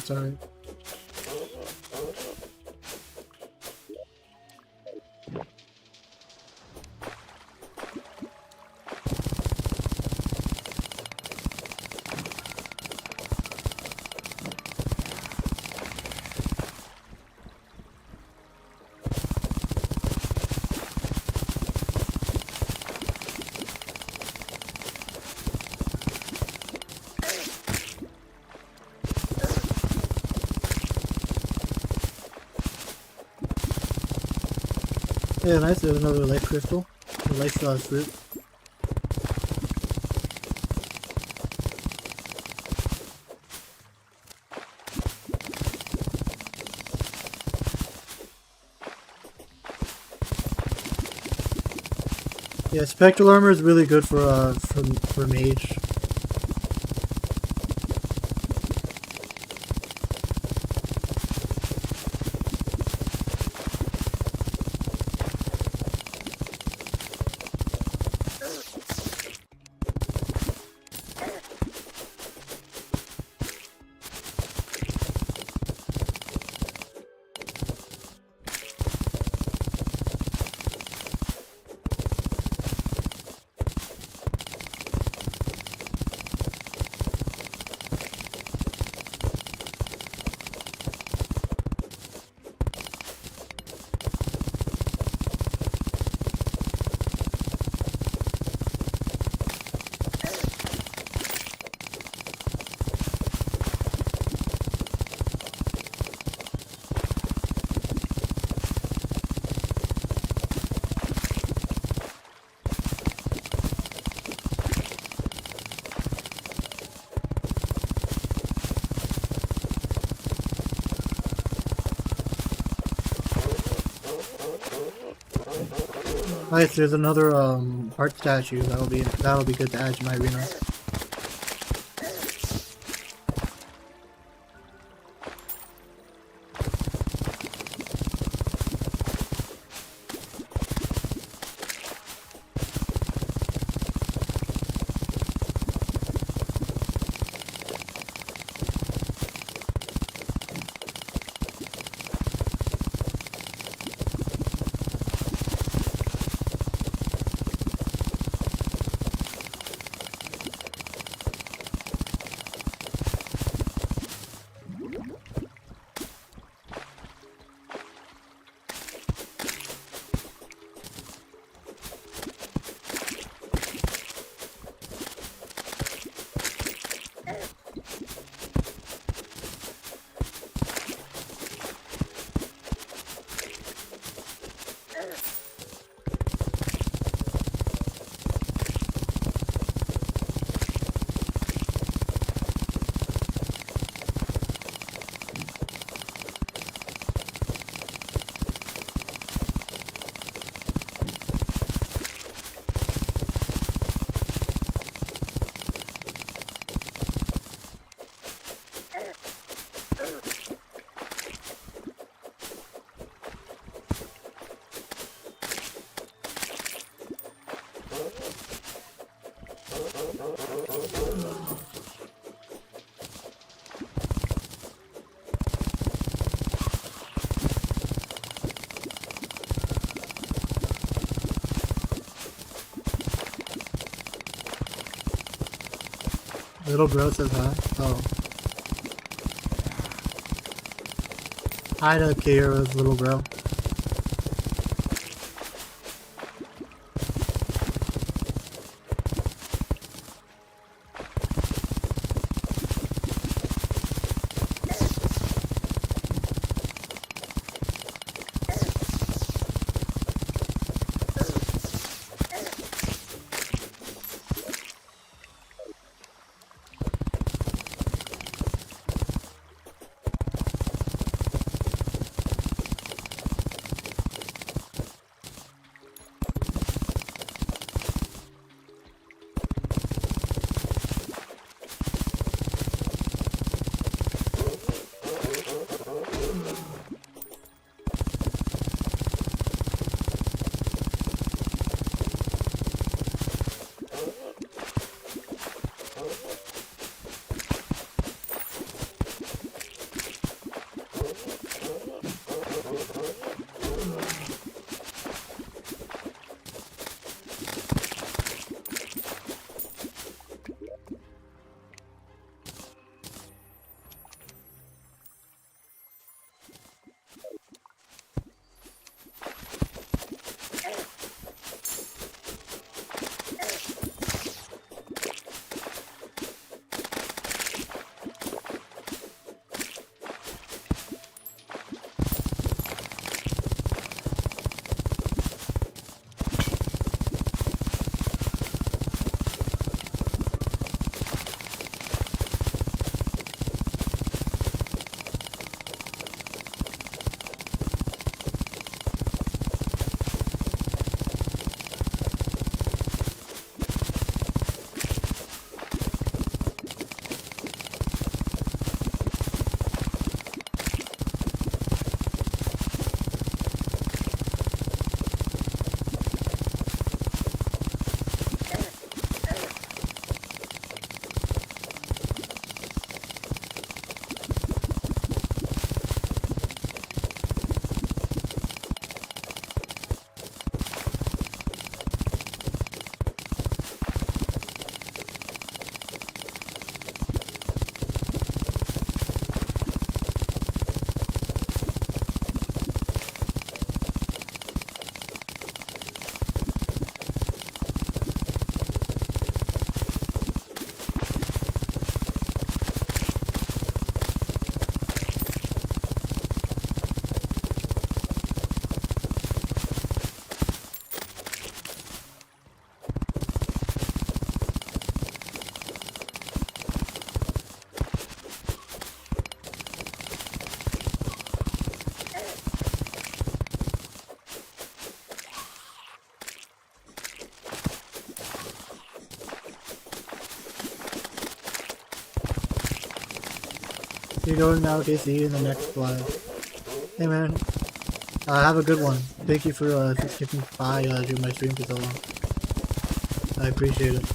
That's alright. Yeah, nice. There's another life crystal. The life fruit. Yeah, spectral armor is really good for mage. Nice, there's another heart statue. That'll be good to add to my arena. Little bro says hi. Oh. Hi to Kira's little bro. you going now? Okay, see you in the next live. Hey man, have a good one. Thank you for sticking by doing my stream for so long. I appreciate it.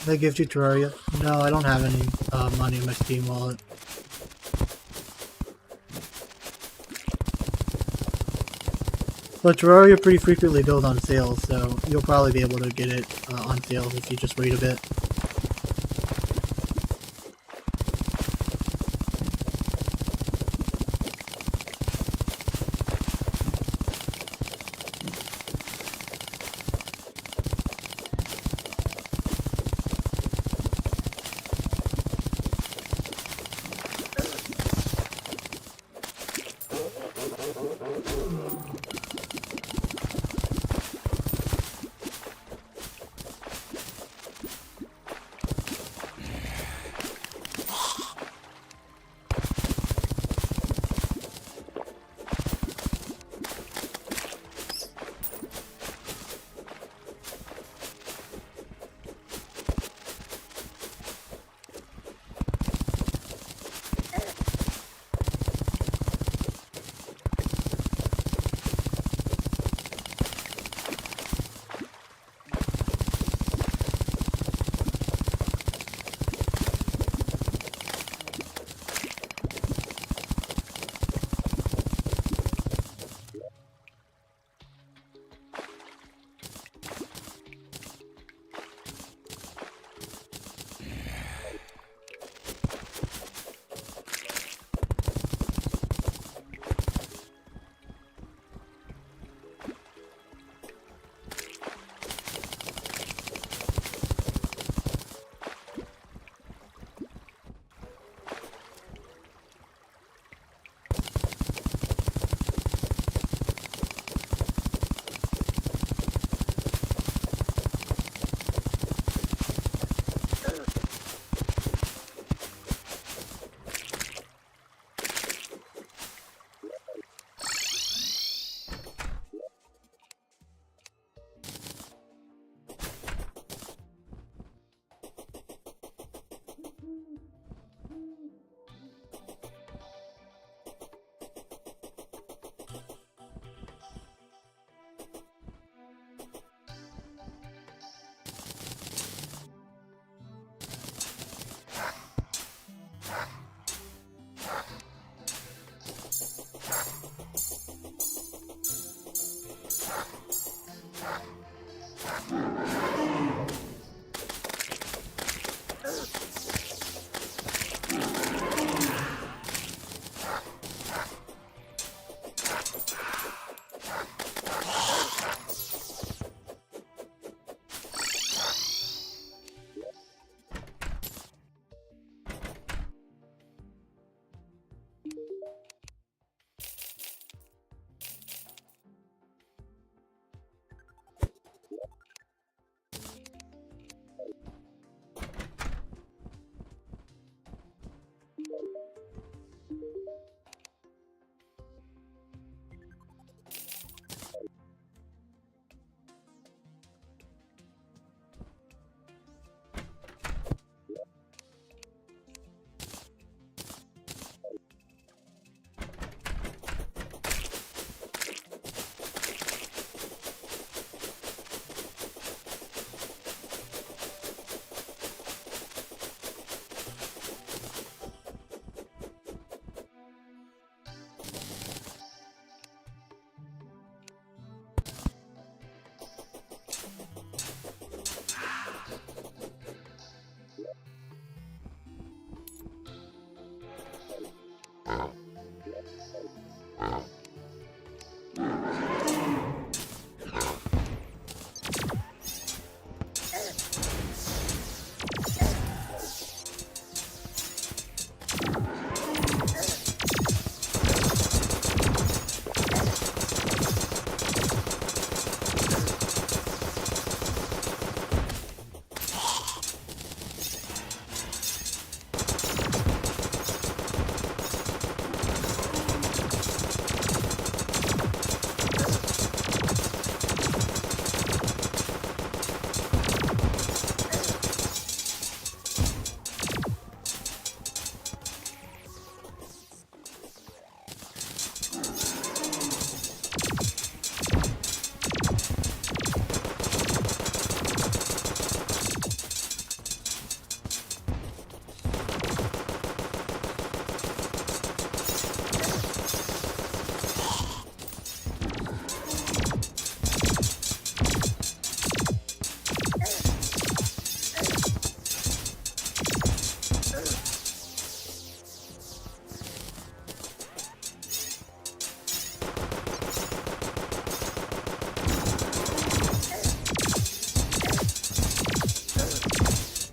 They gift you Terraria? No, I don't have any money in my Steam wallet. But Terraria pretty frequently goes on sale, so you'll probably be able to get it on sale if you just wait a bit.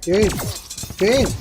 James! James!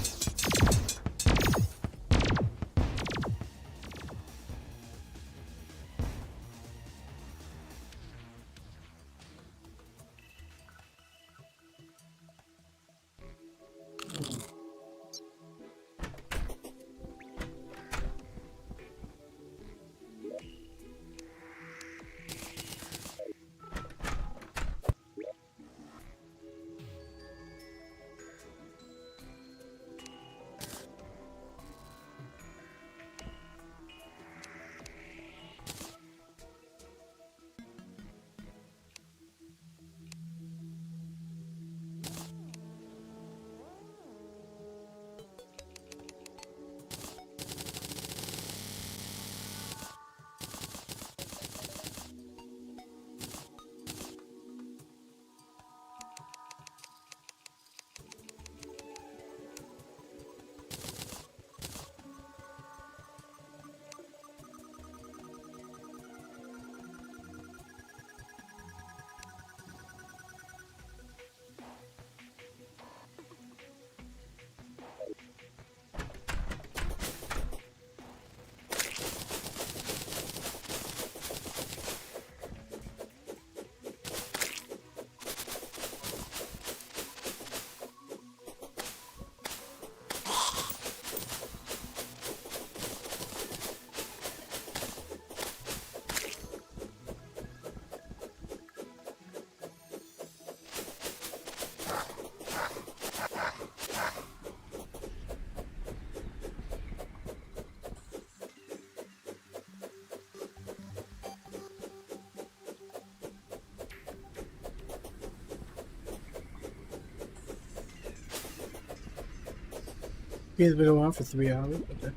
Game's been going on for 3 hours. Okay.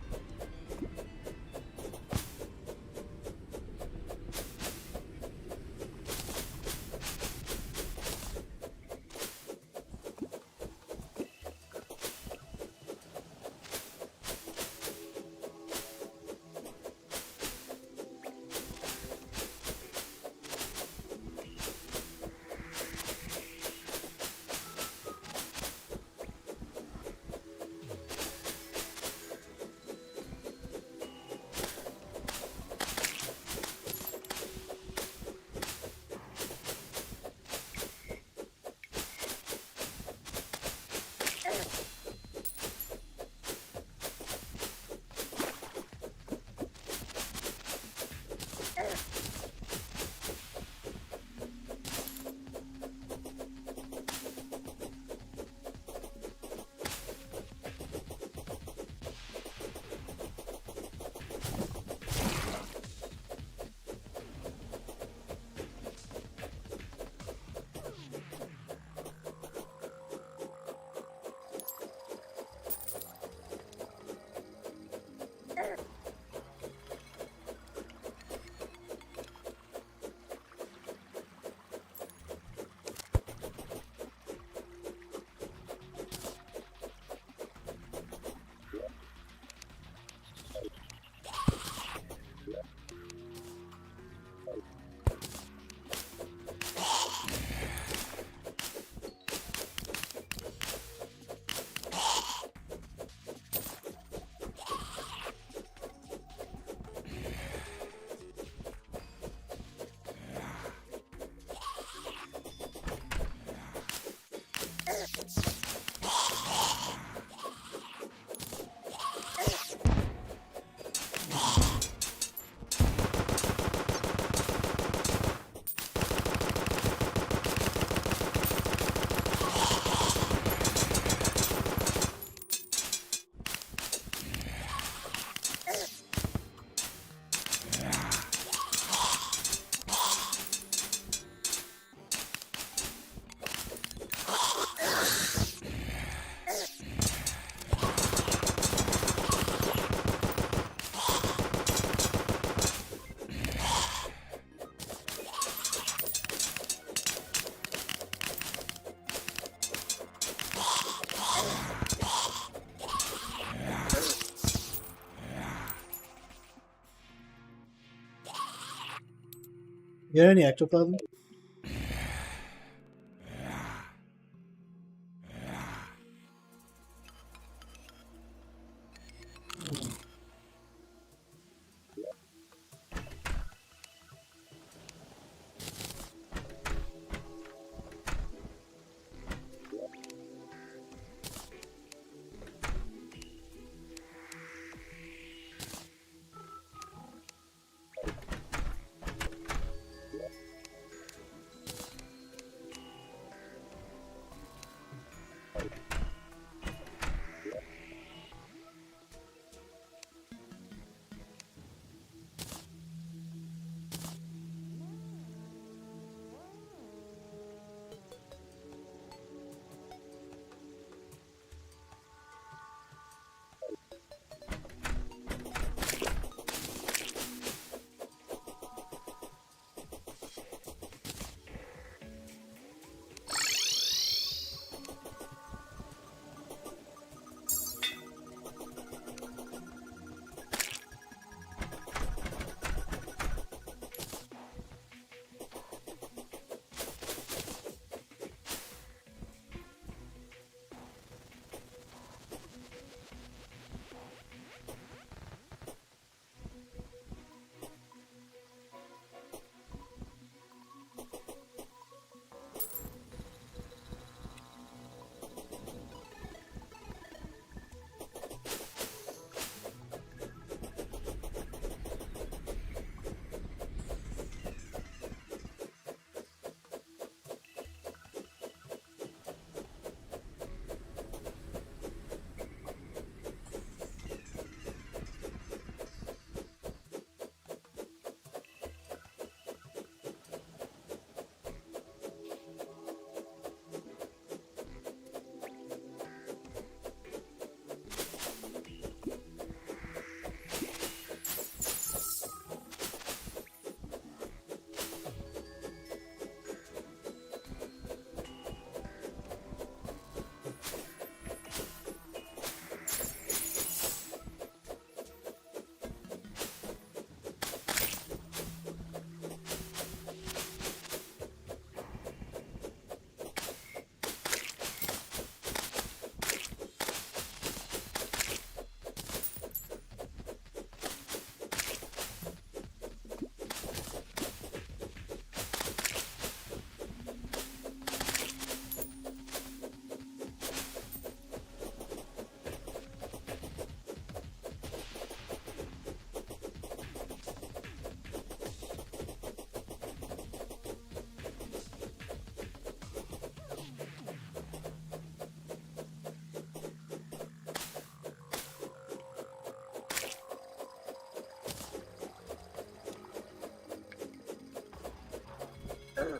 You got any ectoplasm? Oh,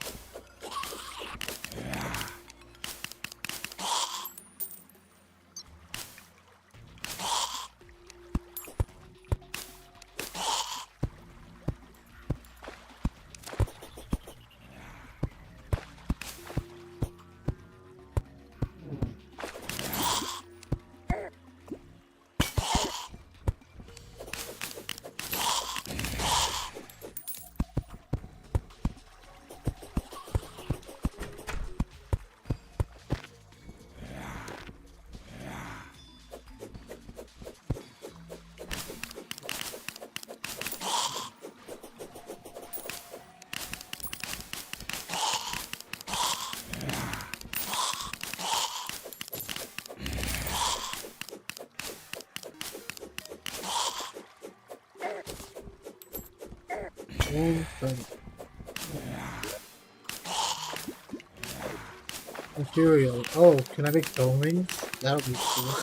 material. Oh, can I make stone rings? That would be cool.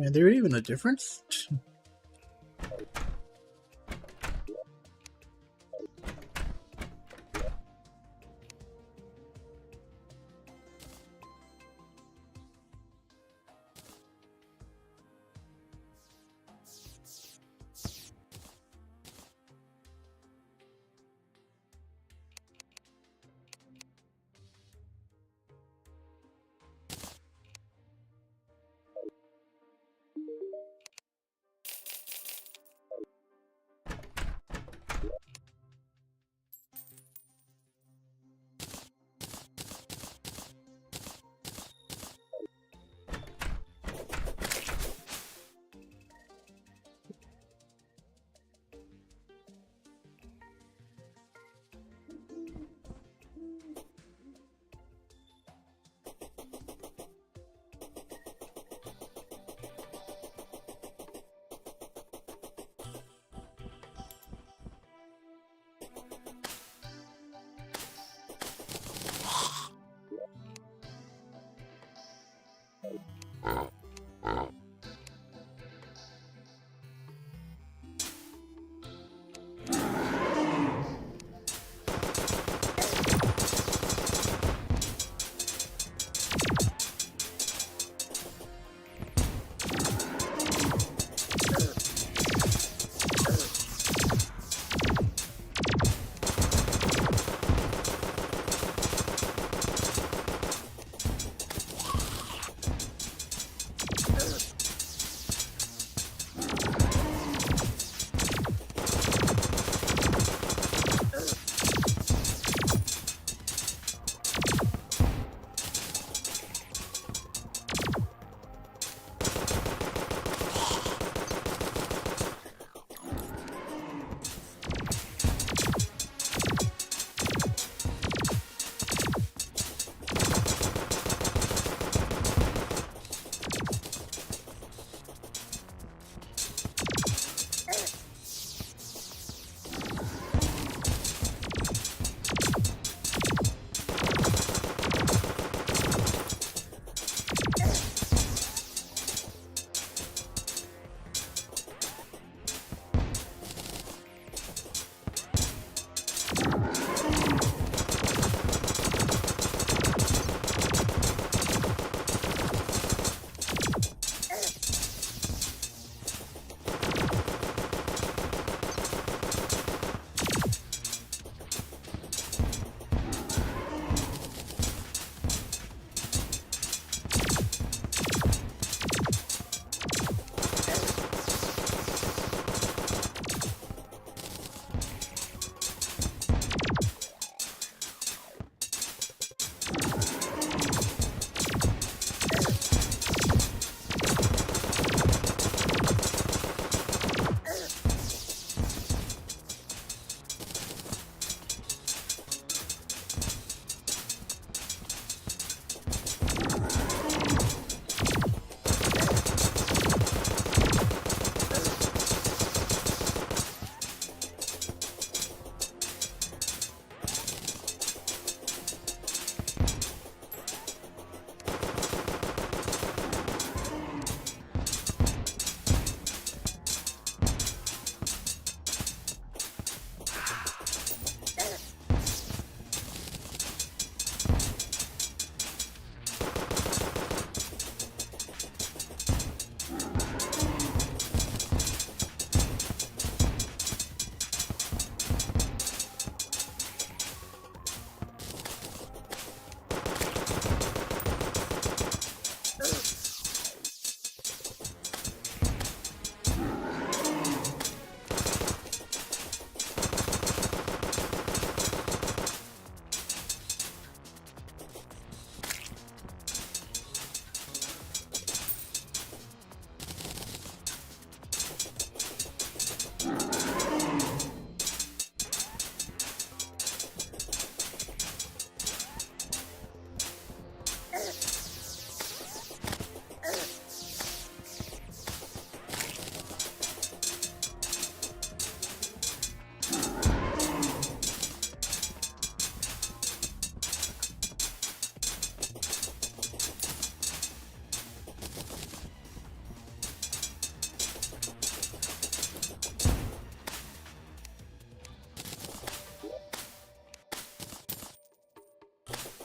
Is there even a difference?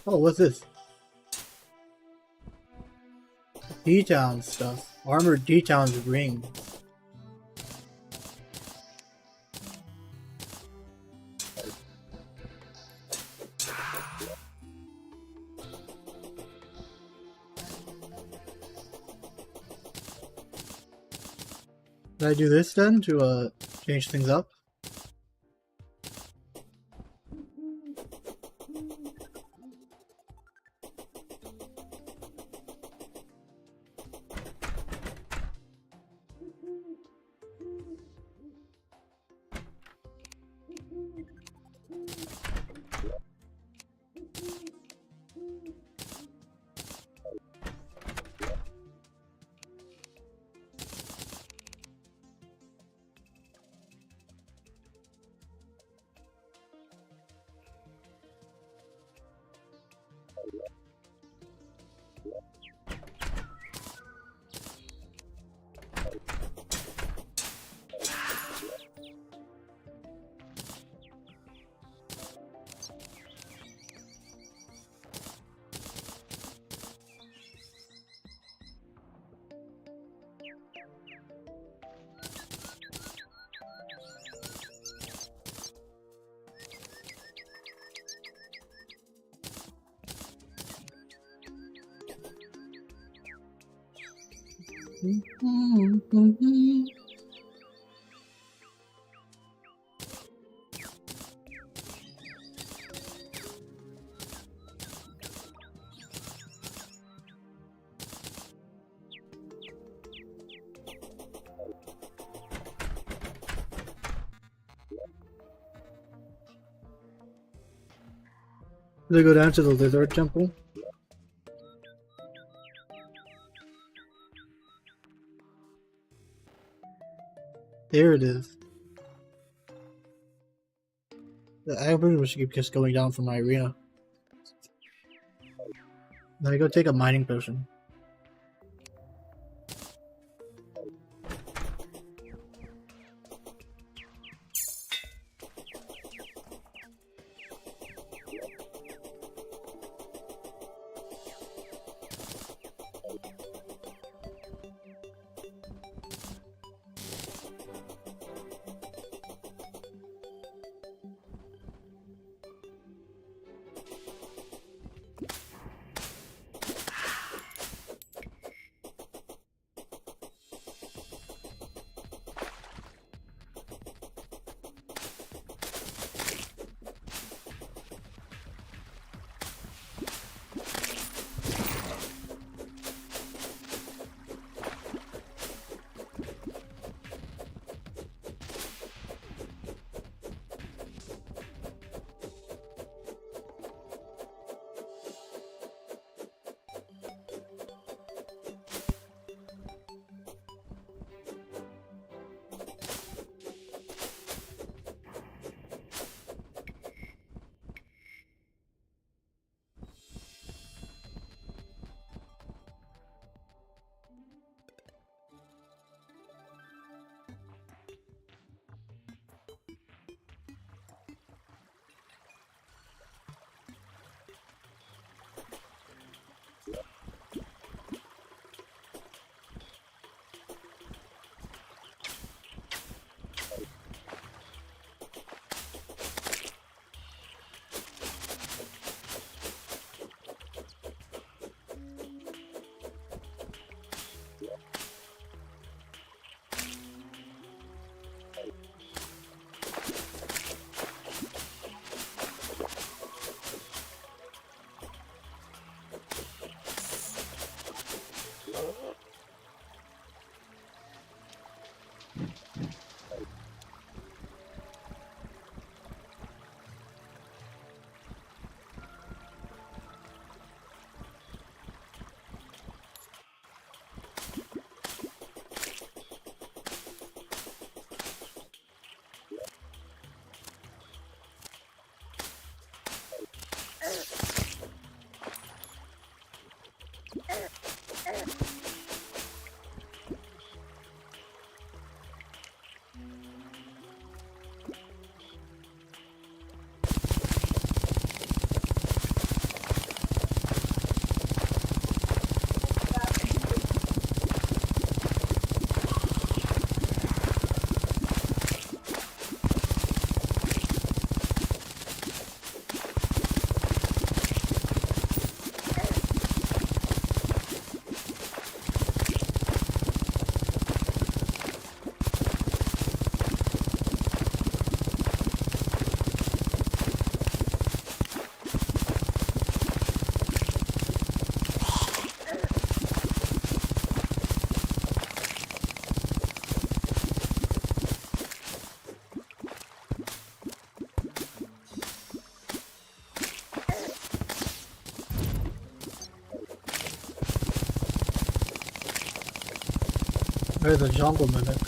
Oh, what's this? D-Town stuff. Armored D-Town's ring. Did I do this then to change things up? Did I go down to the Lizard Temple? There it is. I really wish I could just going down from my arena. Then I go take a mining potion. There's a jungle mimic.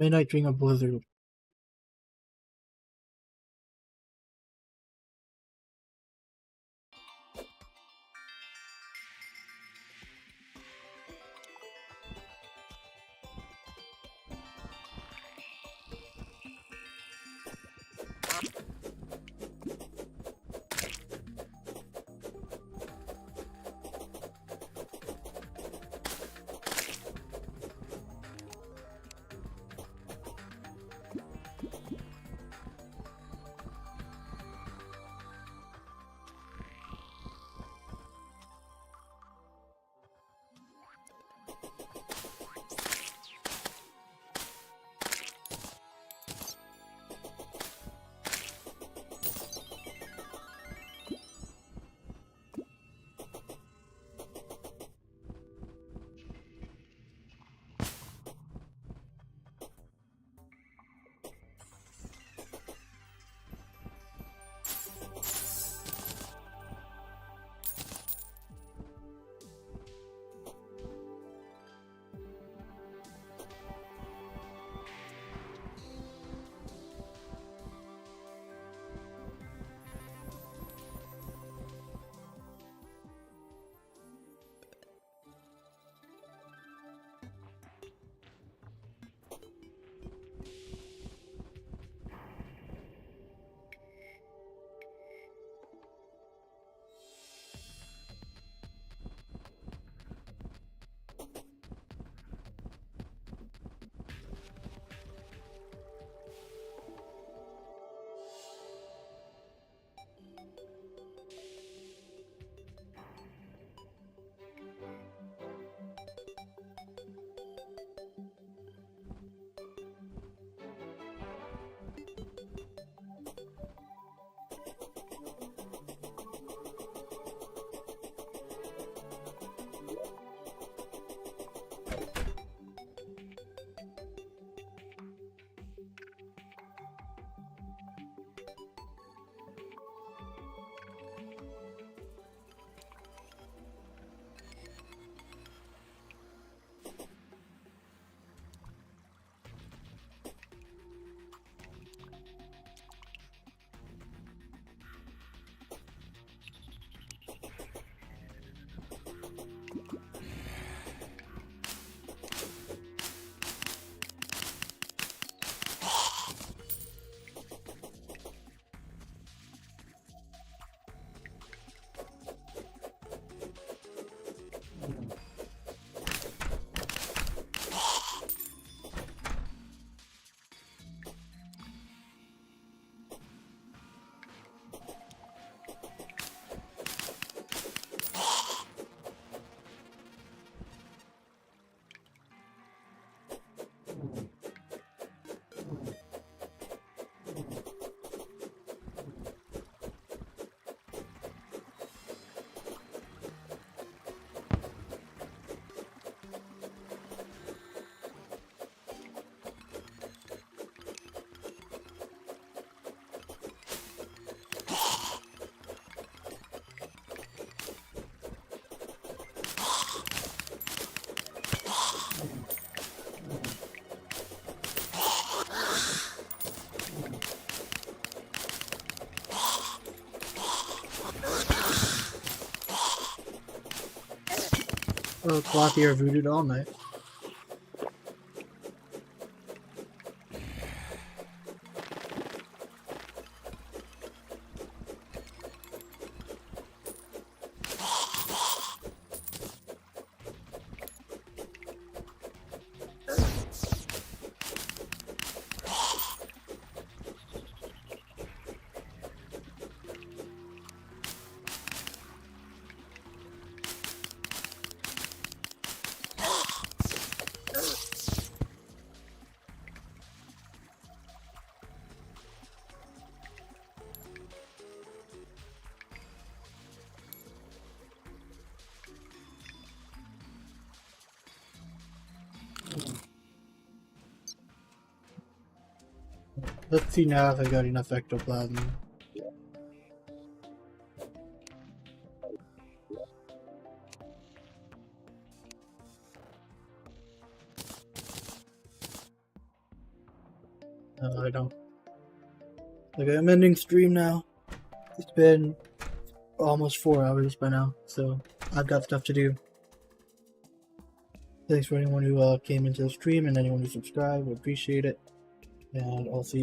Midnight Ring of Blizzard. Clothy are voodooed all night. Let's see now if I got enough ectoplasm. I don't. Okay, I'm ending stream now. It's been almost 4 hours by now, so I've got stuff to do. Thanks for anyone who came into the stream and anyone who subscribed. We appreciate it. And I'll see you.